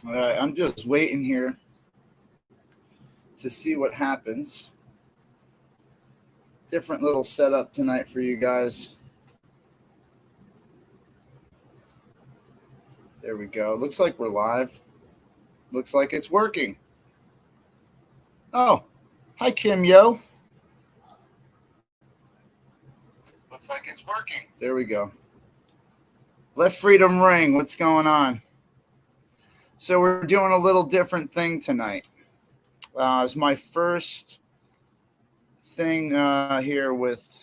All right, I'm just waiting here to see what happens. Different little setup tonight for you guys. There we go. Looks like we're live. Looks like it's working. Oh, hi, Kim Yo. Looks like it's working. There we go. Let freedom ring. What's going on? So we're doing a little different thing tonight. It's my first thing here with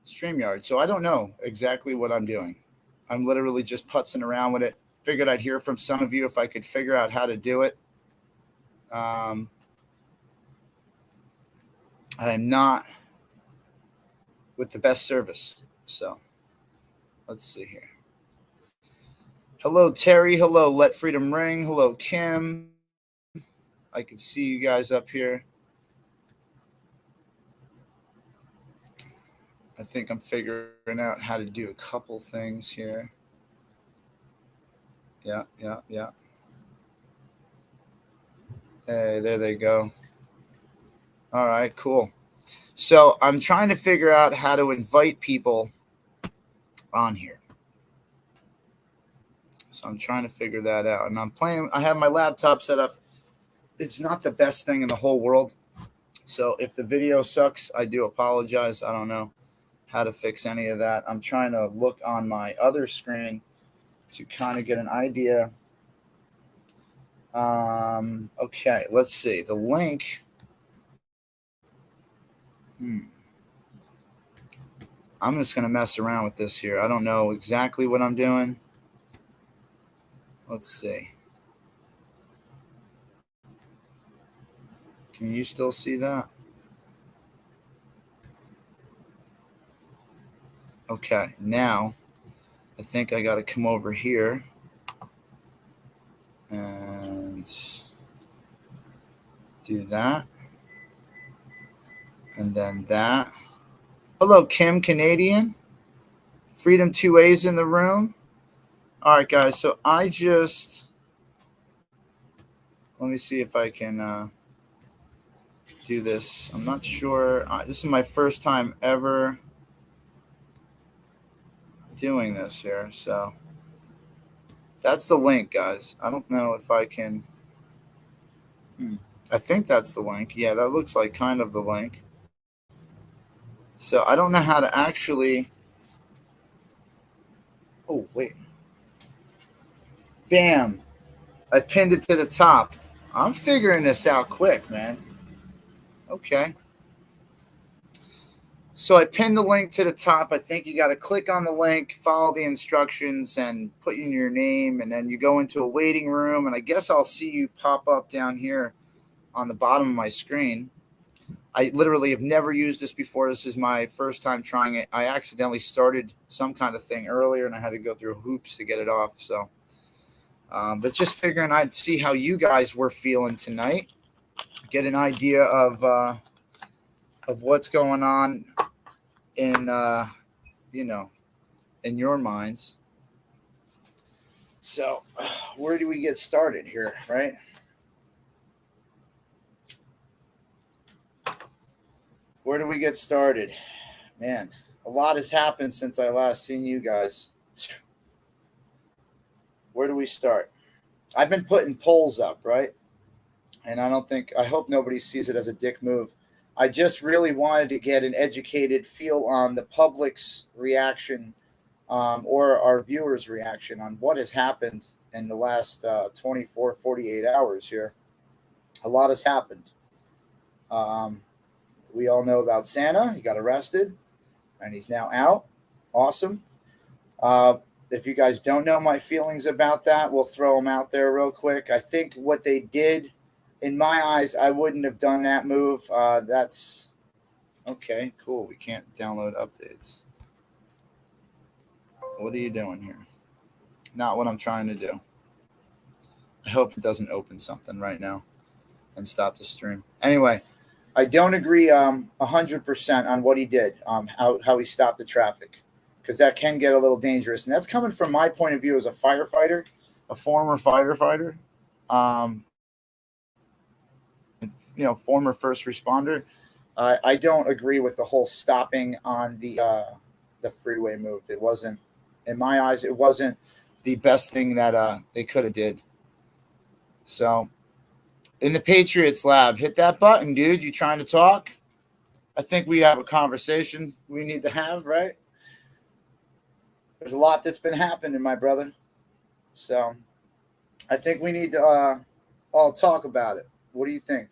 StreamYard. So I don't know exactly what I'm doing. I'm literally just putzing around with it. Figured I'd hear from some of you if I could figure out how to do it. I'm not with the best service. So let's see here. Hello, Terry. Hello, Let Freedom Ring. Hello, Kim. I can see you guys up here. I think I'm figuring out how to do a couple things here. Yeah. Hey, there they go. All right, cool. So I'm trying to figure out how to invite people on here. So I'm trying to figure that out. And I have my laptop set up. It's not the best thing in the whole world. So if the video sucks, I do apologize. I don't know how to fix any of that. I'm trying to look on my other screen to kind of get an idea. Okay, let's see. The link. I'm just going to mess around with this here. I don't know exactly what I'm doing. Let's see. Can you still see that? Okay, now I think I got to come over here and do that. And then that. Hello, Kim Canadian. Freedom 2A's in the room. All right, guys. So let me see if I can do this. I'm not sure. This is my first time ever doing this here. So that's the link, guys. I don't know if I can. I think that's the link. Yeah, that looks like kind of the link. So I don't know how to actually. Oh, wait. Bam. I pinned it to the top. I'm figuring this out quick, man. Okay. So I pinned the link to the top. I think you got to click on the link, follow the instructions, and put in your name. And then you go into a waiting room. And I guess I'll see you pop up down here on the bottom of my screen. I literally have never used this before. This is my first time trying it. I accidentally started some kind of thing earlier, and I had to go through hoops to get it off. So, but just figuring I'd see how you guys were feeling tonight, get an idea of what's going on in in your minds. So, where do we get started here, right? Where do we get started? Man, a lot has happened since I last seen you guys. Where do we start? I've been putting polls up, right? And I hope nobody sees it as a dick move. I just really wanted to get an educated feel on the public's reaction or our viewers' reaction on what has happened in the last 24, 48 hours here. A lot has happened. We all know about Santa. He got arrested, and he's now out. Awesome. If you guys don't know my feelings about that, we'll throw them out there real quick. I think what they did, in my eyes, I wouldn't have done that move. That's okay. Cool. We can't download updates. What are you doing here? Not what I'm trying to do. I hope it doesn't open something right now and stop the stream. Anyway, I don't agree 100% on what he did, how he stopped the traffic, because that can get a little dangerous. And that's coming from my point of view as a firefighter. a former fighter, um, former first responder. I don't agree with the whole stopping on the freeway move. It wasn't, in my eyes, it wasn't the best thing that they could have did. So, in the Patriots lab, hit that button, dude. You trying to talk? I think we have a conversation we need to have, right? There's a lot that's been happening, my brother. So, I think we need to all talk about it. What do you think?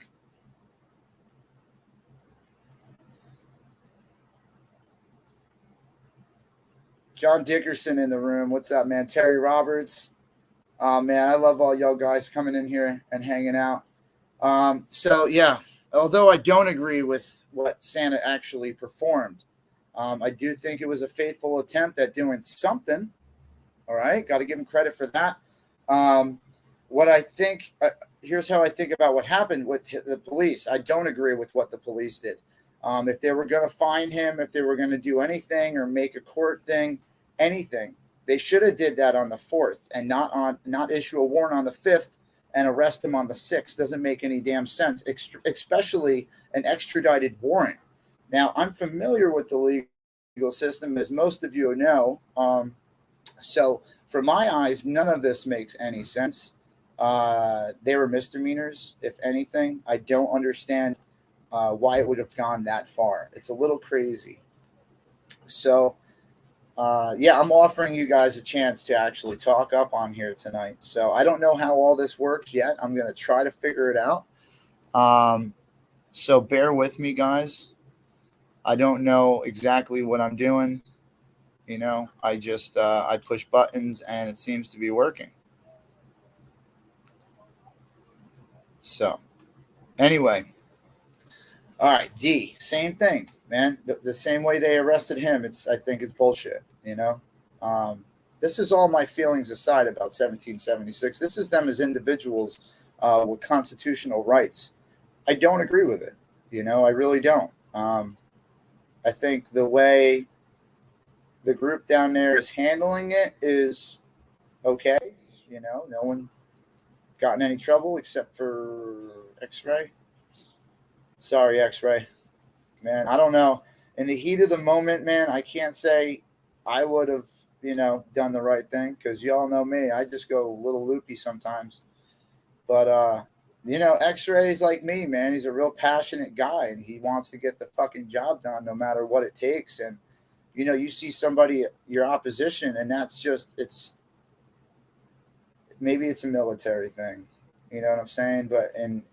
John Dickerson in the room. What's up, man? Terry Roberts. Man, I love all y'all guys coming in here and hanging out. So, yeah, although I don't agree with what Santa actually performed, I do think it was a faithful attempt at doing something. All right. Got to give him credit for that. What I think, here's how I think about what happened with the police. I don't agree with what the police did. If they were going to fine him, if they were going to do anything or make a court thing, anything, they should have did that on the 4th and not issue a warrant on the 5th and arrest him on the 6th. Doesn't make any damn sense, especially an extradited warrant. Now, I'm familiar with the legal system, as most of you know. So, from my eyes, none of this makes any sense. They were misdemeanors, if anything. I don't understand why it would have gone that far. It's a little crazy. So, yeah, I'm offering you guys a chance to actually talk up on here tonight. So I don't know how all this works yet. I'm going to try to figure it out. So bear with me, guys. I don't know exactly what I'm doing. I just I push buttons and it seems to be working. So anyway, all right, D, same thing, man. The same way they arrested him, I think it's bullshit. This is all my feelings aside about 1776. This is them as individuals with constitutional rights. I don't agree with it. I really don't. I think the way the group down there is handling it is okay. No one got in any trouble except for X-Ray. Sorry, X-Ray. Man, I don't know. In the heat of the moment, man, I can't say I would have, done the right thing, because y'all know me. I just go a little loopy sometimes. But, X-Ray's like me, man. He's a real passionate guy, and he wants to get the fucking job done no matter what it takes. And, you see somebody, your opposition, and that's just, maybe it's a military thing. You know what I'm saying? But in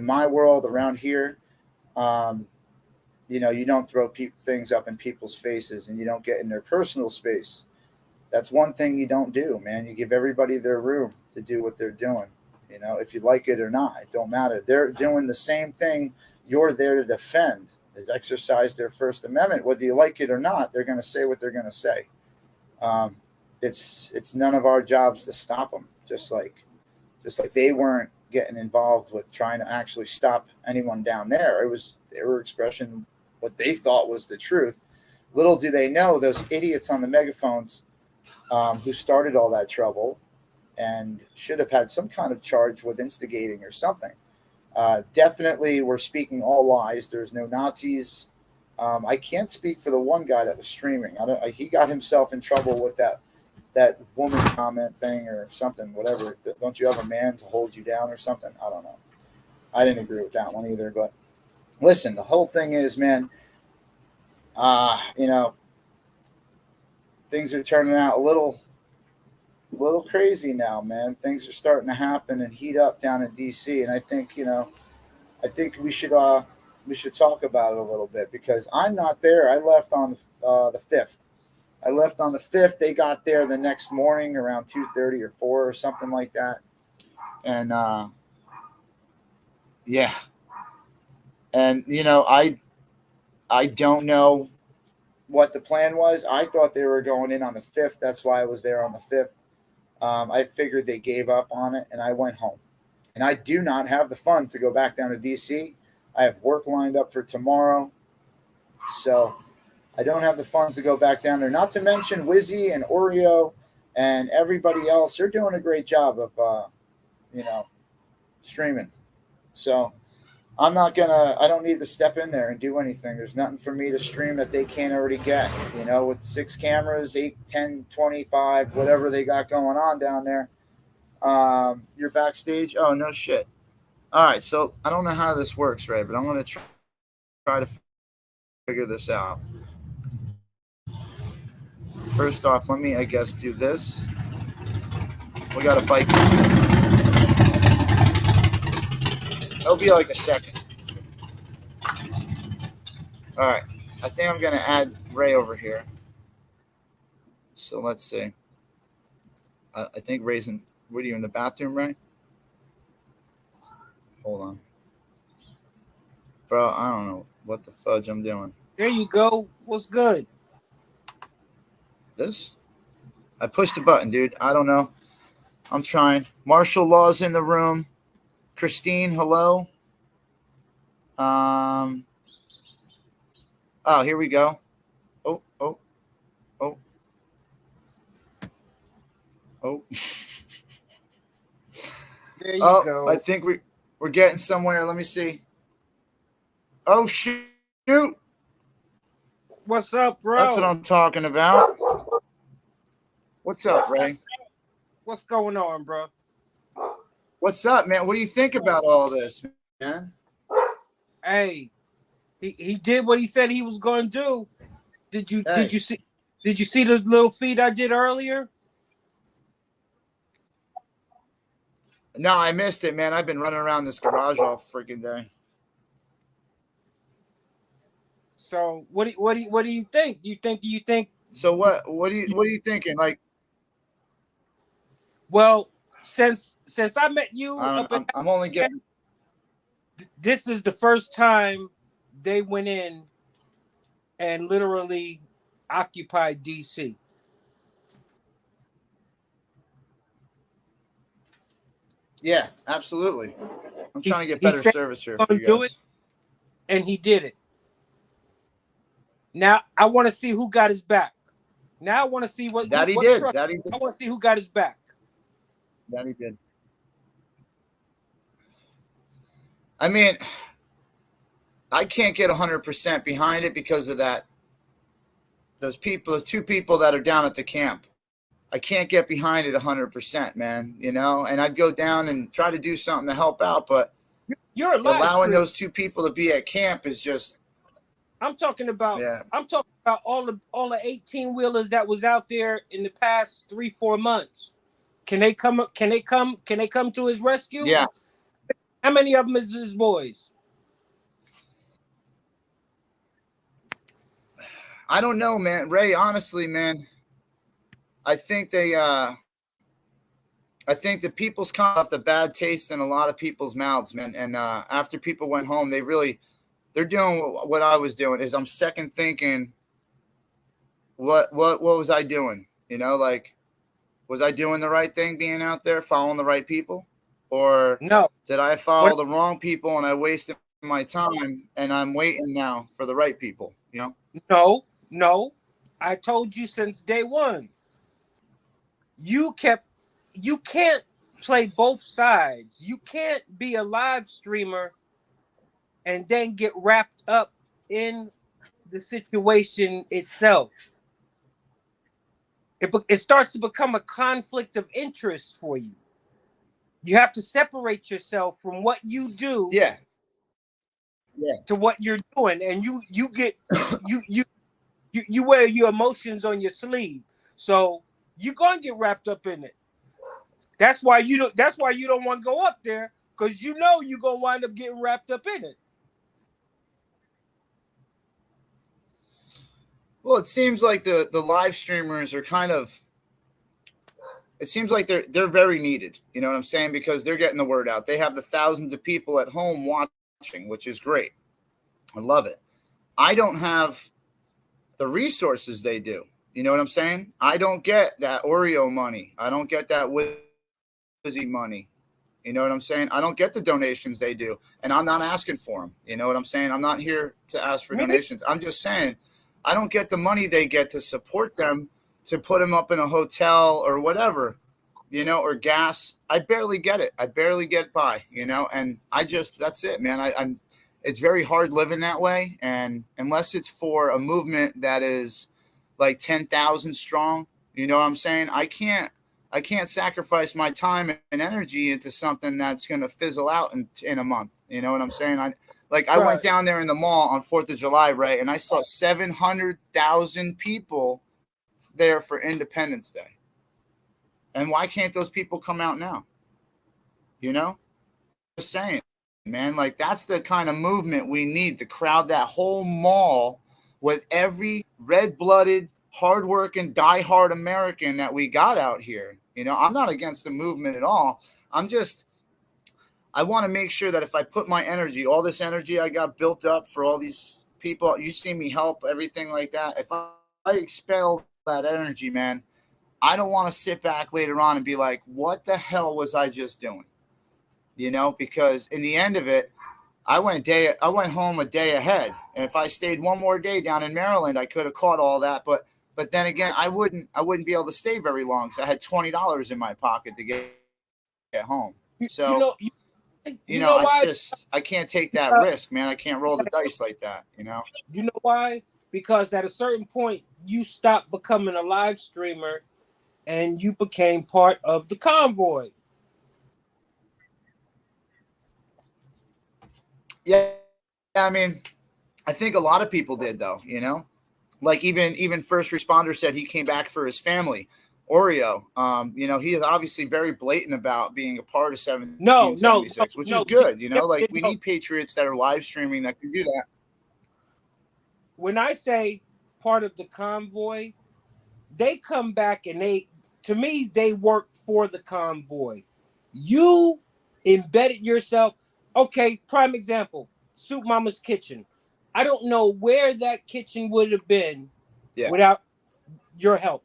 my world around here, you don't throw things up in people's faces, and you don't get in their personal space. That's one thing you don't do, man. You give everybody their room to do what they're doing. If you like it or not, it don't matter. They're doing the same thing you're there to defend. Is exercise their First Amendment. Whether you like it or not, they're going to say what they're going to say. It's none of our jobs to stop them. Just like they weren't getting involved with trying to actually stop anyone down there. They were expressing what they thought was the truth. Little do they know, those idiots on the megaphones who started all that trouble and should have had some kind of charge with instigating or something. Definitely were speaking all lies. There's no Nazis. I can't speak for the one guy that was streaming. He got himself in trouble with that woman comment thing or something, whatever. Don't you have a man to hold you down or something? I don't know. I didn't agree with that one either. But listen, the whole thing is, man, things are turning out a little crazy now, man. Things are starting to happen and heat up down in DC, and I think we should talk about it a little bit, because I'm not there. I left on the 5th. I left on the 5th. They got there the next morning around 2:30 or 4 or something like that, and yeah, and I don't know what the plan was. I thought they were going in on the 5th. That's why I was there on the 5th. I figured they gave up on it, and I went home. And I do not have the funds to go back down to DC. I have work lined up for tomorrow. So I don't have the funds to go back down there. Not to mention Wizzy and Oreo and everybody else, they're doing a great job of streaming. So I don't need to step in there and do anything. There's nothing for me to stream that they can't already get, with 6 cameras, 8, 10, 25, whatever they got going on down there. You're backstage. Oh, no shit. All right. So I don't know how this works, Ray, but I'm going to try to figure this out. First off, let me, I guess, do this. We got a bike. It'll be like a second. All right. I think I'm going to add Ray over here. So let's see. I think Ray's in. What are you in the bathroom, Ray? Hold on. Bro, I don't know what the fudge I'm doing. There you go. What's good? This? I pushed the button, dude. I don't know. I'm trying. Martial Law's in the room. Christine, hello. Oh, here we go. Oh. There you go. I think we're getting somewhere. Let me see. Oh, shoot. What's up, bro? That's what I'm talking about. What's up, Ray? What's going on, bro? What's up, man? What do you think about all this, man? Hey, he did what he said he was going to do. Did you see the little feed I did earlier? No, I missed it, man. I've been running around this garage all freaking day. So what do you think? Do you think? So what are you thinking? Like, well, since I met you, I'm only getting. This is the first time they went in and literally occupied DC. Yeah, absolutely. I'm trying to get better service here for you guys. Do it, and he did it. Now I want to see who got his back. Now I want to see what Daddy did. I want to see who got his back. Daddy did. I mean, I can't get 100% behind it because of that. Those two people that are down at the camp. I can't get behind it 100%, man. And I'd go down and try to do something to help out, but you're allowing those 2 people to be at camp is just. I'm talking about all the 18-wheelers that was out there in the past 3-4 months. Can they come to his rescue? Yeah. How many of them is his boys? I don't know, man. Ray, honestly, man, I think the people's come off the bad taste in a lot of people's mouths, man. And after people went home, they're doing what I was doing. Is I'm second thinking, what was I doing? Like, was I doing the right thing being out there, following the right people? Or no? Did I follow the wrong people and I wasted my time and I'm waiting now for the right people? No. I told you since day one. You can't play both sides. You can't be a live streamer and then get wrapped up in the situation itself. It starts to become a conflict of interest for you. You have to separate yourself from what you do to what you're doing, and you get you wear your emotions on your sleeve, so you're gonna get wrapped up in it. That's why you don't want to go up there, because you're gonna wind up getting wrapped up in it. Well, it seems like the live streamers are kind of. It seems like they're very needed. You know what I'm saying? Because they're getting the word out. They have the thousands of people at home watching, which is great. I love it. I don't have the resources they do. You know what I'm saying? I don't get that Oreo money. I don't get that Wizzy money. You know what I'm saying? I don't get the donations they do, and I'm not asking for them. You know what I'm saying? I'm not here to ask for donations. I'm just saying I don't get the money they get to support them to put him up in a hotel or whatever, you know, or gas. I barely get it. I barely get by, you know, and that's it, man. I'm it's very hard living that way. And unless it's for a movement that is like 10,000 strong, you know what I'm saying? I can't sacrifice my time and energy into something that's going to fizzle out in a month. You know what I'm saying? I went down there in the mall on 4th of July, right? And I saw 700,000 people there for Independence Day. And why can't those people come out now? You know, just saying, man, like that's the kind of movement we need to crowd that whole mall with every red-blooded, hardworking, diehard American that we got out here. You know, I'm not against the movement at all. I want to make sure that if I put my energy, all this energy I got built up for all these people, you see me help, everything like that. If I expel that energy, man, I don't want to sit back later on and be like, what the hell was I just doing? You know, because in the end of it, I went home a day ahead. And if I stayed one more day down in Maryland, I could have caught all that. But then again, I wouldn't be able to stay very long because I had $20 in my pocket to get home. So, I can't take that risk, man. I can't roll the dice like that, you know? You know why? Because at a certain point, you stopped becoming a live streamer and you became part of the convoy. Yeah, I mean, I think a lot of people did, though, you know? Like even First Responder said he came back for his family. Oreo, you know, he is obviously very blatant about being a part of 1776, which is good. You know, like we need patriots that are live streaming that can do that. When I say part of the convoy, they come back and to me, they work for the convoy. You embedded yourself. Okay, prime example, Soup Mama's Kitchen. I don't know where that kitchen would have been without your help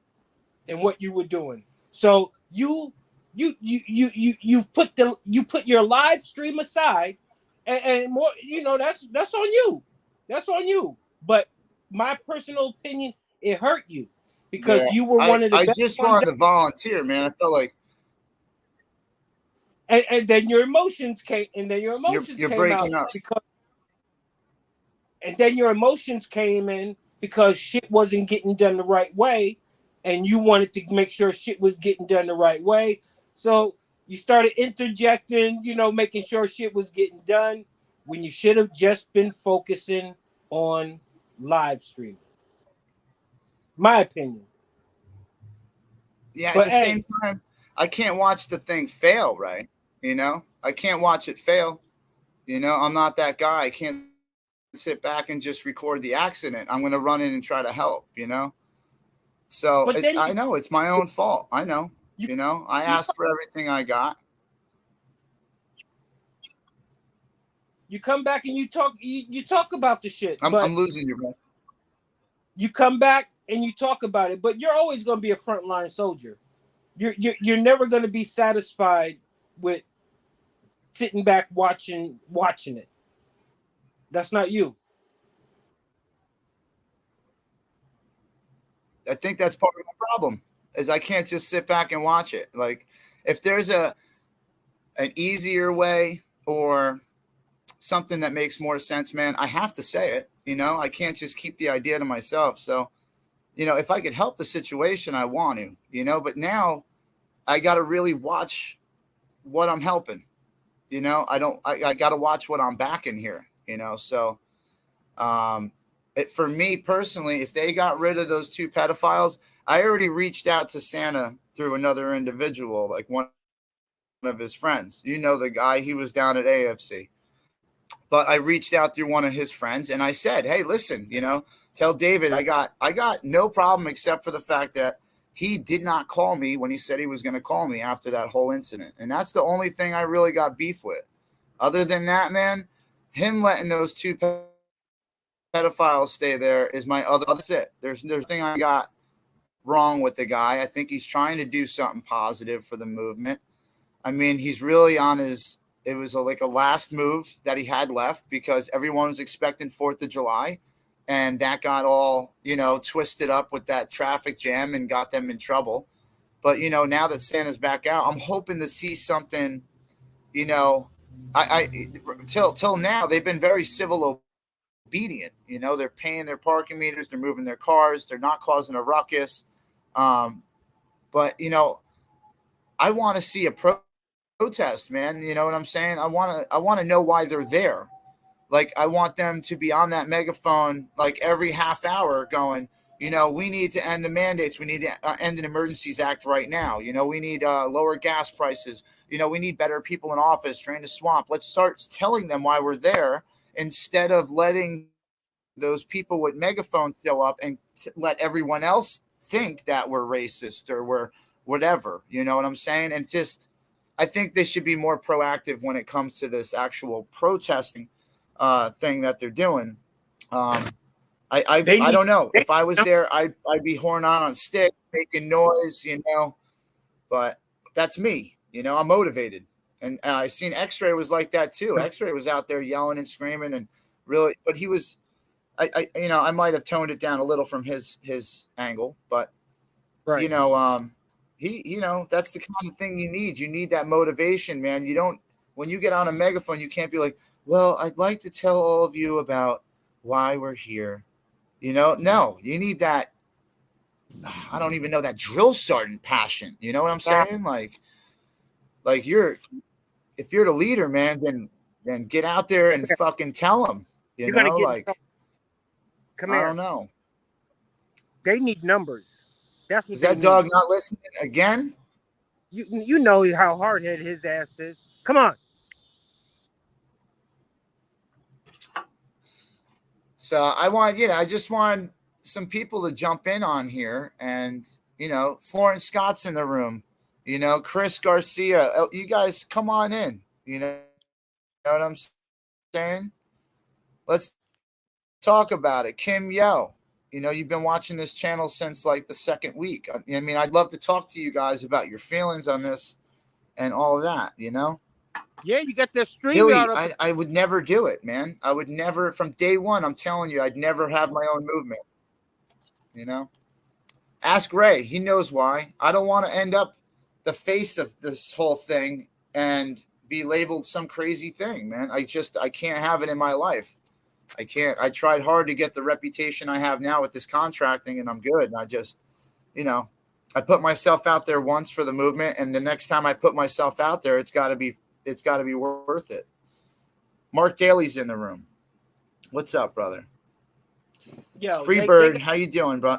and what you were doing. So you put your live stream aside and more, you know, that's on you. That's on you. But my personal opinion, it hurt you because you were one of the best. I just wanted to volunteer, man. I felt like and then your emotions came you're breaking up. And then your emotions came in because shit wasn't getting done the right way. And you wanted to make sure shit was getting done the right way. So you started interjecting, you know, making sure shit was getting done when you should have just been focusing on live streaming. My opinion. Yeah, but at the same time, I can't watch the thing fail, right? You know? I can't watch it fail. You know, I'm not that guy. I can't sit back and just record the accident. I'm going to run in and try to help, you know? So I know it's my own fault. I know, you know, I asked for everything I got. You come back and you talk about the shit. I'm losing you, bro. You come back and you talk about it, but you're always going to be a frontline soldier. You're never going to be satisfied with sitting back watching it. That's not you. I think that's part of the problem is I can't just sit back and watch it. Like if there's an easier way or something that makes more sense, man, I have to say it. You know, I can't just keep the idea to myself. So, you know, if I could help the situation, I want to, you know, but now I got to really watch what I'm helping. You know, I got to watch what I'm backing here, you know? So, for me personally, if they got rid of those two pedophiles, I already reached out to Santa through another individual, like one of his friends. You know, the guy, he was down at AFC. But I reached out through one of his friends and I said, hey, listen, you know, tell David, I got no problem except for the fact that he did not call me when he said he was going to call me after that whole incident. And that's the only thing I really got beef with. Other than that, man, him letting those two pedophiles stay there is my other. That's it. There's nothing I got wrong with the guy. I think he's trying to do something positive for the movement. I mean, he's really on his. It was like a last move that he had left because everyone was expecting 4th of July, and that got all, twisted up with that traffic jam and got them in trouble. But, now that Santa's back out, I'm hoping to see something, till now, they've been very civil obedient. They're paying their parking meters, they're moving their cars, they're not causing a ruckus. But, I want to see a protest, man. You know what I'm saying? I want to know why they're there. Like, I want them to be on that megaphone, like every half hour going, we need to end the mandates. We need to end an Emergencies Act right now. We need lower gas prices. We need better people in office, drain the swamp. Let's start telling them why we're there instead of letting those people with megaphones show up and let everyone else think that we're racist or we're whatever. You know what I'm saying? And just, I think they should be more proactive when it comes to this actual protesting thing that they're doing. I don't know. If I was there, I'd be horn on stick, making noise, but that's me. I'm motivated. And I seen X-Ray was like that too. X-Ray was out there yelling and screaming and really, but he was, I might have toned it down a little from his angle, but right. He, that's the kind of thing you need. You need that motivation, man. When you get on a megaphone, you can't be like, well, I'd like to tell all of you about why we're here. No, you need that. I don't even know, that drill sergeant passion. You know what I'm saying? Like if you're the leader, man, then get out there and fucking tell them. You're gonna get I don't know. They need numbers. That's what is that dog not listening again? You know how hard-headed his ass is. Come on. So I just want some people to jump in on here, and Florence Scott's in the room, Chris Garcia, you guys come on in, you know what I'm saying? Let's talk about it. Kim Yo, you've been watching this channel since like the second week. I mean, I'd love to talk to you guys about your feelings on this and all of that, Yeah, you got the stream. Billy, I would never do it, man. I would never, from day one, I'm telling you, I'd never have my own movement. Ask Ray. He knows why. I don't want to end up the face of this whole thing and be labeled some crazy thing, man. I can't have it in my life. I can't. I tried hard to get the reputation I have now with this contracting, and I'm good. And I just, I put myself out there once for the movement, and the next time I put myself out there, it's got to be worth it. Mark Daly's in the room. What's up, brother? Yo, Freebird, how you doing, bro?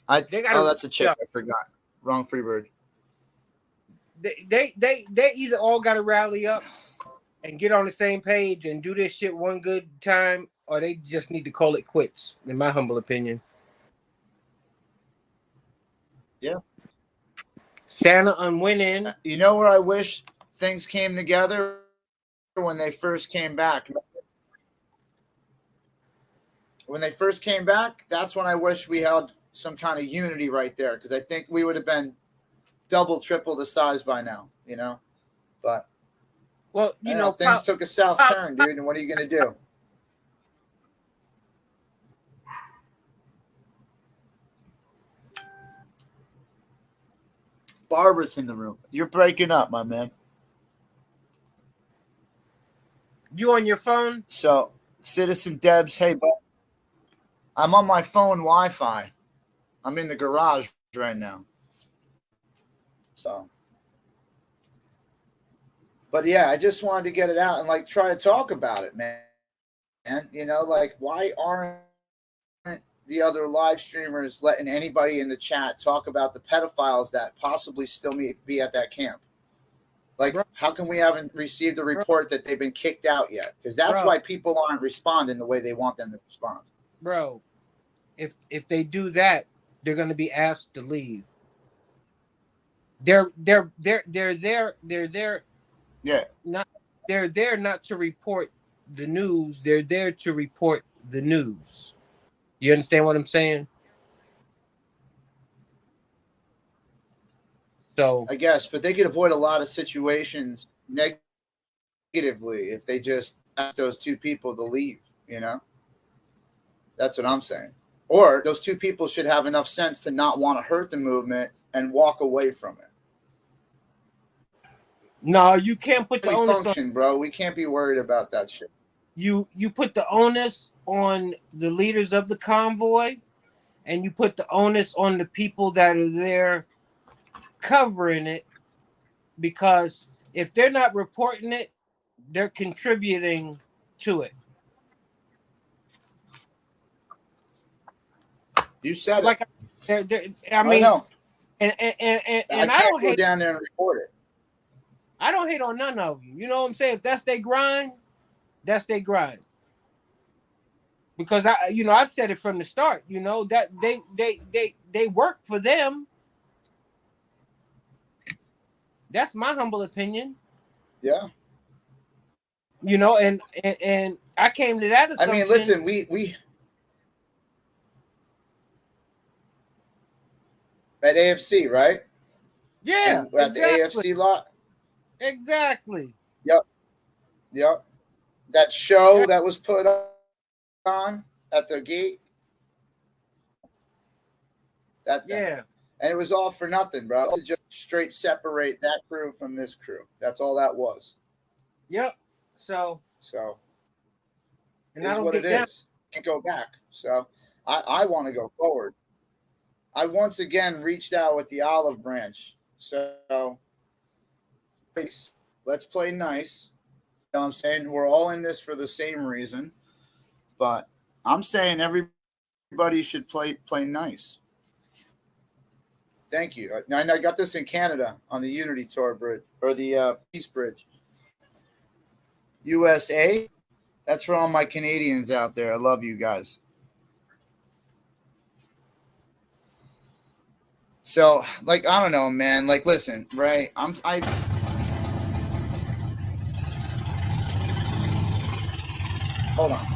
That's a chick. I forgot. Wrong Freebird. They either all got to rally up and get on the same page and do this shit one good time, or they just need to call it quits, in my humble opinion. Yeah. Santa unwinning. You know where I wish things came together? When they first came back. When they first came back, that's when I wish we had some kind of unity right there, because I think we would have been double, triple the size by now, But well, things took a south turn, dude, and what are you gonna do? Barbara's in the room. You're breaking up, my man. You on your phone? So, Citizen Debs, hey, bud. I'm on my phone Wi-Fi. I'm in the garage right now. So, but yeah, I just wanted to get it out and try to talk about it, man. And why aren't the other live streamers letting anybody in the chat talk about the pedophiles that possibly still may be at that camp? How come we haven't received a report that they've been kicked out yet? Because that's why people aren't responding the way they want them to respond. Bro, if they do that, they're going to be asked to leave. They're there. Yeah. They're there not to report the news. They're there to report the news. You understand what I'm saying? So I guess, but they could avoid a lot of situations negatively if they just ask those two people to leave, That's what I'm saying. Or those two people should have enough sense to not want to hurt the movement and walk away from it. No, you can't put the onus on, bro. We can't be worried about that shit. You put the onus on the leaders of the convoy, and you put the onus on the people that are there covering it, because if they're not reporting it, they're contributing to it. You said like it. I mean, and I don't go down there and report it. I don't hate on none of them. You know what I'm saying? If that's their grind, that's their grind. Because I've said it from the start. You know that they work for them. That's my humble opinion. Yeah. You know, and I came to that assumption. I mean, listen, we at AFC, right? Yeah. We're at exactly. The AFC lot. Exactly. Yep. That show that was put on at the gate. Yeah. And it was all for nothing, bro. To just straight separate that crew from this crew. That's all that was. Yep. So. And that's what it is. Can't go back. So I want to go forward. I once again reached out with the olive branch. So let's play nice. You know what I'm saying? We're all in this for the same reason. But I'm saying everybody should play nice. Thank you. And I got this in Canada on the Unity Tour Bridge, or the Peace Bridge. USA. That's for all my Canadians out there. I love you guys. So, like, I don't know, man. Like, listen, right? Hold on.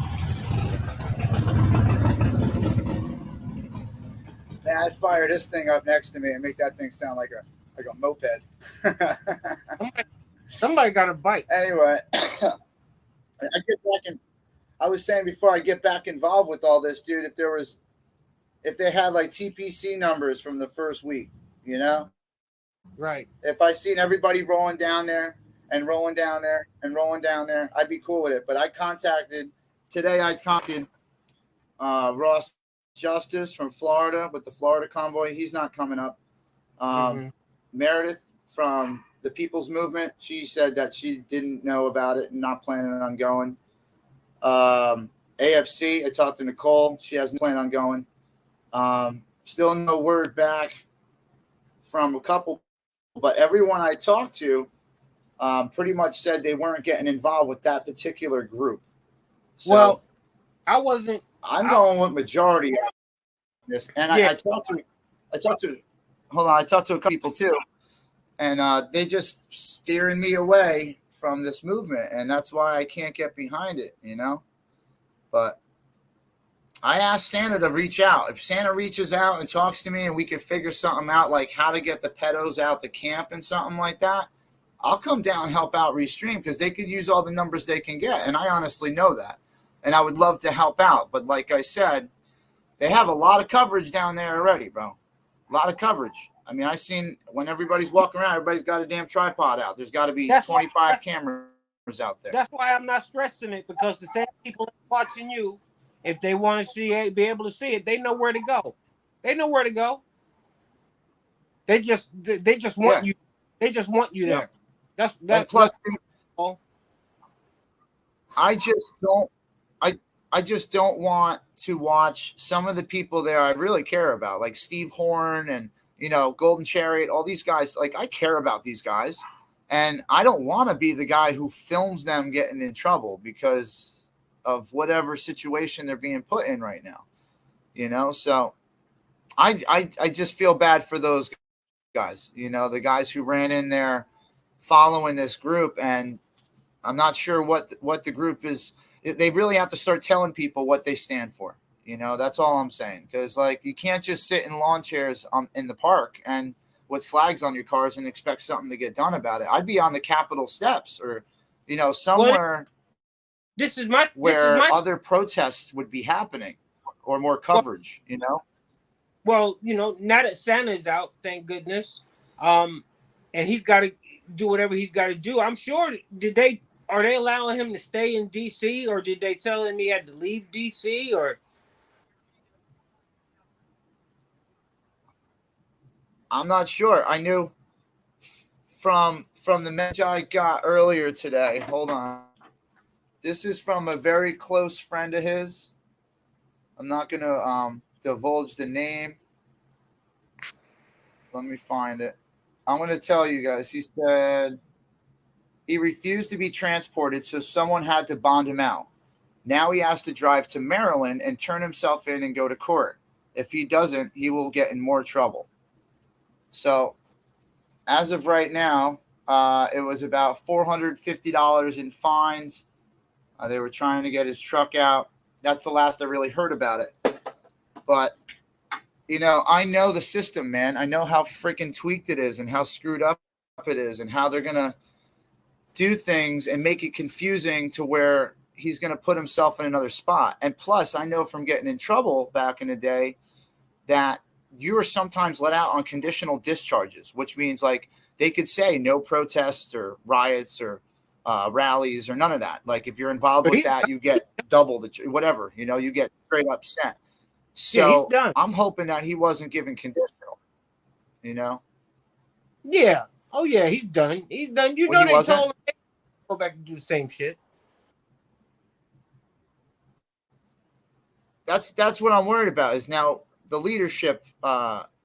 Man, I'd fire this thing up next to me and make that thing sound like a moped. Somebody got a bite. Anyway, I was saying before I get back involved with all this, dude, if they had like TPC numbers from the first week, you know? Right. If I seen everybody rolling down there and rolling down there and rolling down there, I'd be cool with it. But I contacted Ross Justice from Florida with the Florida convoy. He's not coming up. Meredith from the People's Movement, she said that she didn't know about it and not planning on going. AFC, I talked to Nicole. She hasn't planned on going. Still no word back from a couple, but everyone I talked to pretty much said they weren't getting involved with that particular group. So well, I wasn't. I'm going with majority of this, and yeah. I talked to a couple people too, and they just steering me away from this movement, and that's why I can't get behind it, you know. But I asked Santa to reach out. If Santa reaches out and talks to me and we can figure something out, like how to get the pedos out the camp and something like that, I'll come down and help out Restream, because they could use all the numbers they can get. And I honestly know that. And I would love to help out. But like I said, they have a lot of coverage down there already, bro. A lot of coverage. I mean, I've seen when everybody's walking around, everybody's got a damn tripod out. There's got to be 25 cameras out there. That's why I'm not stressing it, because the same people watching you, if they want to see it, be able to see it, they know where to go. They know where to go. They just want you. They just want you there. That's plus. I just don't want to watch some of the people there I really care about, like Steve Horn and Golden Chariot, all these guys. Like, I care about these guys, and I don't want to be the guy who films them getting in trouble because of whatever situation they're being put in right now, So I just feel bad for those guys, the guys who ran in there following this group, and I'm not sure what the group is. They really have to start telling people what they stand for. That's all I'm saying. Because you can't just sit in lawn chairs in the park and with flags on your cars and expect something to get done about it. I'd be on the Capitol steps or, somewhere. This is my other protests would be happening. or more coverage, you know? Well, you know, now that Santa's out, thank goodness, and he's got to do whatever he's got to do. I'm sure. Are they allowing him to stay in DC, or did they tell him he had to leave DC, or? I'm not sure. I knew from the message I got earlier today. Hold on. This is from a very close friend of his. I'm not going to divulge the name. Let me find it. I'm going to tell you guys. He said he refused to be transported, so someone had to bond him out. Now he has to drive to Maryland and turn himself in and go to court. If he doesn't, he will get in more trouble. So as of right now, it was about $450 in fines. They were trying to get his truck out. That's the last I really heard about it. But, you know, I know the system, man. I know how freaking tweaked it is and how screwed up it is and how they're going to do things and make it confusing to where he's going to put himself in another spot. And plus, I know from getting in trouble back in the day that you are sometimes let out on conditional discharges, which means like they could say no protests or riots or rallies or none of that. Like if you're involved with that, you get double the whatever, you know, you get straight up sent. So yeah, I'm hoping that he wasn't given conditional, you know? Yeah. Oh yeah, he's done. He's done. You know, they told him to go back and do the same shit. That's what I'm worried about is now the leadership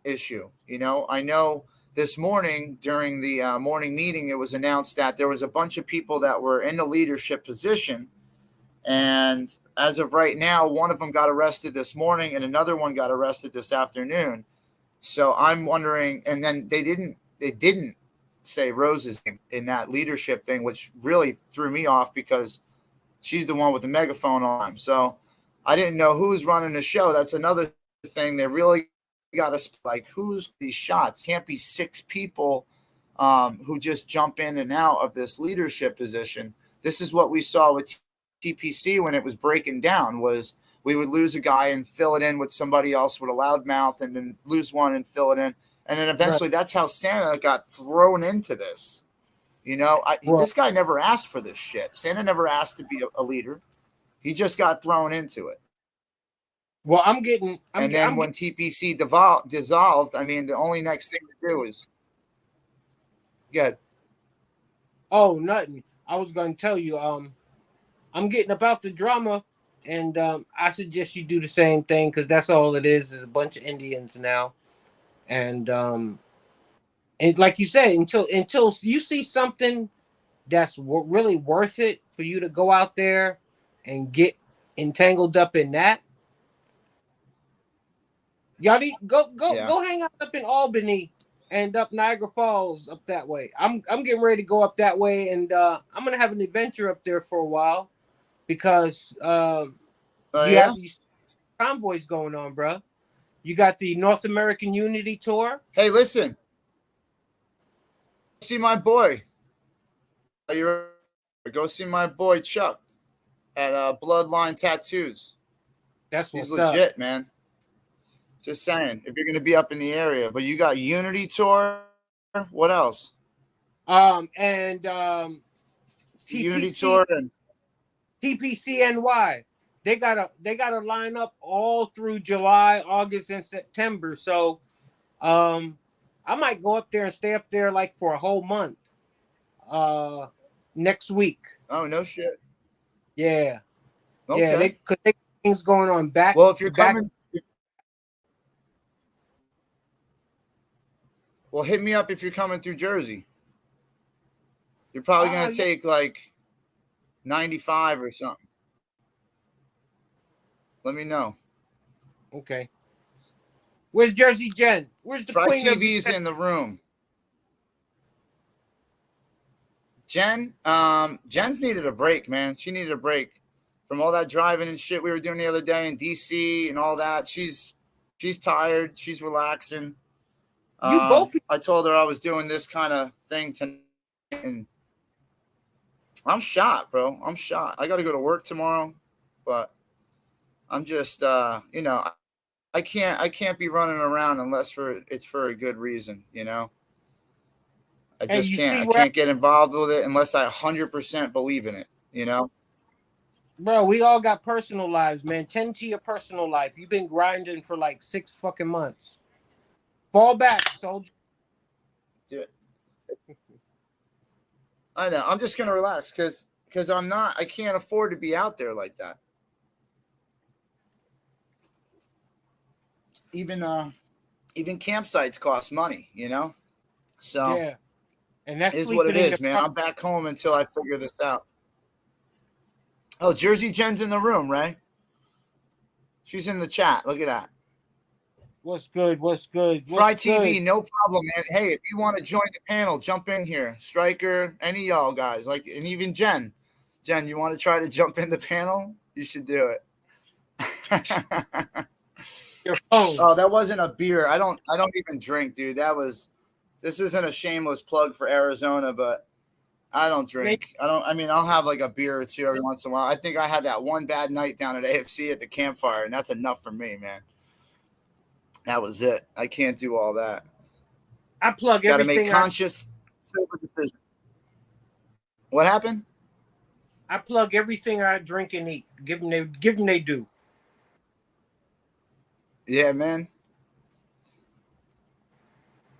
issue. You know, I know this morning during the morning meeting, it was announced that there was a bunch of people that were in the leadership position. And as of right now, one of them got arrested this morning and another one got arrested this afternoon. So I'm wondering, and then they didn't say Rose's name in that leadership thing, which really threw me off because she's the one with the megaphone on. So I didn't know who was running the show. That's another thing. They really got to like, who's these shots? Can't be 6 people who just jump in and out of this leadership position. This is what we saw with TPC when it was breaking down, was we would lose a guy and fill it in with somebody else with a loud mouth and then lose one and fill it in. And then eventually that's how Santa got thrown into this. You know, this guy never asked for this shit. Santa never asked to be a leader. He just got thrown into it. Well, when TPC dissolved, I mean, the only next thing to do is good. Oh, nothing. I was going to tell you, I'm getting about the drama, and I suggest you do the same thing because that's all it is a bunch of Indians now. And like you said, until you see something that's really worth it for you to go out there and get entangled up in that, y'all need go hang out up in Albany and up Niagara Falls up that way. I'm getting ready to go up that way, and I'm gonna have an adventure up there for a while because you have these convoys going on, bro. You got the North American Unity Tour. Hey, listen. See my boy. Go see my boy Chuck at Bloodline Tattoos. He's legit, man. Just saying, if you're going to be up in the area. But you got Unity Tour. What else? Unity Tour and TPCNY. They gotta line up all through July, August, and September. So I might go up there and stay up there like for a whole month. Next week. Oh, no shit. Yeah. Okay. Yeah, they things going on back. Well, if you're coming, well, hit me up if you're coming through Jersey. You're probably going to take like 95 or something. Let me know. Okay. Where's Jersey Jen? Where's the Queen TV's in the room. Jen's needed a break, man. She needed a break from all that driving and shit we were doing the other day in DC and all that. She's tired. She's relaxing. I told her I was doing this kind of thing tonight, and I'm shot, bro. I'm shot. I got to go to work tomorrow, but I'm just, you know, I can't be running around unless it's for a good reason, you know. I just can't. I can't get involved with it unless I 100% believe in it, you know. Bro, we all got personal lives, man. Tend to your personal life. You've been grinding for like 6 fucking months. Fall back, soldier. Do it. I know. I'm just gonna relax because I can't afford to be out there like that. Even campsites cost money, you know. So yeah, and that's is what it is, man. I'm back home until I figure this out. Oh, Jersey Jen's in the room, Ray. She's in the chat. Look at that. What's good? What's good? Fry TV, no problem, man. Hey, if you want to join the panel, jump in here. Striker, any of y'all guys, like, and even Jen. Jen, you want to try to jump in the panel? You should do it. Your phone. Oh, that wasn't a beer. I don't even drink, dude. This isn't a shameless plug for Arizona, but I don't drink. I'll have like a beer or two every once in a while. I think I had that one bad night down at AFC at the campfire, and that's enough for me, man. That was it. I can't do all that. I plug everything. Got to make conscious, sober decisions. What happened? I plug everything I drink and eat. Give them they do. Yeah, man.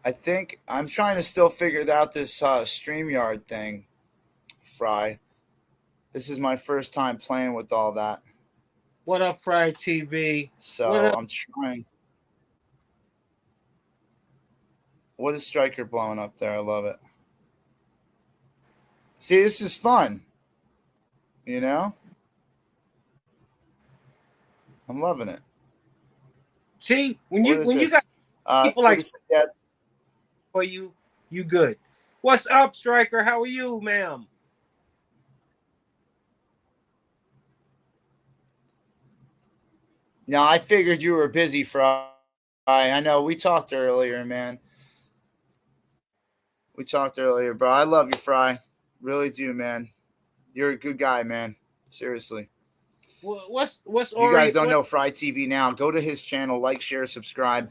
I think I'm trying to still figure out this StreamYard thing, Fry. This is my first time playing with all that. What up, Fry TV? So I'm trying. What is Striker blowing up there? I love it. See, this is fun. You know? I'm loving it. See, when you got people like for you good. What's up, Striker? How are you, ma'am? No, I figured you were busy, Fry. I know we talked earlier, man. We talked earlier, bro. I love you, Fry. Really do, man. You're a good guy, man. Seriously. What's you guys don't know Fry TV now? Go to his channel, like, share, subscribe.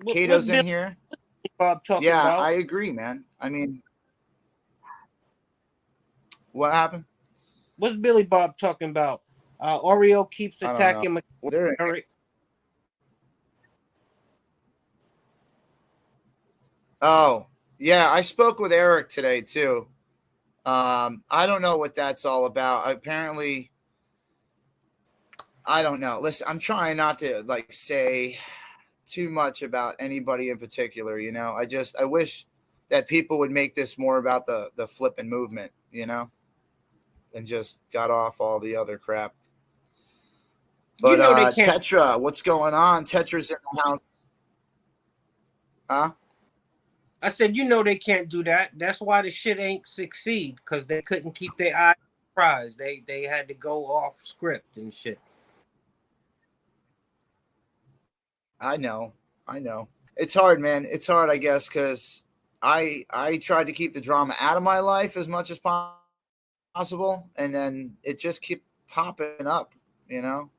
Kato's in here. Bob talking about? I agree, man. I mean, what happened? What's Billy Bob talking about? Oreo keeps attacking McCarry. Oh, yeah. I spoke with Eric today, too. I don't know what that's all about. Apparently, I don't know. Listen, I'm trying not to like say too much about anybody in particular, you know. I wish that people would make this more about the flipping movement, you know, and just got off all the other crap. But Tetra, what's going on? Tetra's in the house. Huh? I said, they can't do that. That's why the shit ain't succeed, because they couldn't keep their eyes surprised. They had to go off script and shit. I know. It's hard, man. It's hard, I guess, because I tried to keep the drama out of my life as much as possible, and then it just kept popping up, you know?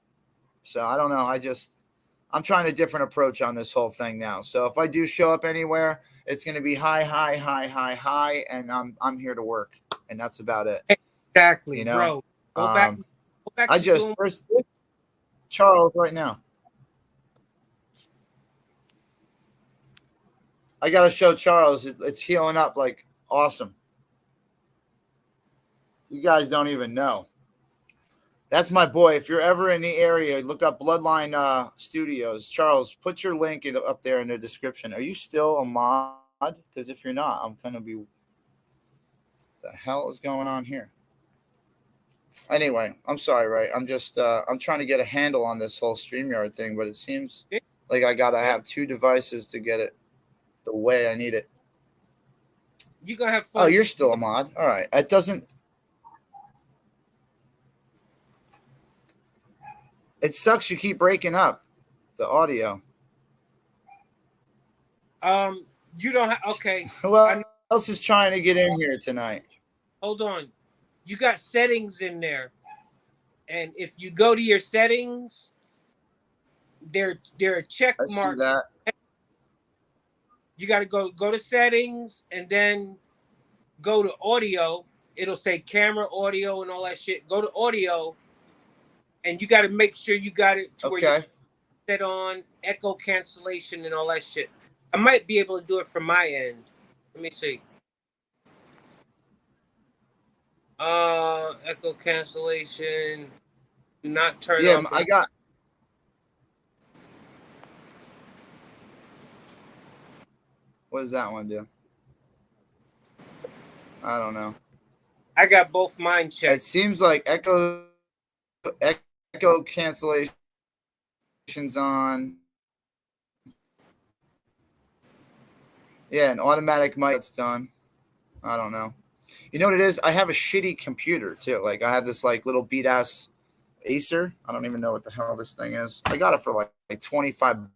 So I don't know. I'm trying a different approach on this whole thing now. So if I do show up anywhere, it's going to be high, and I'm here to work, and that's about it. Exactly, you know? Bro. Go back. Where's Charles right now? I got to show Charles. It's healing up like awesome. You guys don't even know. That's my boy. If you're ever in the area, look up Bloodline Studios. Charles, put your link up there in the description. Are you still a mod? Because if you're not, I'm going to be... What the hell is going on here? Anyway, I'm sorry, right? I'm just... I'm trying to get a handle on this whole StreamYard thing, but it seems like I got to have 2 devices to get it the way I need it. You going to have fun. Oh, you're still a mod. All right. It doesn't... It sucks you keep breaking up the audio. You don't have... Okay. Who else is trying to get in here tonight? Hold on. You got settings in there. And if you go to your settings, there are check marks. That. You got to go to settings and then go to audio. It'll say camera, audio, and all that shit. Go to audio, and you got to make sure you got it to where you set on echo cancellation and all that shit. I might be able to do it from my end. Let me see. Echo cancellation. Do not turn off. I got. What does that one do? I don't know. I got both mine checked. It seems like echo cancellation's on. Yeah, an automatic mic's done. I don't know. You know what it is? I have a shitty computer too. Like I have this like little beat ass Acer. I don't even know what the hell this thing is. I got it for like $25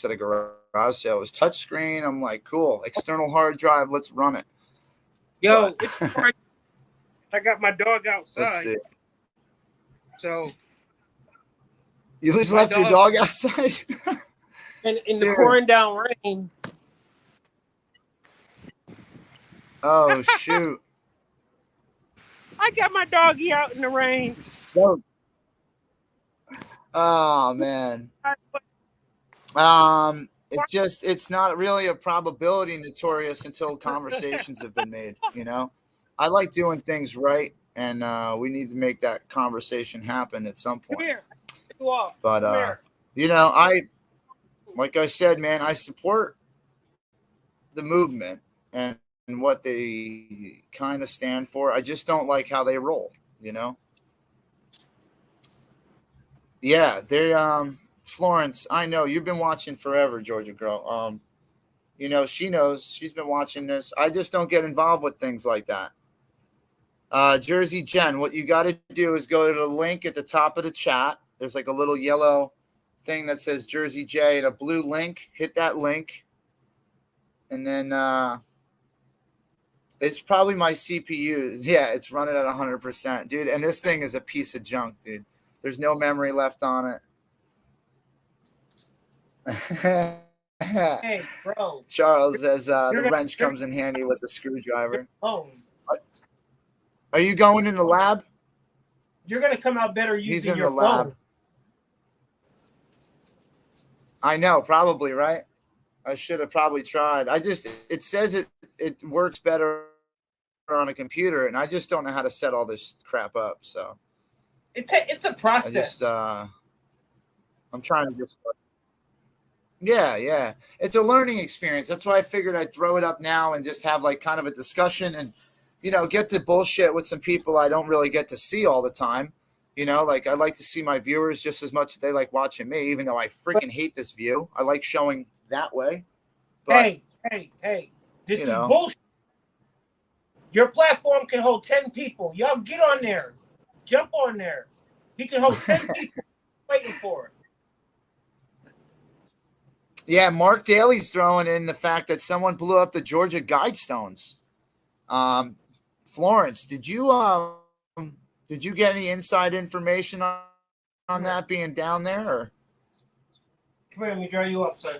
at a garage sale. It was touchscreen. I'm like, cool. External hard drive. Let's run it. Yo, I got my dog outside. Let's see. So you just left your dog outside? in the pouring down rain. Oh shoot. I got my doggy out in the rain. So oh man. It's not really a probability notorious until conversations have been made, you know. I like doing things right, and we need to make that conversation happen at some point. But you know, like I said, man, I support the movement and what they kind of stand for. I just don't like how they roll, you know. Yeah, they Florence, I know you've been watching forever, Georgia girl. You know, she knows, she's been watching this. I just don't get involved with things like that. Jersey Jen, what you got to do is go to the link at the top of the chat. There's like a little yellow thing that says Jersey J and a blue link. Hit that link. And then it's probably my CPU. Yeah, it's running at 100%, dude. And this thing is a piece of junk, dude. There's no memory left on it. Hey, bro. Charles says the wrench comes in handy with the screwdriver. Oh. Are you going in the lab? You're going to come out better using your phone. He's in the lab. I know, probably, right? I should have probably tried. It says it works better on a computer, and I just don't know how to set all this crap up. So it's a process. I'm trying to just. Yeah. It's a learning experience. That's why I figured I'd throw it up now and just have like kind of a discussion and, you know, get to bullshit with some people I don't really get to see all the time. You know, like I like to see my viewers just as much as they like watching me, even though I freaking hate this view. I like showing that way. But, hey. This is bullshit. Your platform can hold 10 people. Y'all get on there. Jump on there. He can hold 10 people waiting for it. Yeah, Mark Daly's throwing in the fact that someone blew up the Georgia Guidestones. Florence, did you get any inside information on that being down there? Or? Come here, let me dry you up, son.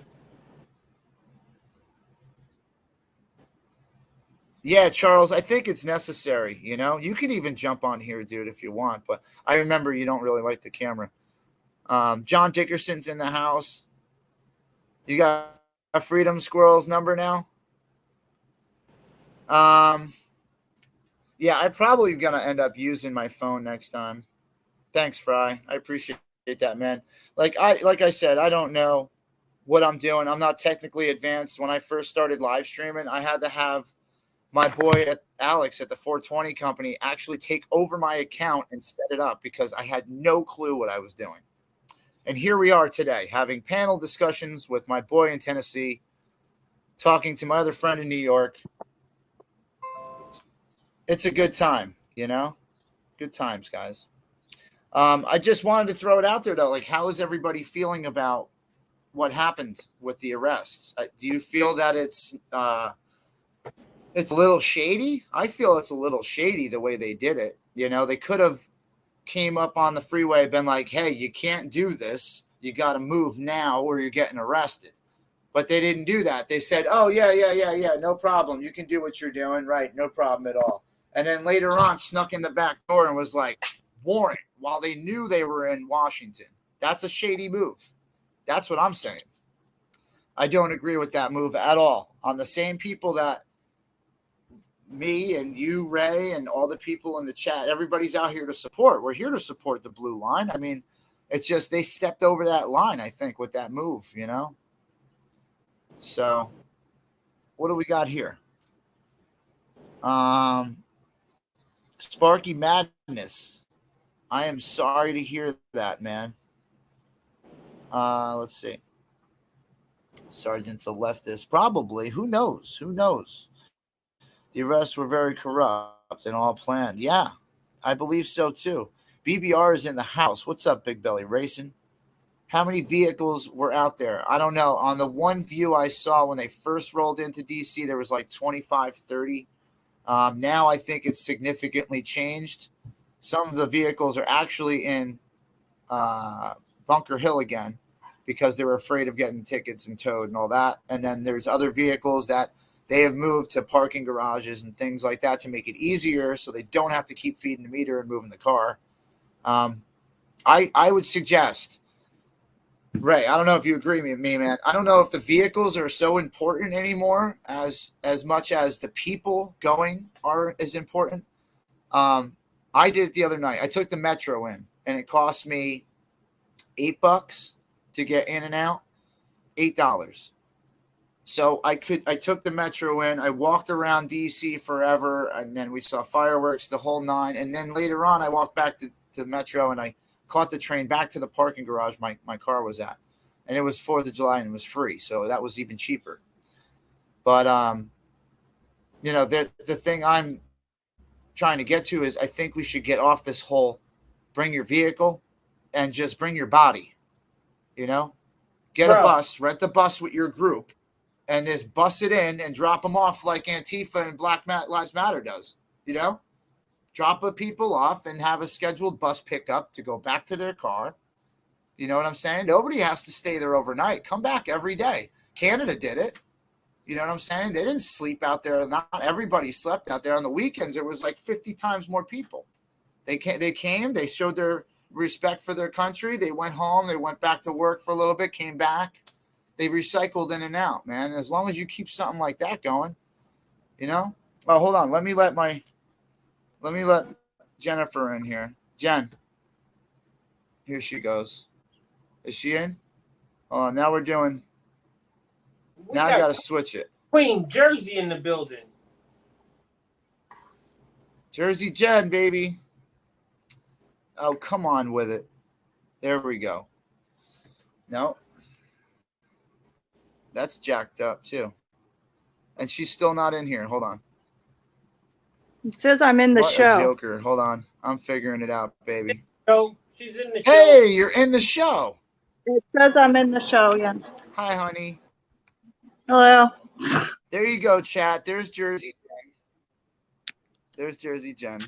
Yeah, Charles, I think it's necessary. You know, you can even jump on here, dude, if you want. But I remember you don't really like the camera. John Dickerson's in the house. You got a Freedom Squirrel's number now? Yeah, I'm probably going to end up using my phone next time. Thanks, Fry. I appreciate that, man. Like I said, I don't know what I'm doing. I'm not technically advanced. When I first started live streaming, I had to have my boy Alex at the 420 company actually take over my account and set it up because I had no clue what I was doing. And here we are today having panel discussions with my boy in Tennessee, talking to my other friend in New York. It's a good time, you know? Good times, guys. I just wanted to throw it out there, though. Like, how is everybody feeling about what happened with the arrests? Do you feel that it's a little shady? I feel it's a little shady the way they did it. You know, they could have came up on the freeway, been like, hey, you can't do this. You got to move now or you're getting arrested. But they didn't do that. They said, oh, yeah, no problem. You can do what you're doing. Right, no problem at all. And then later on snuck in the back door and was like, warrant, while they knew they were in Washington. That's a shady move. That's what I'm saying. I don't agree with that move at all. On the same people that me and you, Ray, and all the people in the chat, everybody's out here to support. We're here to support the blue line. I mean, it's just they stepped over that line, I think, with that move, you know? So what do we got here? Sparky Madness. I am sorry to hear that, man. Let's see. Sergeant's a leftist. Probably. Who knows? Who knows? The arrests were very corrupt and all planned. Yeah, I believe so too. BBR is in the house. What's up, Big Belly Racing? How many vehicles were out there? I don't know. On the one view I saw when they first rolled into DC, there was like 25, 30. Now I think it's significantly changed. Some of the vehicles are actually in Bunker Hill again because they were afraid of getting tickets and towed and all that. And then there's other vehicles that they have moved to parking garages and things like that to make it easier so they don't have to keep feeding the meter and moving the car. I would suggest, Ray, I don't know if you agree with me, man. I don't know if the vehicles are so important anymore as much as the people going are as important. I did it the other night. I took the Metro in, and it cost me $8 to get in and out, $8. So I took the Metro in. I walked around DC forever, and then we saw fireworks, the whole nine. And then later on, I walked back to Metro, and I caught the train back to the parking garage my car was at. And it was 4th of July, and it was free, so that was even cheaper. But, you know, the thing I'm trying to get to is I think we should get off this whole bring your vehicle and just bring your body, you know? Get a bus, rent the bus with your group, and just bus it in and drop them off like Antifa and Black Lives Matter does, you know? Drop the people off and have a scheduled bus pickup to go back to their car. You know what I'm saying? Nobody has to stay there overnight. Come back every day. Canada did it. You know what I'm saying? They didn't sleep out there. Not everybody slept out there. On the weekends, there was like 50 times more people. They came, they showed their respect for their country. They went home. They went back to work for a little bit, came back. They recycled in and out, man. As long as you keep something like that going, you know? Oh, hold on. Let me let Jennifer in here. Jen. Here she goes. Is she in? Oh, now we're doing. Now I got to switch it. Queen Jersey in the building. Jersey Jen, baby. Oh, come on with it. There we go. No. That's jacked up, too. And she's still not in here. Hold on. It says I'm in the show. A joker. Hold on. I'm figuring it out, baby. Oh, she's in the show. Hey, you're in the show. It says I'm in the show, yeah. Hi, honey. Hello. There you go, chat. There's Jersey Jen. There's Jersey Jen.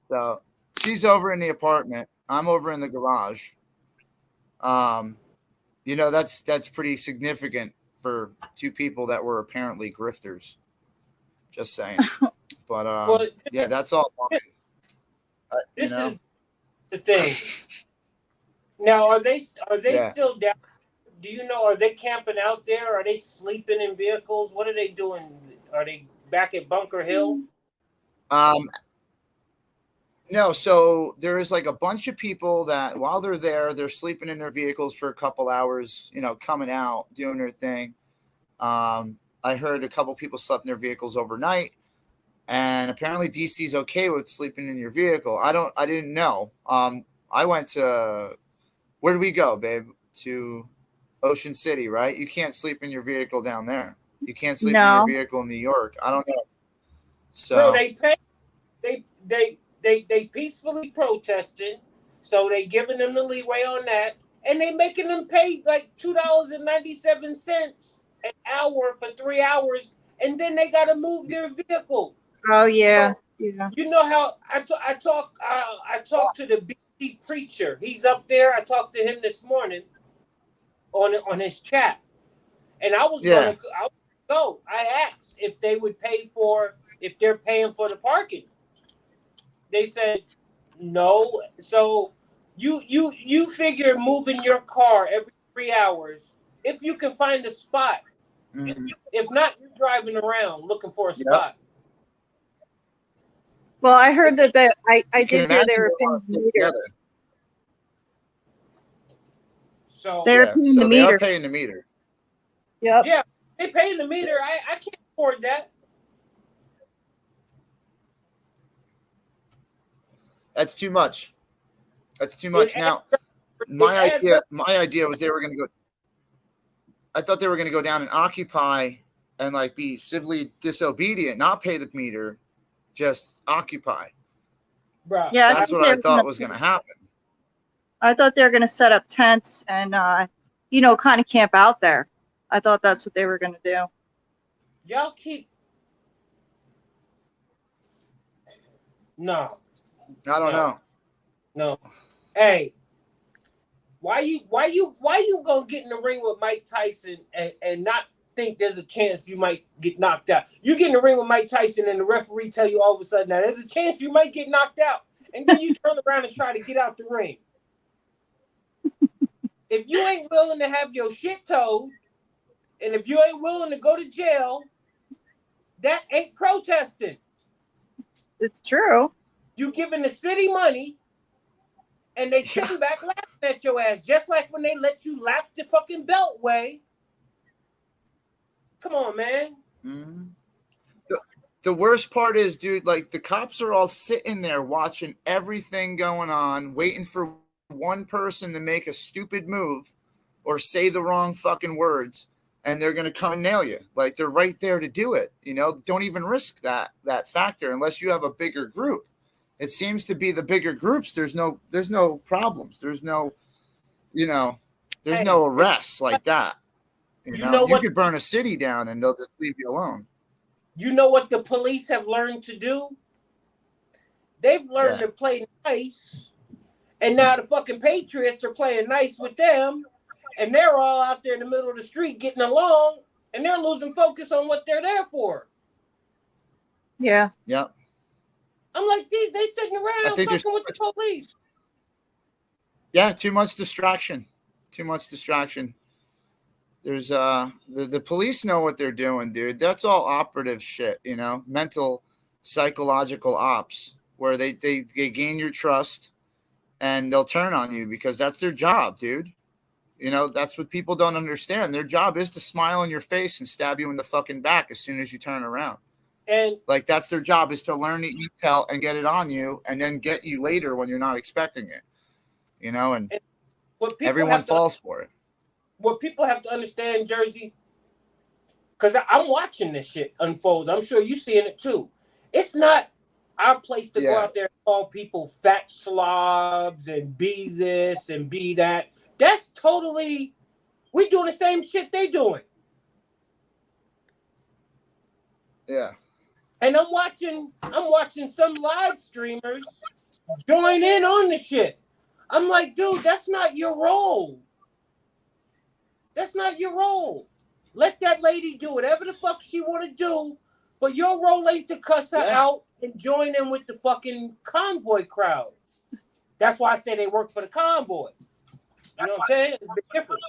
So she's over in the apartment. I'm over in the garage. You know, that's pretty significant for two people that were apparently grifters. Just saying. But well, yeah, that's all. This is the thing. Now, are they still down? Do you know? Are they camping out there? Are they sleeping in vehicles? What are they doing? Are they back at Bunker Hill? No. So there is like a bunch of people that while they're there, they're sleeping in their vehicles for a couple hours. You know, coming out, doing their thing. I heard a couple people slept in their vehicles overnight. And apparently DC's okay with sleeping in your vehicle. I didn't know. I went to, where did we go, babe? To Ocean City, right? You can't sleep in your vehicle down there. You can't sleep in your vehicle in New York. I don't know. So they peacefully protested. So they giving them the leeway on that. And they making them pay like $2.97 an hour for 3 hours. And then they got to move their vehicle. Oh, yeah. Yeah. You know how I talk to the BT preacher. He's up there. I talked to him this morning on his chat, and I was gonna go. I asked if they would if they're paying for the parking. They said no. So you figure moving your car every 3 hours if you can find a spot. Mm-hmm. If not, you're driving around looking for a spot. Well, I heard that I did hear they were paying the meter. So they're paying the meter. They are paying the meter. Yep. Yeah, they paying the meter. I can't afford that. That's too much. That's too much. Now, my idea was they were going to go. I thought they were going to go down and occupy and like be civilly disobedient, not pay the meter, just occupy. Bro, yeah, that's what I thought was going to happen. I thought they were going to set up tents and, kind of camp out there. I thought that's what they were going to do. Y'all keep. No. I don't know. No. Hey, why you gonna get in the ring with Mike Tyson and not think there's a chance you might get knocked out? You get in the ring with Mike Tyson and the referee tell you all of a sudden now there's a chance you might get knocked out, and then you turn around and try to get out the ring. If you ain't willing to have your shit told, and if you ain't willing to go to jail, that ain't protesting. It's true. You giving the city money, and they sitting back laughing at your ass, just like when they let you lap the fucking Beltway. Come on, man. Mm-hmm. The worst part is, dude, like the cops are all sitting there watching everything going on, waiting for one person to make a stupid move or say the wrong fucking words, and they're going to come and nail you. Like they're right there to do it. Don't even risk that factor unless you have a bigger group. It seems to be the bigger groups. There's no problems. There's no, there's no arrests like that. You could burn a city down and they'll just leave you alone. You know what the police have learned to do? They've learned to play nice, and now the fucking Patriots are playing nice with them, and they're all out there in the middle of the street getting along, and they're losing focus on what they're there for. Yeah. Yep. I'm like, they sitting around fucking with the police. Yeah, too much distraction. There's the police know what they're doing, dude. That's all operative shit, mental, psychological ops, where they gain your trust and they'll turn on you because that's their job, dude. That's what people don't understand. Their job is to smile in your face and stab you in the fucking back as soon as you turn around. And like that's their job, is to learn the intel and get it on you and then get you later when you're not expecting it. And everyone falls for it. What people have to understand, Jersey, because I'm watching this shit unfold. I'm sure you're seeing it too. It's not our place to go out there and call people fat slobs and be this and be that. That's totally, we doing the same shit they doing. Yeah. And I'm watching some live streamers join in on the shit. I'm like, dude, that's not your role. That's not your role. Let that lady do whatever the fuck she want to do, but your role ain't to cuss her out and join in with the fucking convoy crowd. That's why I say they work for the convoy. You know what I'm saying? It's a bit different.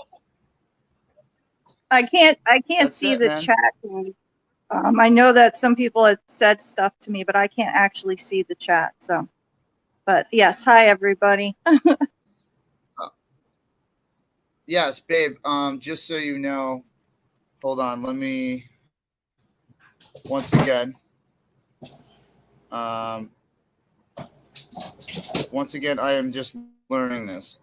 I can't see the chat. I know that some people had said stuff to me, but I can't actually see the chat. So, but yes, hi everybody. Yes, babe. Just so you know, hold on. Let me once again. Once again, I am just learning this.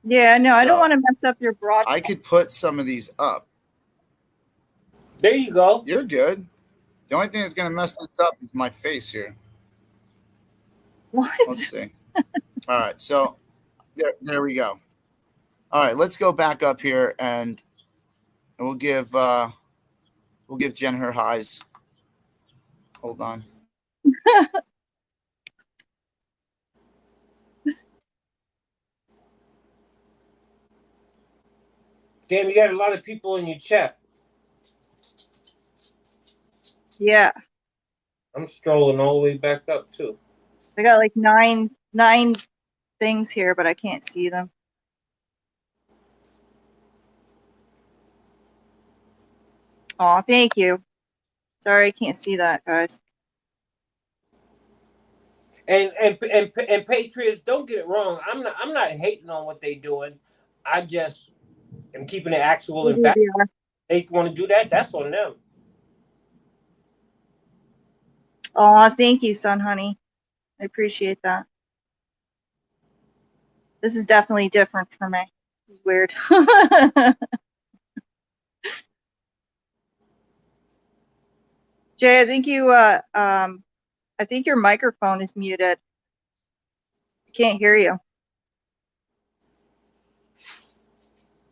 Yeah, no, I don't want to mess up your broadcast. I could put some of these up. There you go. You're good. The only thing that's going to mess this up is my face here. What? Let's see. All right, so there we go. All right, let's go back up here and we'll give Jen her highs. Hold on. Damn, you got a lot of people in your chat. Yeah. I'm strolling all the way back up too. I got like nine things here, but I can't see them. Oh, thank you. Sorry, I can't see that, guys. And Patriots, don't get it wrong. I'm not hating on what they doing. I just am keeping it actual. In fact, they want to do that. That's on them. Oh, thank you, son, honey. I appreciate that. This is definitely different for me. It's weird. Jay, I think you I think your microphone is muted. I can't hear you.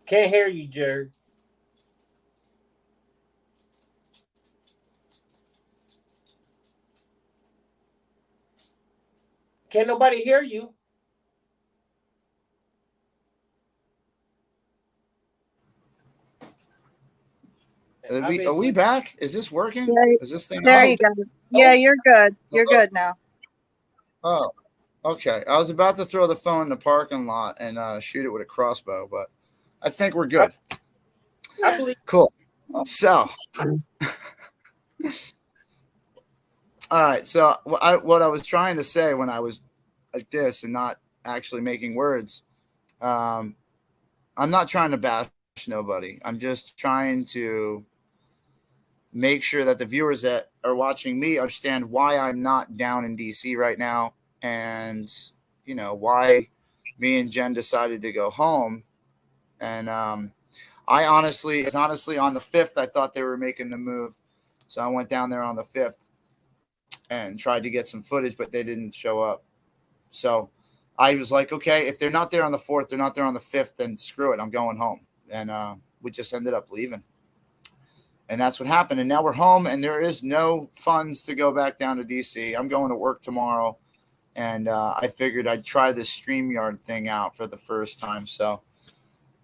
Can't hear you, Jared. Can't nobody hear you? Are we back? Is this working? Yeah, is this thing? There you go. Yeah, you're good. You're good now. Oh, okay. I was about to throw the phone in the parking lot and shoot it with a crossbow, but I think we're good. I believe. Cool. So, all right. So what I was trying to say when I was like this and not actually making words, I'm not trying to bash nobody. I'm just trying to make sure that the viewers that are watching me understand why I'm not down in DC right now, and you know why me and Jen decided to go home. And I honestly on the 5th I thought they were making the move, so I went down there on the 5th and tried to get some footage, but they didn't show up. So I was like, okay, if they're not there on the 4th, they're not there on the 5th, then screw it, I'm going home. And we just ended up leaving. And that's what happened. And now we're home, and there is no funds to go back down to DC. I'm going to work tomorrow, and I figured I'd try this StreamYard thing out for the first time. So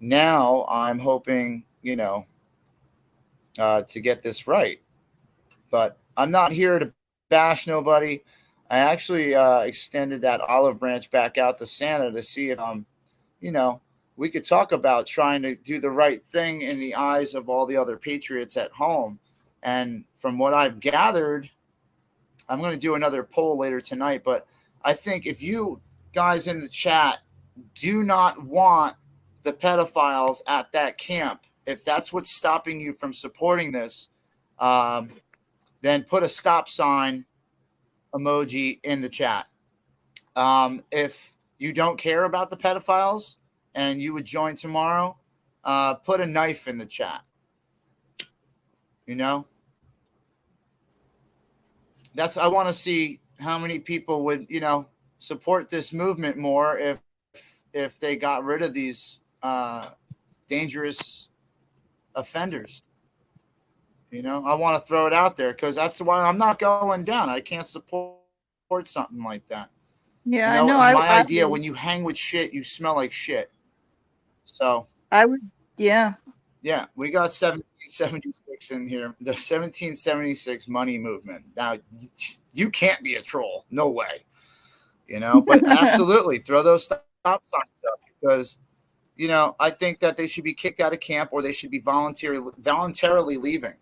now I'm hoping, to get this right. But I'm not here to bash nobody. I actually extended that olive branch back out to Santa to see if, we could talk about trying to do the right thing in the eyes of all the other patriots at home. And from what I've gathered, I'm going to do another poll later tonight, but I think if you guys in the chat do not want the pedophiles at that camp, if that's what's stopping you from supporting this, then put a stop sign emoji in the chat. If you don't care about the pedophiles and you would join tomorrow, put a knife in the chat. I want to see how many people would, support this movement more if they got rid of these dangerous offenders. I want to throw it out there because that's why I'm not going down. I can't support something like that. Yeah, my idea, when you hang with shit, you smell like shit. So I would, yeah. Yeah, we got 1776 in here. The 1776 money movement. Now, you can't be a troll. No way. But absolutely throw those stop signs up because, I think that they should be kicked out of camp or they should be voluntarily leaving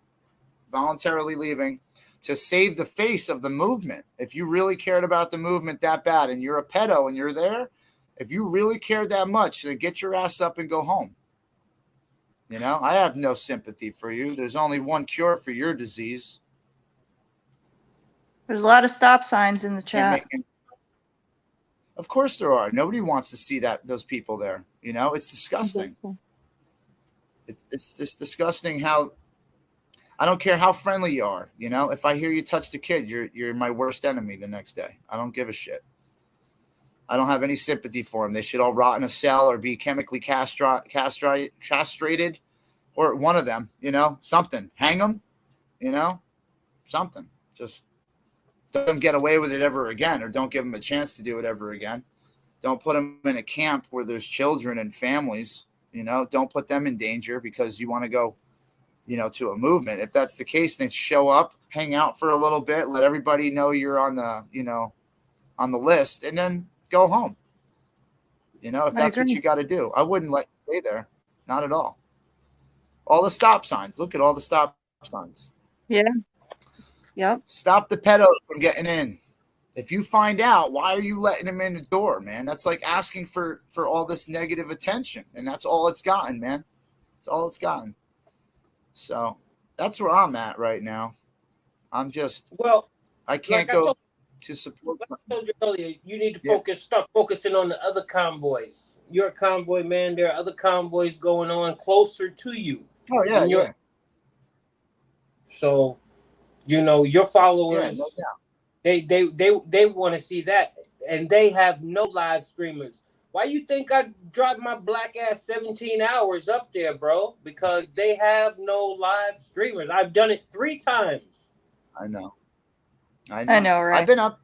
to save the face of the movement. If you really cared about the movement that bad and you're a pedo and you're there, if you really cared that much, then get your ass up and go home. I have no sympathy for you. There's only one cure for your disease. There's a lot of stop signs in the chat. Of course there are. Nobody wants to see those people there. It's disgusting. It's just disgusting how, I don't care how friendly you are. If I hear you touch the kid, you're my worst enemy the next day. I don't give a shit. I don't have any sympathy for them. They should all rot in a cell or be chemically castrated, or one of them, something. Hang them, something. Just don't let them get away with it ever again, or don't give them a chance to do it ever again. Don't put them in a camp where there's children and families. You know, don't put them in danger because you want to go, you know, to a movement. If that's the case, then show up, hang out for a little bit, let everybody know you're on the, you know, on the list, and then go home. You know, if that's what you got to do. I wouldn't let you stay there. Not at all. All the stop signs. Look at all the stop signs. Yeah. Yep. Stop the pedos from getting in. If you find out, why are you letting them in the door, man? That's like asking for all this negative attention, and that's all it's gotten, man. That's all it's gotten. So that's where I'm at right now. I'm just, well, I can't go to support. Like I told you earlier, you need to start focusing on the other convoys. You're a convoy, man. There are other convoys going on closer to you. Oh yeah, yeah. So, you know, your followers, no doubt. They want to see that, and they have no live streamers. Why you think I drive my black ass 17 hours up there, bro? Because they have no live streamers. I've done it 3 times. I know, right? I've been up.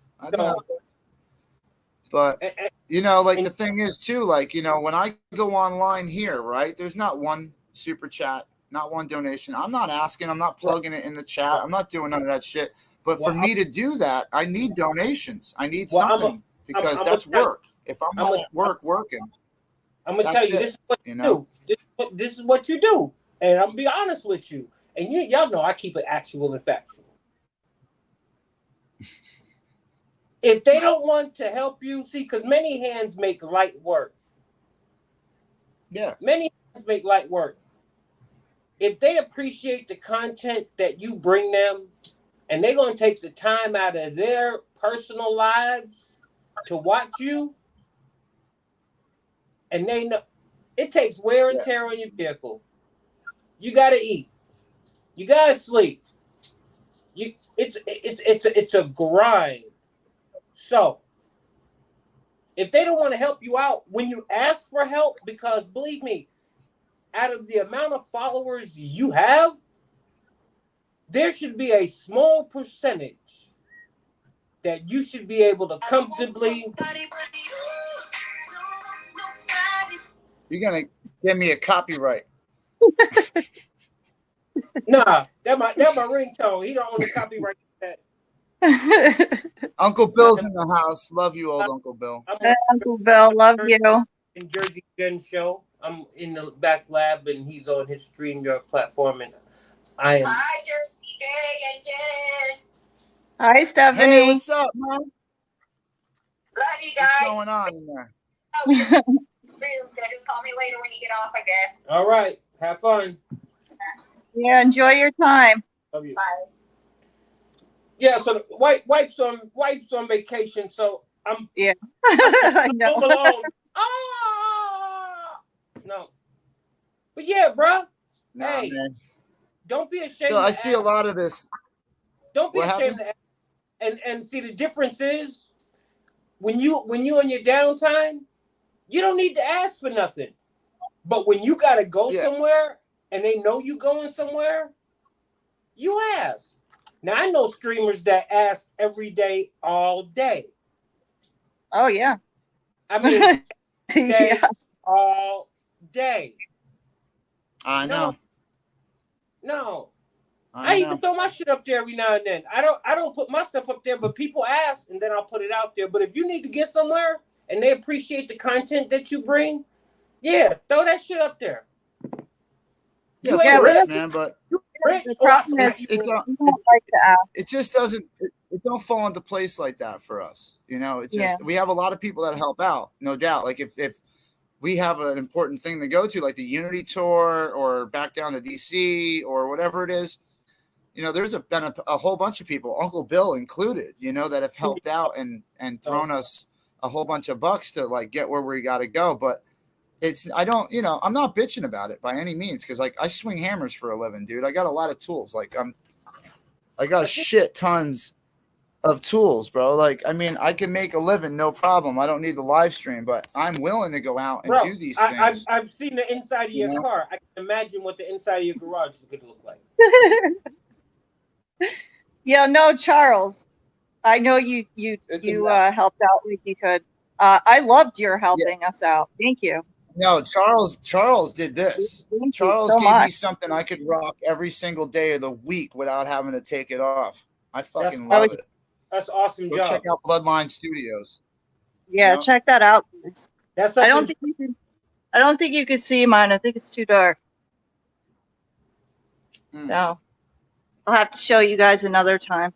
But, you know, like the thing is, too, like, you know, when I go online here, right, there's not one super chat, not one donation. I'm not asking. I'm not plugging it in the chat. I'm not doing none of that shit. But for me to do that, I need donations. I need something because that's work. If I'm not at work working, I'm going to tell you, this is what you do. This is what you do. And I'm going to be honest with you. And y'all know I keep it actual and factual. If they don't want to help you, see, because many hands make light work. Yeah. Many hands make light work. If they appreciate the content that you bring them, and they're going to take the time out of their personal lives to watch you, and they know it takes wear and tear on your vehicle. You got to eat. You got to sleep. It's a grind. So, if they don't want to help you out, when you ask for help, because believe me, out of the amount of followers you have, there should be a small percentage that you should be able to comfortably. You're going to give me a copyright. Nah, that my ringtone. He don't own the copyright that. Uncle Bill's in the house. Love you, old Uncle Bill. Uncle Bill, love you. In Jersey Gen show. I'm in the back lab, and he's on his StreamYard platform, and I am. Hi, Jersey Jen. Hi, Stephanie. Hey, what's up, man? Love you guys. What's going on in there? So just call me later when you get off, I guess. All right. Have fun. Yeah, enjoy your time. Love you. Bye. Yeah, so wife's on vacation, so I'm I know. home alone. Ah! No. But yeah, bro. Nah, hey, man. Don't be ashamed. So I see a lot of this. Don't be ashamed to ask. And see, the difference is when you on your downtime, you don't need to ask for nothing. But when you gotta go somewhere and they know you going somewhere, you ask. Now I know streamers that ask every day, all day. Oh yeah. I mean, all day. I know. No. I even throw my shit up there every now and then. I don't put my stuff up there, but people ask, and then I'll put it out there. But if you need to get somewhere and they appreciate the content that you bring, yeah, throw that shit up there. Yeah, of course, man. But the problem is it just doesn't. It don't fall into place like that for us. You know, it's just we have a lot of people that help out, no doubt. Like if we have an important thing to go to, like the Unity tour or back down to DC or whatever it is, you know, there's been a whole bunch of people, Uncle Bill included, you know, that have helped out and thrown us a whole bunch of bucks to like get where we got to go. But I'm not bitching about it by any means. Cause like I swing hammers for a living, dude. I got a lot of tools. Like I got shit tons of tools, bro. Like, I mean, I can make a living, no problem. I don't need the live stream, but I'm willing to go out and do these things. I've seen the inside of your car. I can imagine what the inside of your garage is going to look like. Yeah, no, Charles. I know you helped out like you could. I loved your helping us out. Thank you. No, Charles did this. Charles gave me something I could rock every single day of the week without having to take it off. I fucking love it. That's awesome. Go check out Bloodline Studios. Yeah, check that out. I don't think you could see mine. I think it's too dark. No. I'll have to show you guys another time.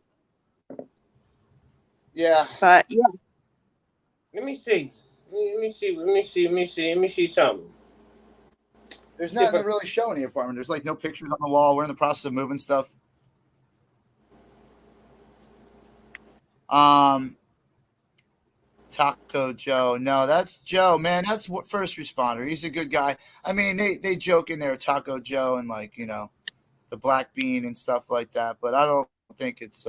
Yeah. But yeah. Let me see something. There's nothing to really show in the apartment. There's like no pictures on the wall. We're in the process of moving stuff. Taco Joe. No, that's Joe, man. That's what first responder. He's a good guy. I mean, they joke in there, Taco Joe, and like, you know, the black bean and stuff like that. But I don't think it's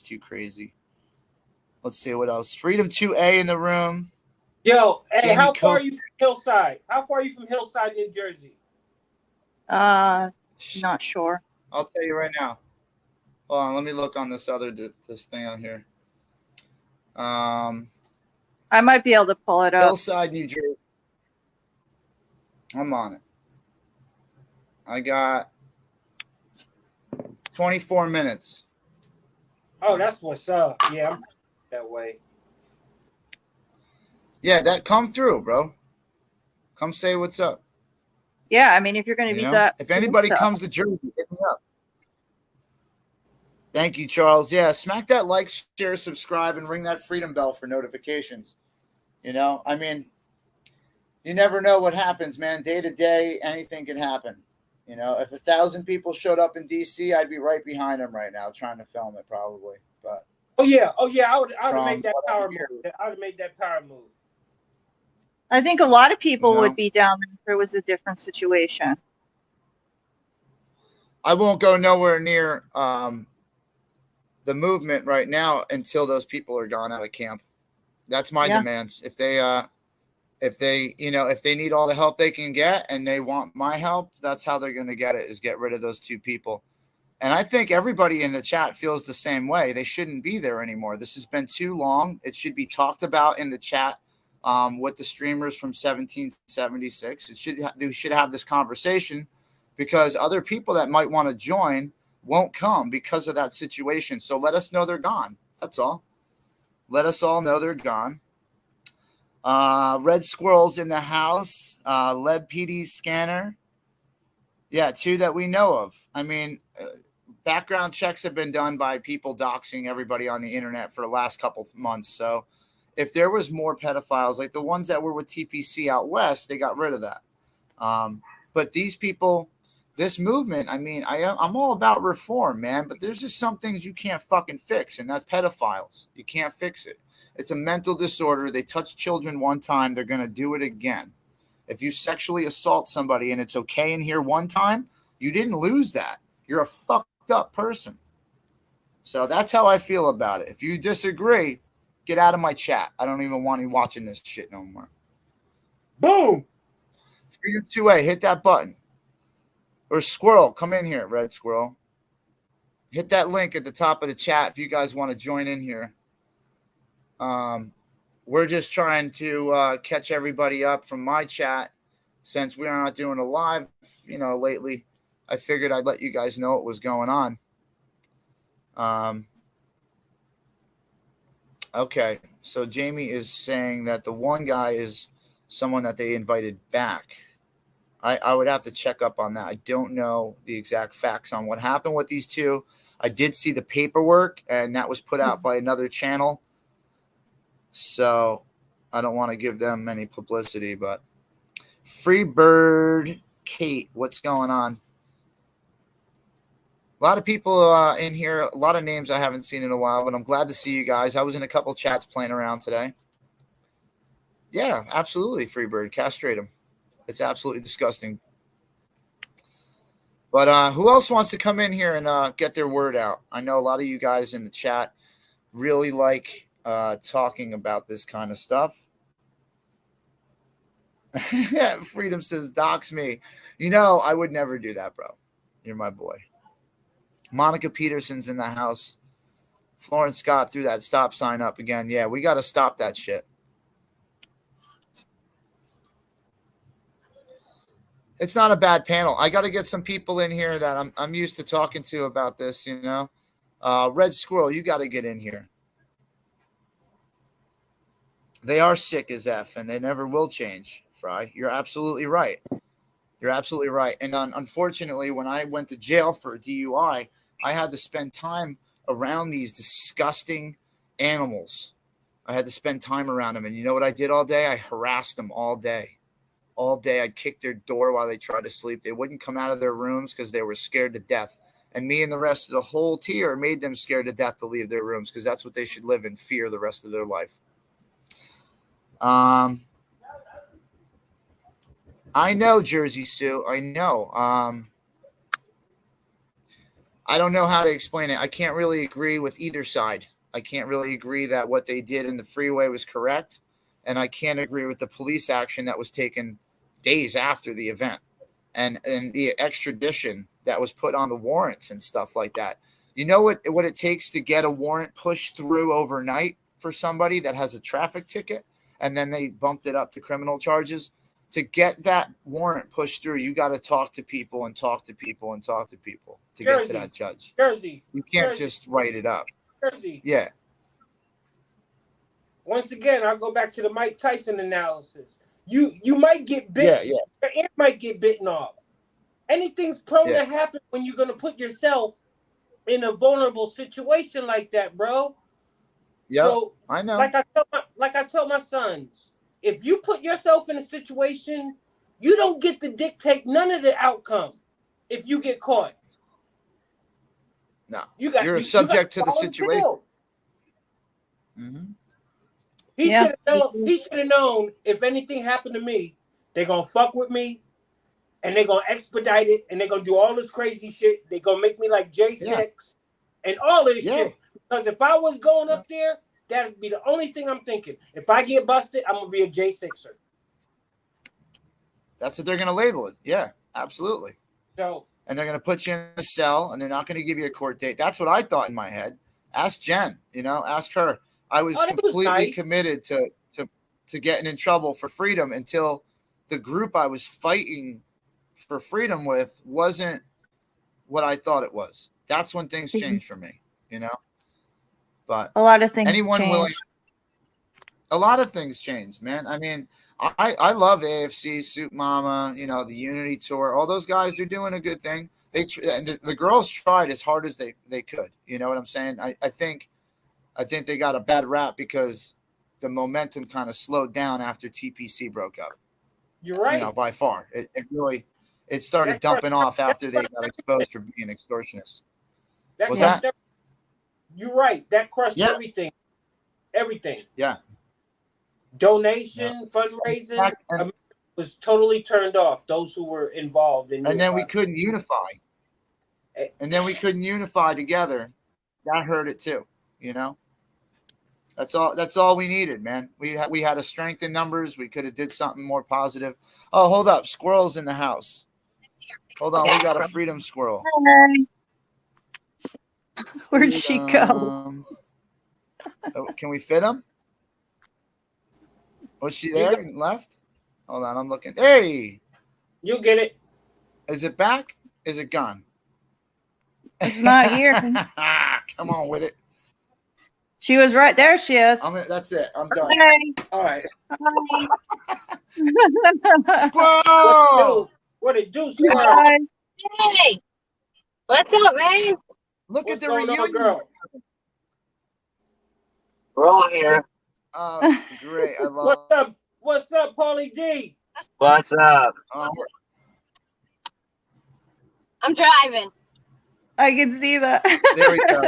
too crazy. Let's see what else. Freedom 2A in the room. Yo, hey, Jamie how far are you from Hillside? How far are you from Hillside, New Jersey? Not sure. I'll tell you right now. Hold on, let me look on this thing on here. I might be able to pull it up. Hillside, New Jersey. I'm on it. I got 24 minutes. Oh, that's what's up. Yeah, I'm that way. Yeah, that come through, bro. Come say what's up. Yeah, I mean, if you're going to be that. If anybody comes to Jersey, hit me up. Thank you, Charles. Yeah, smack that like, share, subscribe, and ring that freedom bell for notifications. You know, I mean, you never know what happens, man. Day to day, anything can happen. You know, if 1,000 people showed up in DC, I'd be right behind them right now trying to film it, probably. But I would have made that power move. I would have made that power move. I think a lot of people would be down there if it was a different situation. I won't go nowhere near the movement right now until those people are gone out of camp. That's my demands. If they need all the help they can get and they want my help, that's how they're going to get it, is get rid of those two people. And I think everybody in the chat feels the same way. They shouldn't be there anymore. This has been too long. It should be talked about in the chat with the streamers from 1776. We should have this conversation, because other people that might want to join won't come because of that situation. So let us know they're gone. That's all. Let us all know they're gone. Red Squirrel's in the house. Lead PD scanner. Yeah, two that we know of. I mean, background checks have been done by people doxing everybody on the internet for the last couple of months. So if there was more pedophiles, like the ones that were with TPC out west, they got rid of that. But these people, this movement, I mean, I'm all about reform, man, but there's just some things you can't fucking fix, and that's pedophiles. You can't fix it. It's a mental disorder. They touch children one time, they're going to do it again. If you sexually assault somebody and it's okay in here one time, you didn't lose that. You're a fucked up person. So that's how I feel about it. If you disagree, get out of my chat. I don't even want you watching this shit no more. Boom. Freedom 2A, hit that button. Or Squirrel, come in here, Red Squirrel. Hit that link at the top of the chat if you guys want to join in here. We're just trying to catch everybody up from my chat, since we're not doing a live, lately. I figured I'd let you guys know what was going on. Okay, so Jamie is saying that the one guy is someone that they invited back. I would have to check up on that. I don't know the exact facts on what happened with these two. I did see the paperwork, and that was put out by another channel. So I don't want to give them any publicity, but Freebird Kate, what's going on? A lot of people in here, a lot of names I haven't seen in a while, but I'm glad to see you guys. I was in a couple chats playing around today. Yeah, absolutely, Freebird. Castrate them. It's absolutely disgusting. But who else wants to come in here and get their word out? I know a lot of you guys in the chat really like talking about this kind of stuff. Freedom says, dox me. I would never do that, bro. You're my boy. Monica Peterson's in the house. Florence Scott threw that stop sign up again. Yeah, we got to stop that shit. It's not a bad panel. I got to get some people in here that I'm used to talking to about this, you know. Red Squirrel, you got to get in here. They are sick as F, and they never will change, Fry. You're absolutely right. You're absolutely right. And unfortunately, when I went to jail for a DUI, I had to spend time around these disgusting animals. I had to spend time around them. And you know what I did all day? I harassed them all day. All day, I'd kick their door while they tried to sleep. They wouldn't come out of their rooms because they were scared to death. And me and the rest of the whole tier made them scared to death to leave their rooms because that's what they should live in fear the rest of their life. I know, Jersey Sue. I know. I don't know how to explain it. I can't really agree with either side. I can't really agree that what they did in the freeway was correct. And I can't agree with the police action that was taken days after the event and the extradition that was put on the warrants and stuff like that. You know what it takes to get a warrant pushed through overnight for somebody that has a traffic ticket and then they bumped it up to criminal charges? To get that warrant pushed through, you got to talk to people and talk to people and talk to people to get to that judge. Jersey. You can't just write it up. Jersey. Yeah. Once again, I'll go back to the Mike Tyson analysis. You might get bitten. Yeah. Your ear might get bitten off. Anything's prone to happen when you're gonna put yourself in a vulnerable situation like that, bro. Yeah, so, I know. Like I tell my sons, if you put yourself in a situation, you don't get to dictate none of the outcome. If you get caught, no, you're subject to the situation. Mm-hmm. He should have known if anything happened to me, they're gonna fuck with me and they're gonna expedite it and they're gonna do all this crazy shit. They're gonna make me like J6 and all this shit. Because if I was going up there, that'd be the only thing I'm thinking. If I get busted, I'm gonna be a J6er. That's what they're gonna label it. Yeah, absolutely. So, and they're gonna put you in a cell and they're not gonna give you a court date. That's what I thought in my head. Ask Jen, ask her. I was completely committed to getting in trouble for freedom until the group I was fighting for freedom with wasn't what I thought it was. That's when things changed for me, But a lot of things willing, a lot of things changed, man. I mean, I love AFC, Soup Mama, the Unity Tour. All those guys, they're doing a good thing. The girls tried as hard as they could. You know what I'm saying? I think they got a bad rap because the momentum kind of slowed down after TPC broke up. You're right. By far. It started dumping off after they got exposed for being extortionists. You're right. That crushed everything. Everything. Yeah. Donation, fundraising was totally turned off. Those who were involved in. And then we couldn't unify. Together. That hurt it too. That's all we needed, man. We had a strength in numbers. We could have did something more positive. Oh, hold up. Squirrel's in the house. Hold on. We got a freedom squirrel. Where'd she go? Can we fit him? Was she there and left? Hold on. I'm looking. Hey. You get it. Is it back? Is it gone? It's not here. Come on with it. She was right there. She is. That's it. I'm done. Okay. All right. Squirrel! What it do, Squirrel? Hey, what's up, man? Look at the reunion, girl. We're all here. Oh, great! I love. What's up, Paulie D? What's up? I'm driving. I can see that. There we go.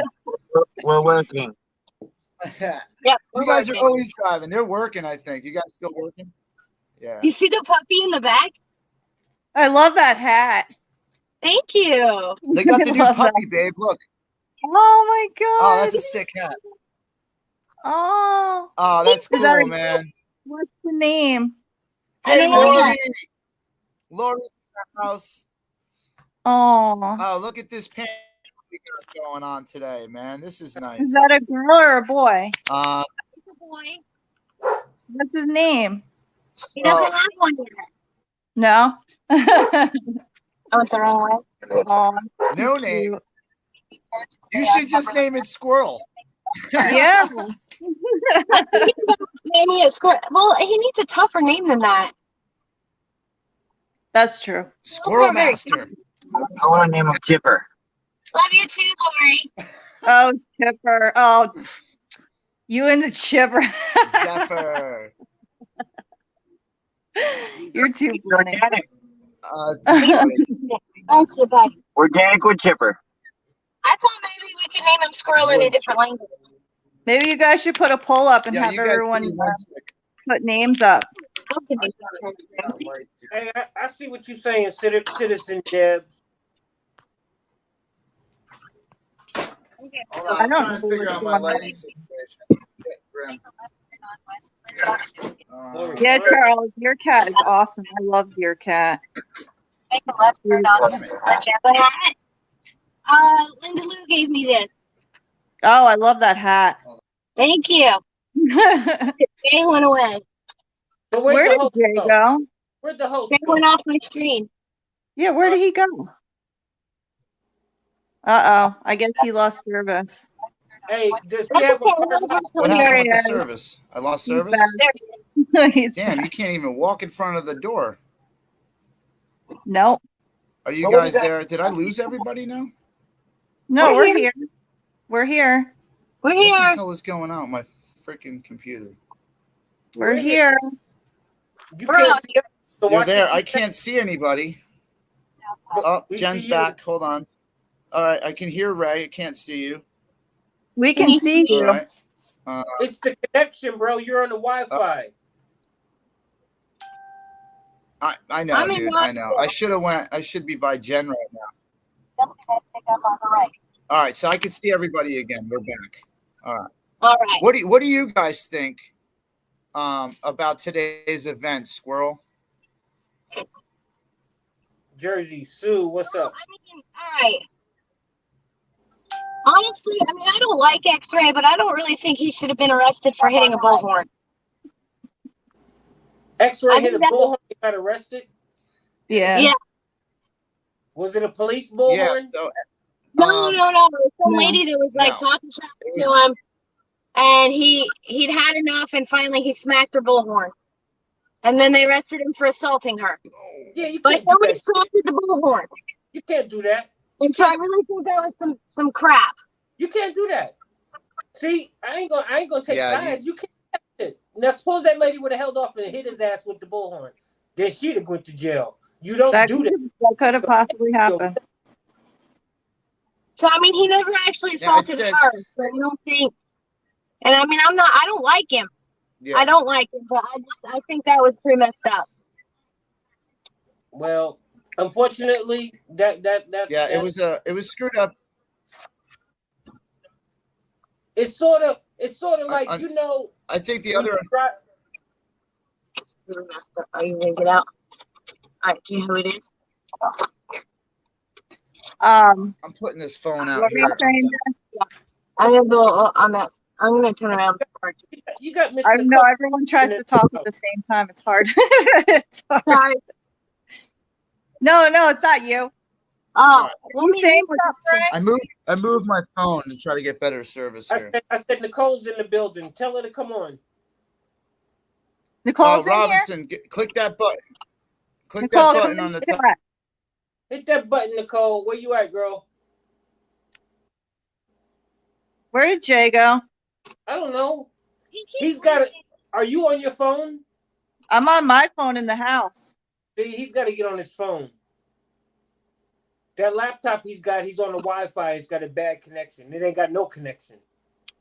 We're working. Yeah, you guys are always driving. They're working, I think. You guys still working? Yeah. You see the puppy in the back? I love that hat. Thank you. They got the new puppy, babe. Look. Oh my god. Oh, that's a sick hat. Oh. Oh, that's cool, man. What's the name? Hey, Lori. Lori's in the house. Oh. Oh, look at this pants we got going on today, man. This is nice. Is that a girl or a boy? It's a boy. What's his name? He doesn't have one yet. No. I went the wrong way. Oh, No name. You should just name it Squirrel. yeah. Naming it Squirrel. Well, he needs a tougher name than that. That's true. Squirrel Master. I want to name him Chipper. Love you too, Lori. Oh, Chipper. Oh, you and the Chipper. Zephyr. You're too funny. Organic. Thanks, you buddy. Organic with Chipper. I thought maybe we could name him Squirrel in a different language. Maybe you guys should put a poll up and Yeah, have you guys everyone give me 1 second. put names up. I'll give you some. Hey, I see what you're saying, Citizen Deb. Hold on, I I'm don't trying to know figure what's out my going on. lighting situation. Grim. Yeah, Charles, your cat is awesome. I love your cat. Make a left turn on the Linda Lou gave me this. Oh, I love that hat. Thank you. Jay went away. So Where the did host Jay go? Where'd the host Jay go? went off my screen. Yeah, where did he go? Uh-oh, I guess he lost service. Hey, does he have a partner? What happened with the Yeah. service? I lost service? He's Damn, you can't even walk in front of the door. Nope. Are you guys there? Did I lose everybody now? No, We're we're here. here. We're here. We're What the here. hell is going on with my freaking computer? We're here. You Bro. can't see us. So You're watch there. it. I can't see anybody. But Oh, we Jen's see you. back. Hold on. All right, I can hear Ray. I can't see you. We can see All you. right. It's the connection, bro. You're on the Wi-Fi. I know, I'm in dude. I know. I should have went. I should be by Jen right now. Pick up on the right. All right, so I can see everybody again. We're back. All right. All right. What do you guys think about today's event, Squirrel? Jersey Sue, what's up? I mean, all right. Honestly, I mean, I don't like X-Ray, but I don't really think he should have been arrested for hitting a bullhorn. X-Ray I hit a think that- bullhorn. He got arrested. Yeah. Yeah. Was it a police Yeah. bullhorn? So, No. It was some No. lady that was like No. talking to him, and he'd had enough, and finally he smacked her bullhorn, and then they arrested him for assaulting her. Yeah, you But can't do nobody that. assaulted the bullhorn, You can't do that. and so I really think that was some crap. You can't do that. See, I ain't gonna take Yeah, sides. You can't do it. Now suppose that lady would have held off and hit his ass with the bullhorn. Then she'd have went to jail. You don't That do that. could have possibly happened. So I mean, he never actually Yeah, it assaulted said- her. So I don't think. And I mean, I don't like him. yeah. I don't like him, but I think that was pretty messed up. Well, unfortunately, that Yeah, it was screwed up. It's sort of like I- you know. I think the other. Really messed up. Are you gonna get out? All right, do you know who it is? I'm putting this phone out What were you here. saying? I'm gonna go on that. I'm gonna turn around. You got Mr. I know Cook. everyone tries to talk at the same time. It's hard. It's hard. Sorry. No, it's not you. Oh, let me Say what's up, Frank. I moved my phone to try to get better service here. I said Nicole's in the building. Tell her to come on. Nicole's Oh, in here. Robinson, click that button. Click Nicole, that button on the top. Hit that button, Nicole. Where you at, girl? Where did Jay go? I don't know. He's got it. Are you on your phone? I'm on my phone in the house. See, he's got to get on his phone. That laptop he's on the Wi-Fi. It's got a bad connection. It ain't got no connection.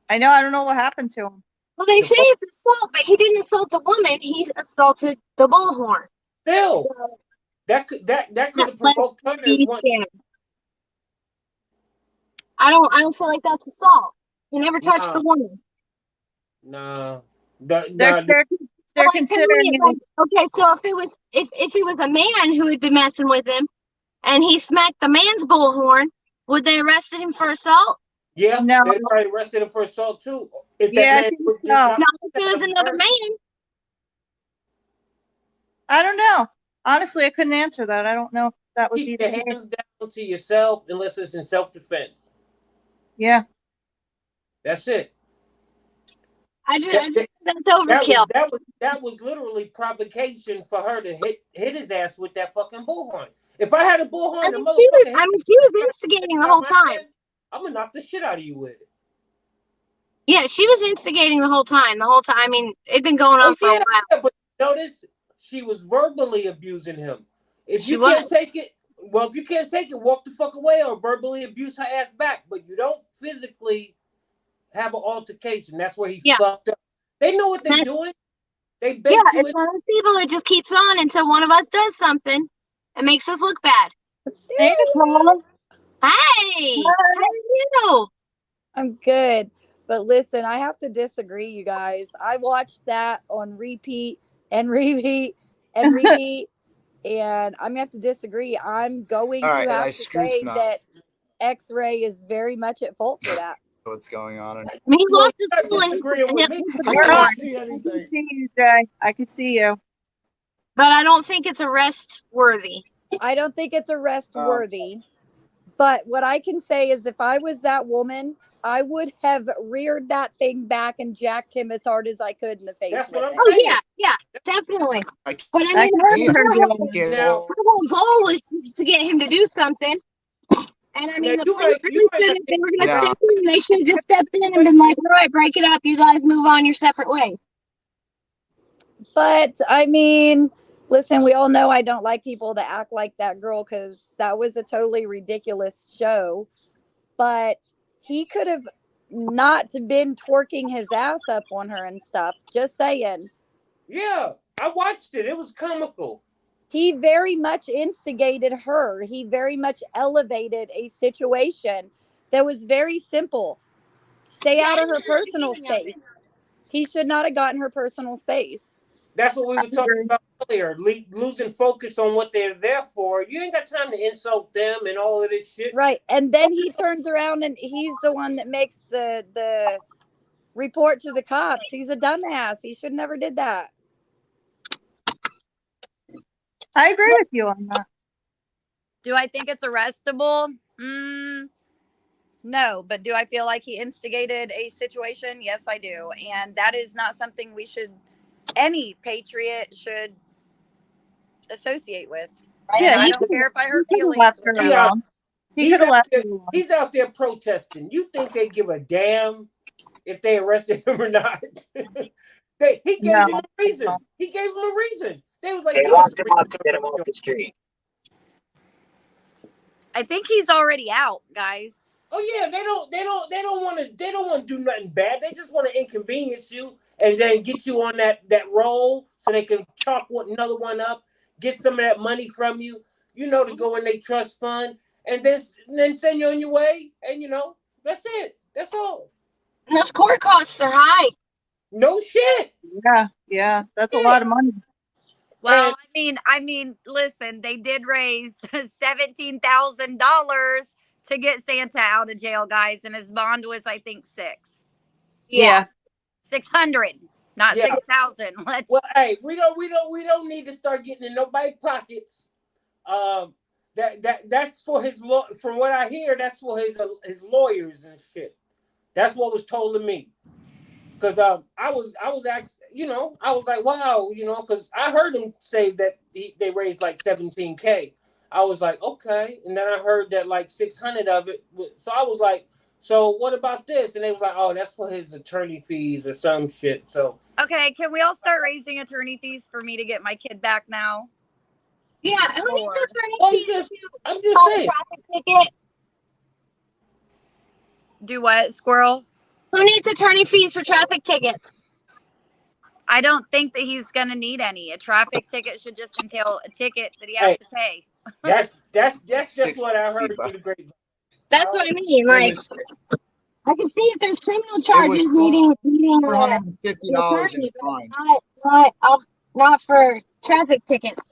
I know. I don't know what happened to him. Well, they say it's assault, but he didn't assault the woman. He assaulted the bullhorn. Still, So, that could have provoked her. he scared. I don't feel like that's assault. He never touched Nah. the woman. Nah. They're considering it. Okay, so if it was a man who had been messing with him, and he smacked the man's bullhorn, would they arrested him for assault? Yeah, No. they probably arrested him for assault too. If Yeah, I that man think would so. not- No, if it was another man. I don't know. Honestly, I couldn't answer that. I don't know if that would Keep be your hands down to yourself unless it's in self-defense. Yeah. That's it. I just that's overkill. That was literally provocation for her to hit his ass with that fucking bullhorn. If I had a bullhorn, she was instigating the whole time. I'm gonna knock the shit out of you with it. Yeah, she was instigating the whole time. I mean, it'd been going on for a while. Yeah, but notice she was verbally abusing him. If you can't take it, walk the fuck away or verbally abuse her ass back. But you don't physically have an altercation. That's where he fucked up. They know what they're doing. They bait you. It's one of those people that just keeps on until one of us does something and makes us look bad. Hey, Nicole. Hey, how are you? I'm good. But listen, I have to disagree, you guys. I watched that on repeat and repeat and repeat, and I'm going to have to disagree. I'm going to have to say that X-Ray is very much at fault for that. What's going on? I mean, he lost his cool and I can't see anything. I can see you, Jay. I can see you. But I don't think it's arrest worthy. I don't think it's arrest worthy. But what I can say is if I was that woman, I would have reared that thing back and jacked him as hard as I could in the face. That's what I'm saying. Oh, yeah, definitely. But I mean, her whole goal was to get him to do something. And I mean, the police they were going to step in. They should have just stepped in and been like, all right, break it up. You guys move on your separate ways. But, I mean, listen, we all know I don't like people that act like that girl because that was a totally ridiculous show. But he could have not been twerking his ass up on her and stuff. Just saying. Yeah, I watched it. It was comical. He very much instigated her. He very much elevated a situation that was very simple. Stay out of her personal space. He should not have gotten her personal space. That's what we were talking about earlier. Losing focus on what they're there for. You ain't got time to insult them and all of this shit. Right. And then he turns around and he's the one that makes the report to the cops. He's a dumbass. He should never did that. I agree with you on that. Do I think it's arrestable? No. But do I feel like he instigated a situation? Yes, I do. And that is not something any patriot should associate with. Yeah, I don't care if I hurt feelings. He's out there protesting. You think they give a damn if they arrested him or not? He gave him a reason. He gave him a reason. They was like, they locked him up to get him off the street. I think he's already out, guys. Oh yeah, they don't want to do nothing bad. They just want to inconvenience you and then get you on that roll so they can chalk another one up, get some of that money from you, to go in their trust fund, and then send you on your way. And that's it. That's all. And those court costs are high. No shit. Yeah, that's a lot of money. Well, I mean, listen, they did raise $17,000 to get Santa out of jail, guys, and his bond was, I think, $600. Yeah. 600, not 6,000. Well, hey, we don't need to start getting in nobody's pockets. That's for his from what I hear, that's for his lawyers and shit. That's what was told to me. Because I was actually, I was like, wow, because I heard him say that they raised like $17,000. I was like, okay. And then I heard that like 600 of it. So I was like, so what about this? And they was like, oh, that's for his attorney fees or some shit. So okay, can we all start raising attorney fees for me to get my kid back now? Yeah, who needs attorney fees? I'm just saying. Ticket? Do what, Squirrel? Who needs attorney fees for traffic tickets? I don't think that he's going to need any. A traffic ticket should just entail a ticket that he has to pay. That's just what I heard through the grapevine. That's what I mean. Like, I can see if there's criminal charges needing $450 in fine. Not for traffic tickets.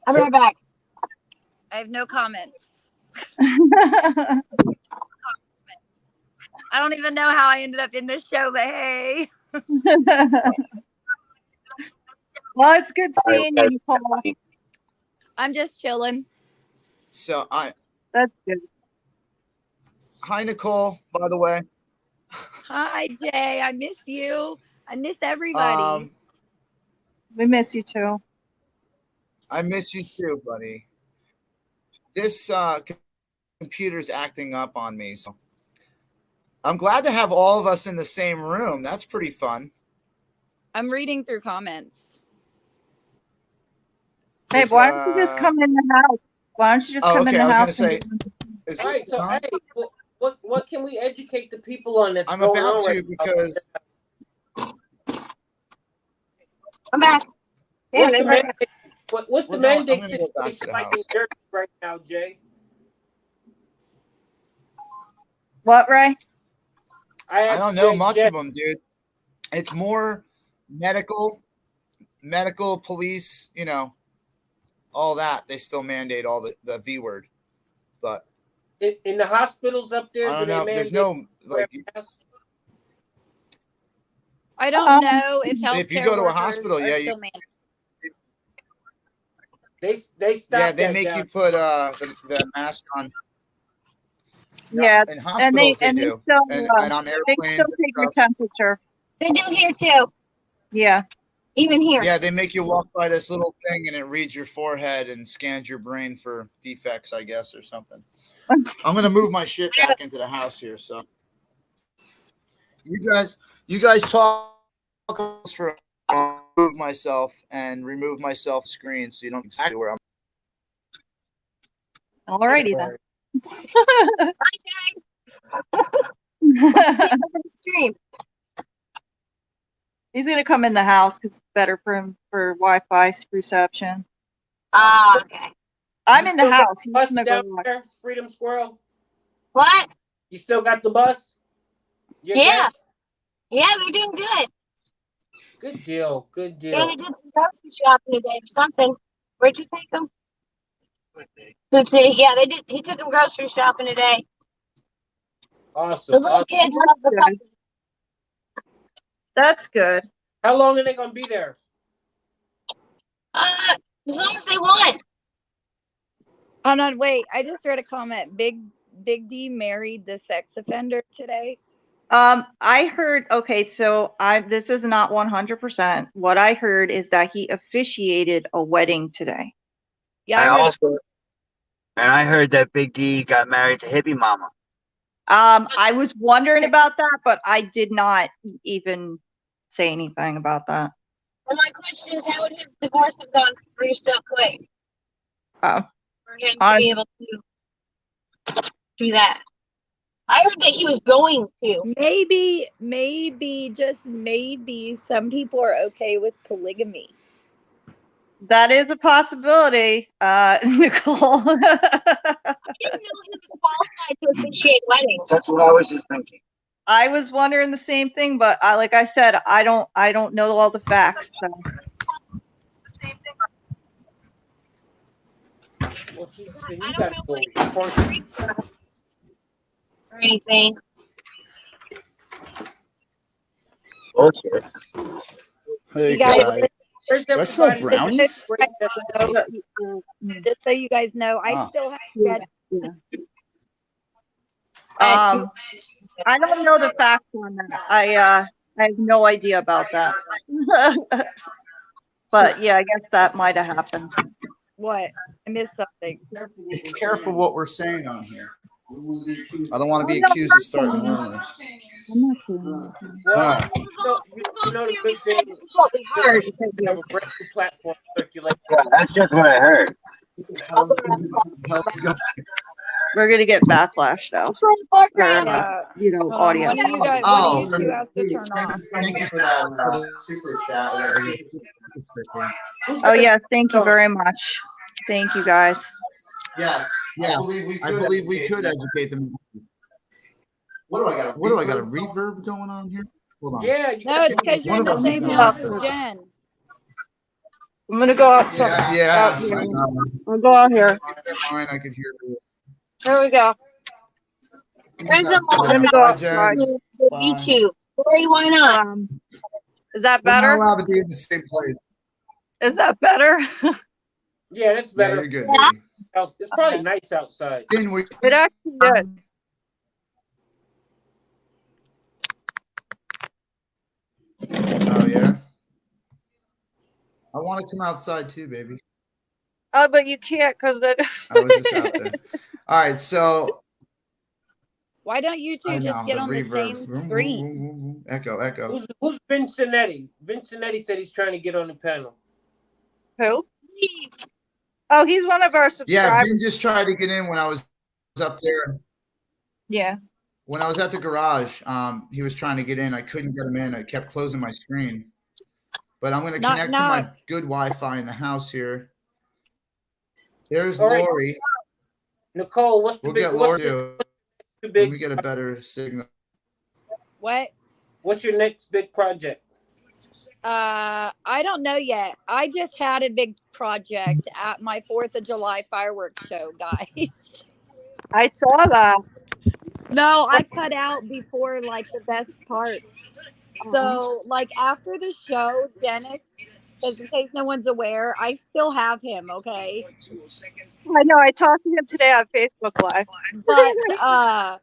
I'll be right back. I have no comments. I don't even know how I ended up in this show, but hey. Well, it's good seeing you, Nicole. I'm just chilling. So That's good. Hi, Nicole, by the way. Hi, Jay. I miss you. I miss everybody. We miss you too. I miss you too, buddy. This computer's acting up on me, so I'm glad to have all of us in the same room. That's pretty fun. I'm reading through comments. Hey, why don't you just come in the house? Why don't you just come in the house? I was going to say. All right, so hey, what can we educate the people on that's I'm going about on to right because I'm back. what's the mandate? What's the mandate situation like in Jersey right now, Jay? What, Ray? I don't know much of them, dude. It's more medical, police, all that. They still mandate all the V word, but in the hospitals up there, I don't know. There's no like. I don't know if you go to a hospital, they stop. Yeah, they make you put the mask on. Yeah, in hospitals they do, and on airplanes. They still take your temperature. They do here too. Yeah. Even here. Yeah, they make you walk by this little thing, and it reads your forehead and scans your brain for defects, I guess, or something. I'm gonna move my shit back into the house here. So, you guys talk for move myself and remove myself screen, so you don't exactly where I'm. Alrighty then. Stream. He's gonna come in the house because it's better for him for Wi-Fi reception. Okay. I'm in the house. He's Bus gonna down go there, Freedom Squirrel. What? You still got the bus? Yeah. Yeah, they're doing good. Good deal. Good deal. Yeah, they did some grocery shopping today or something. Where'd you take them? Yeah, they did. He took them grocery shopping today. Awesome. The little kids love the puppy. That's good. How long are they gonna be there? As long as they want. Oh no, wait. I just read a comment. Big D married the sex offender today. I heard. Okay, so this is not 100%. What I heard is that he officiated a wedding today. Yeah, I heard that Big D got married to Hippie Mama. I was wondering about that, but I did not even say anything about that. Well, my question is, how would his divorce have gone through so quick? For him to be able to do that. I heard that he was going to. Maybe, just maybe, some people are okay with polygamy. That is a possibility, Nicole. I didn't know he was qualified to officiate weddings. That's what I was just thinking. I was wondering the same thing, but like I said, I don't know all the facts. So. Well, I don't know what he or anything. Bullshit. Hey, You guys, do I smell brownies? Just so you guys know, I still have I don't know the facts on that. I have no idea about that. But yeah, I guess that might have happened. What? I missed something. Be careful what we're saying on here. I don't want to be accused of starting rumors. Well, you know the good thing is what we heard. we have a brand new platform circulate. Yeah, that's just what I heard. We're gonna get backlash though. Audio. One of you guys, one of you two has to turn off. Thank you for that super chat. Oh yeah, thank you very much. Thank you guys. Yeah, I believe we could educate them. What do I got? A reverb going on here? Hold on. Yeah. No, it's because you're in the same house as Jen. I'm gonna go outside. Yeah. I'll go out here. Mine, I could hear you. Here we go. Let me go outside. YouTube. Why not? Is that We're better? not allowed to be in the same place. Is that better? Yeah, that's better. Yeah, you're good, baby. It's probably nice outside. It actually is. Oh yeah. I want to come outside too, baby. Oh, but you can't because I was just out there. All right, so why don't you two just get on reverb. The same screen? Echo. Who's Vincenetti? Vincenetti said he's trying to get on the panel. Who? Oh, he's one of our subscribers. Yeah, Vin just tried to get in when I was up there. Yeah. When I was at the garage, he was trying to get in. I couldn't get him in. I kept closing my screen. But I'm going to connect to my good Wi-Fi in the house here. There's Lori. Nicole, what's the big? We'll get Lori too. Let me get a better signal. What? What's your next big project? I don't know yet. I just had a big project at my 4th of July fireworks show, guys. I saw that. No, I cut out before like the best parts. So like after the show, Dennis, because in case no one's aware, I still have him, okay? I know, I talked to him today on Facebook Live. But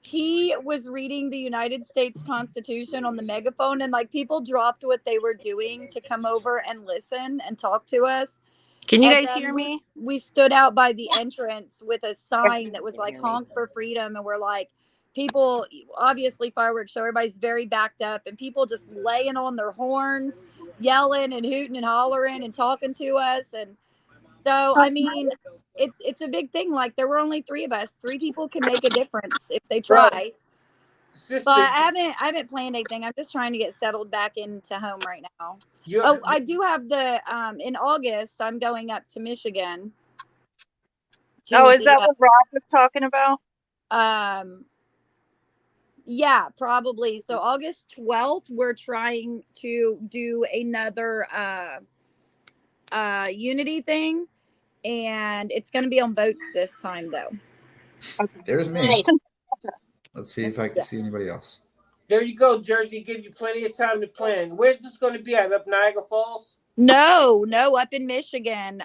he was reading the United States Constitution on the megaphone, and like people dropped what they were doing to come over and listen and talk to us. Can you guys hear me? We stood out by the entrance with a sign that was like honk for freedom, and we're like, people, obviously fireworks show, everybody's very backed up, and people just laying on their horns, yelling and hooting and hollering and talking to us. And so I mean, it's a big thing. Like there were only 3 of us. 3 people can make a difference if they try. Right. Sister, but I haven't planned anything. I'm just trying to get settled back into home right now. I do have the in August I'm going up to Michigan. Is that what Rob was talking about? Yeah, probably. So August 12th, we're trying to do another Unity thing, and it's going to be on boats this time, though. There's me. Let's see if I can see anybody else. There you go, Jersey. Give you plenty of time to plan. Where's this going to be at? Up Niagara Falls? No, up in Michigan.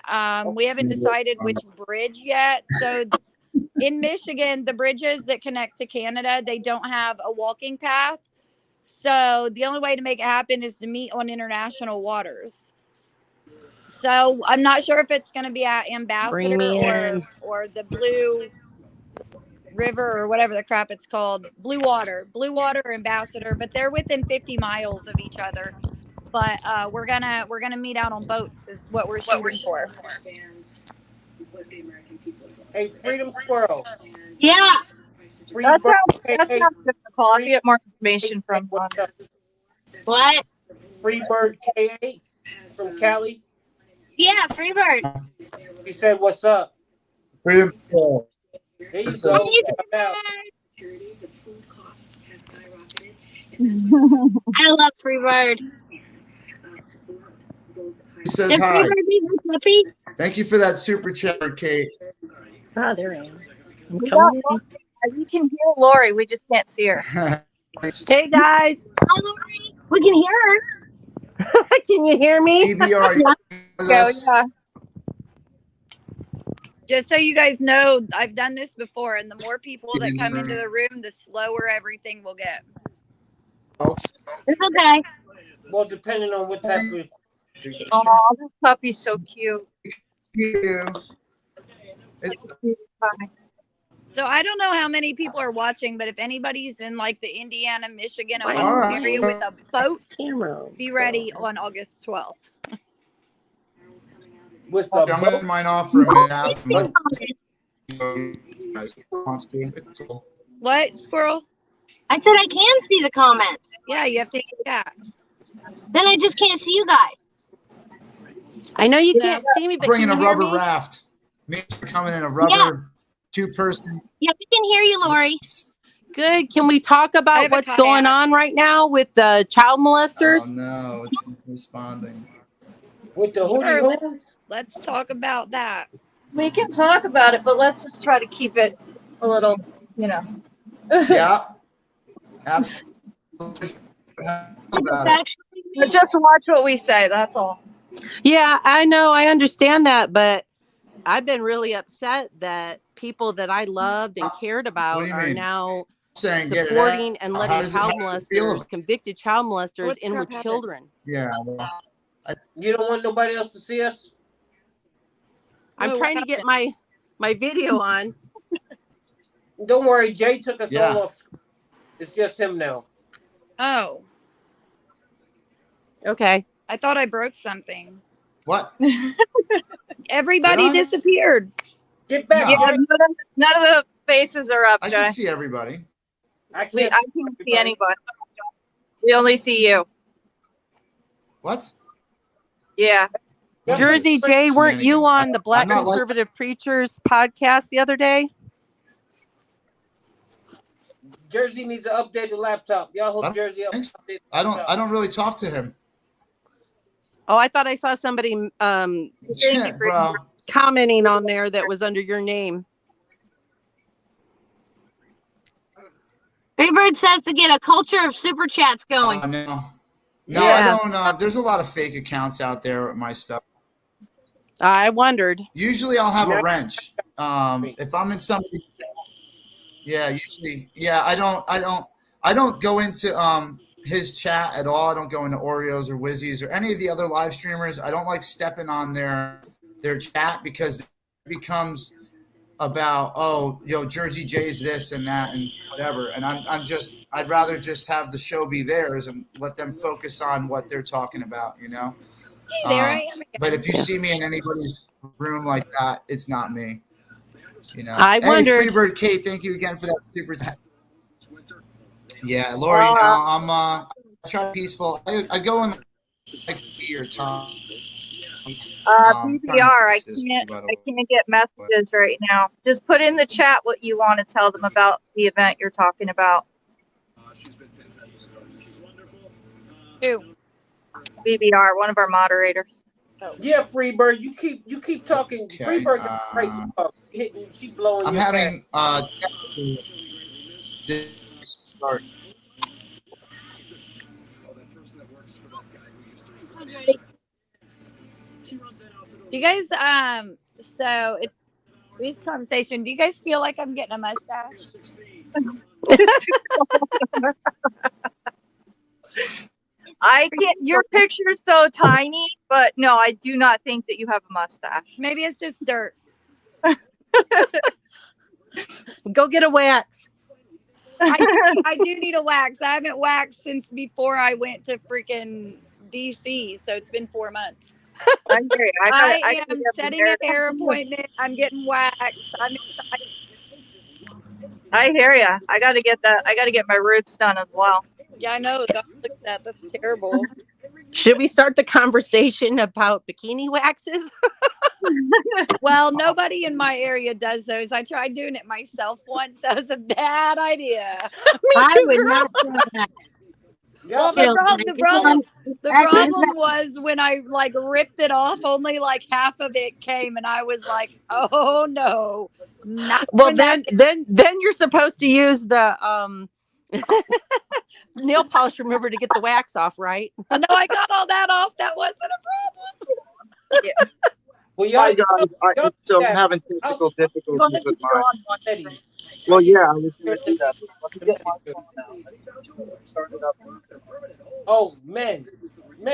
We haven't decided which bridge yet. So in Michigan, the bridges that connect to Canada, they don't have a walking path. So the only way to make it happen is to meet on international waters. So I'm not sure if it's going to be at Ambassador or the Blue River or whatever the crap it's called. Blue Water or Ambassador, but they're within 50 miles of each other. But we're gonna meet out on boats is what we're shooting for. Hey, Freedom Squirrel. Yeah. That sounds difficult. I'll get more information from Hunter. What? Freebird K8 from Cali. Yeah, Freebird. He said, "What's up?" Freedom Squirrel. There you go. I love Freebird. He says hi. Thank you for that super chat, Kate. Oh, there I am. We can hear Lori. We just can't see her. Hey, guys. Hi, Lori. We can hear her. Can you hear me? Yeah. Just so you guys know, I've done this before, and the more people that come into the room, the slower everything will get. It's okay. Well, depending on what type of... Oh, this puppy's so cute. So I don't know how many people are watching, but if anybody's in like the Indiana, Michigan, Ohio area with a boat, be ready on August 12th. I'm going to mine off for a minute. What, Squirrel? I said I can see the comments. Yeah, you have to. Yeah. Then I just can't see you guys. I know you can't see me, but bringing can a you hear rubber me? raft. Me coming in a rubber 2-person. Yeah, we can hear you, Lori. Good. Can we talk about what's going on right now with the child molesters? Oh no, it's not responding. With the hootie let's talk about that. We can talk about it, but let's just try to keep it a little, Yeah. Absolutely. Let's just watch what we say. That's all. Yeah, I know. I understand that, but I've been really upset that people that I loved and cared about are now supporting and letting child molesters, convicted child molesters, in with children. Yeah. You don't want nobody else to see us? I'm trying to get my video on. Don't worry, Jay took us all off. It's just him now. Oh. Okay. I thought I broke something. What? Everybody disappeared. Get back. Yeah, none of the faces are up, Jay. I can see everybody. I can't see anybody. We only see you. What? Yeah. Jersey Jay, weren't you on the Black Conservative Preachers podcast the other day? Jersey needs an updated laptop. Y'all hook Jersey up. I don't really talk to him. Oh, I thought I saw somebody commenting on there that was under your name. Freebird says to get a culture of super chats going. No, I don't. There's a lot of fake accounts out there with my stuff. I wondered. Usually I'll have a wrench. If I'm in somebody, usually, I don't go into his chat at all. I don't go into Oreos or Wizzies or any of the other live streamers. I don't like stepping on their chat because it becomes about Jersey Jay's this and that and whatever. And I'd rather just have the show be theirs and let them focus on what they're talking about, Hey, there I am. But if you see me in anybody's room like that, it's not me. I wondered. Hey, Freebird Kate, thank you again for that super. Yeah, Lori. I try peaceful. I go in like your time. PBR. I can't get messages right now. Just put in the chat what you want to tell them about the event you're talking about. Who? BBR, one of our moderators. Yeah, Freebird, you keep talking. Okay, Freebird is great to talk. She blowing. I'm having start. Do you guys so it's conversation. Do you guys feel like I'm getting a mustache? I can't. Your picture's so tiny, but no, I do not think that you have a mustache. Maybe it's just dirt. Go get a wax. I do need a wax. I haven't waxed since before I went to freaking DC, so it's been 4 months. I am setting a hair appointment. I'm getting waxed. I'm excited. I hear ya. I got to get that. I got to get my roots done as well. Yeah, I know. Don't look at that. That's terrible. Should we start the conversation about bikini waxes? Well, nobody in my area does those. I tried doing it myself once. That was a bad idea. I would not do that. Well, the problem was when I ripped it off, only half of it came, and I was like, "Oh no!" Well, then you're supposed to use the nail polish remover to get the wax off, right? No, I got all that off. That wasn't a problem. Yeah. Well, I'm still having technical difficulties with mine. Well, yeah, I was going to do that. Oh, man